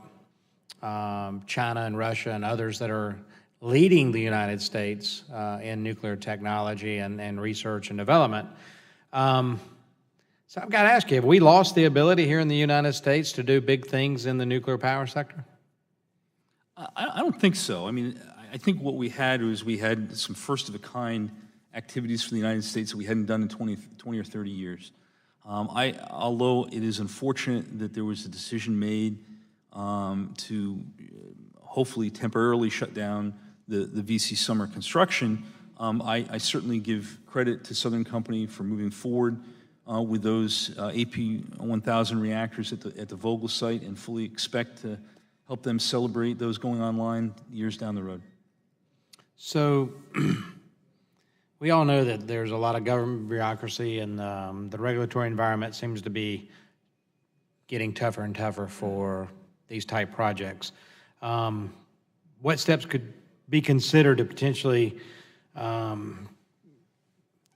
China and Russia and others that are leading the United States in nuclear technology and research and development. So I've got to ask you, have we lost the ability here in the United States to do big things in the nuclear power sector? I don't think so. I mean, I think what we had was we had some first-of-a-kind activities for the United States that we hadn't done in 20 or 30 years. Although it is unfortunate that there was a decision made to hopefully temporarily shut down the VC Summer construction, I certainly give credit to Southern Company for moving forward with those AP1000 reactors at the Vogtle site, and fully expect to help them celebrate those going online years down the road. So we all know that there's a lot of government bureaucracy, and the regulatory environment seems to be getting tougher and tougher for these type projects. What steps could be considered to potentially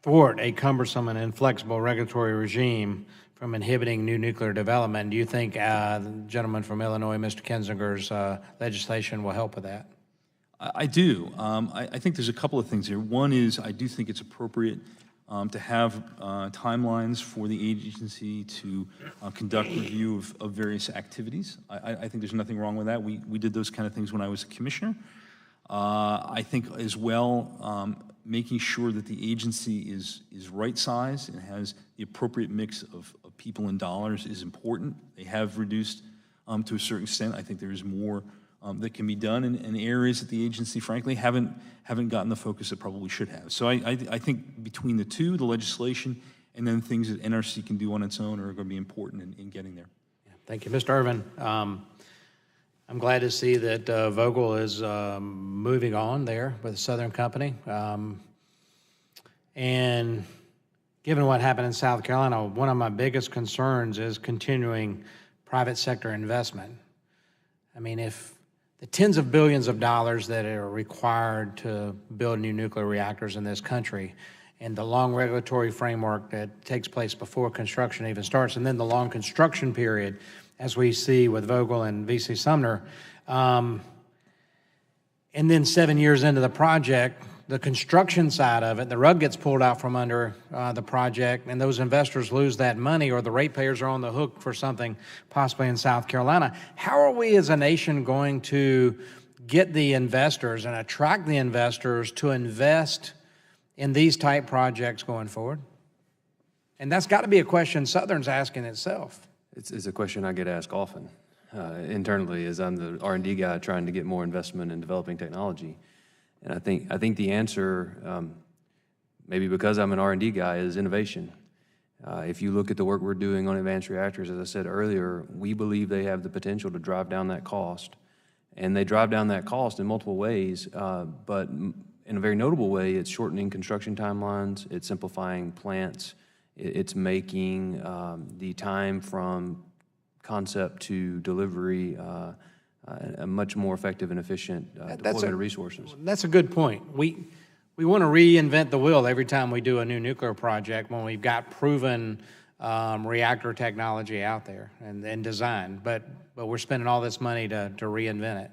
thwart a cumbersome and inflexible regulatory regime from inhibiting new nuclear development? Do you think the gentleman from Illinois, Mr. Kinzinger's legislation will help with that? I do. I think there's a couple of things here. One is I do think it's appropriate to have timelines for the agency to conduct review of various activities. I think there's nothing wrong with that. We did those kind of things when I was a commissioner. I think as well, making sure that the agency is right-sized and has the appropriate mix of people and dollars is important. They have reduced to a certain extent. I think there is more that can be done in areas that the agency, frankly, haven't gotten the focus it probably should have. So I think between the two, the legislation and then things that NRC can do on its own, are going to be important in getting there. Yeah, thank you. Mr. Irvin, I'm glad to see that Vogtle is moving on there with Southern Company. And given what happened in South Carolina, one of my biggest concerns is continuing private sector investment. I mean, if the tens of billions of dollars that are required to build new nuclear reactors in this country, and the long regulatory framework that takes place before construction even starts, and then the long construction period, as we see with Vogtle and VC Sumner, and then 7 years into the project, the construction side of it, the rug gets pulled out from under the project, and those investors lose that money, or the ratepayers are on the hook for something possibly in South Carolina. How are we as a nation going to get the investors and attract the investors to invest in these type projects going forward? And that's got to be a question Southern's asking itself. It's a question I get asked often internally, as I'm the R&D guy trying to get more investment in developing technology. And I think the answer, maybe because I'm an R&D guy, is innovation. If you look at the work we're doing on advanced reactors, as I said earlier, we believe they have the potential to drive down that cost. And they drive down that cost in multiple ways, but in a very notable way, it's shortening construction timelines, it's simplifying plants, it's making the time from concept to delivery a much more effective and efficient deployment of resources. That's a good point. We want to reinvent the wheel every time we do a new nuclear project when we've got proven reactor technology out there and design, but we're spending all this money to reinvent it.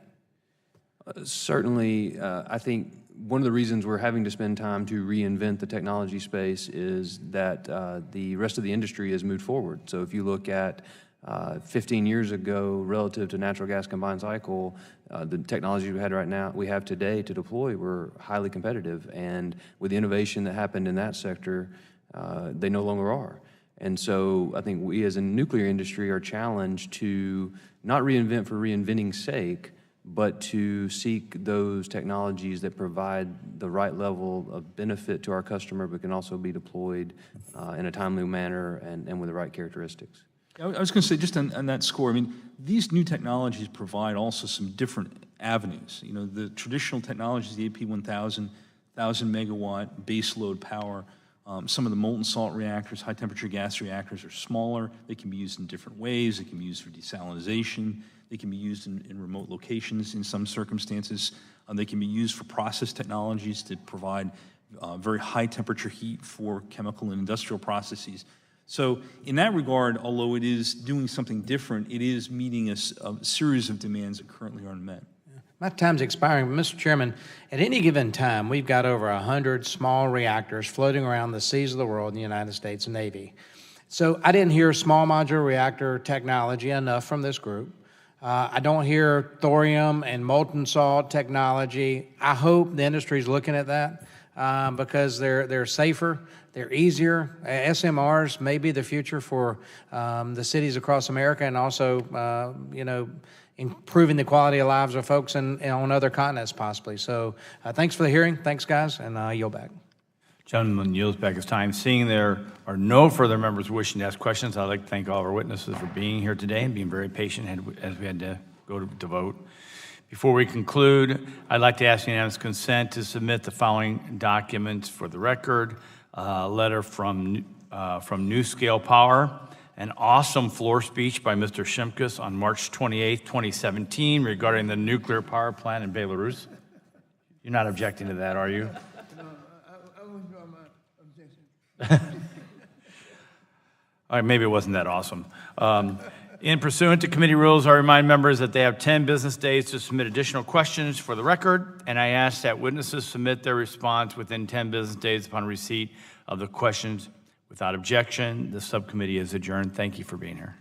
Certainly, I think one of the reasons we're having to spend time to reinvent the technology space is that the rest of the industry has moved forward. So if you look at 15 years ago, relative to natural gas combined cycle, the technology we have today to deploy were highly competitive. And with the innovation that happened in that sector, they no longer are. And so I think we as a nuclear industry are challenged to not reinvent for reinventing's sake, but to seek those technologies that provide the right level of benefit to our customer, but can also be deployed in a timely manner and with the right characteristics. I was going to say, just on that score, I mean, these new technologies provide also some different avenues. You know, the traditional technologies, the AP1000, 1,000 megawatt base load power, some of the molten salt reactors, high temperature gas reactors are smaller. They can be used in different ways. They can be used for desalinization. They can be used in remote locations in some circumstances. They can be used for process technologies to provide very high temperature heat for chemical and industrial processes. So in that regard, although it is doing something different, it is meeting a series of demands that currently aren't met. My time's expiring, but Mr. Chairman, at any given time, we've got over 100 small reactors floating around the seas of the world in the United States Navy. So I didn't hear small modular reactor technology enough from this group. I don't hear thorium and molten salt technology. I hope the industry's looking at that because they're safer, they're easier. SMRs may be the future for the cities across America, and also, improving the quality of lives of folks on other continents possibly. So thanks for the hearing. Thanks, guys, and I yield back. Gentleman yields back his time. Seeing there are no further members wishing to ask questions, I'd like to thank all of our witnesses for being here today and being very patient as we had to go to vote. Before we conclude, I'd like to ask unanimous consent to submit the following documents for the record. A letter from NuScale Power, an awesome floor speech by Mr. Mcginnis on March 28, 2017 regarding the nuclear power plant in Belarus. You're not objecting to that, are you? All right, maybe it wasn't that awesome. In pursuant to committee rules, I remind members that they have 10 business days to submit additional questions for the record, and I ask that witnesses submit their response within 10 business days upon receipt of the questions. Without objection, the subcommittee is adjourned. Thank you for being here.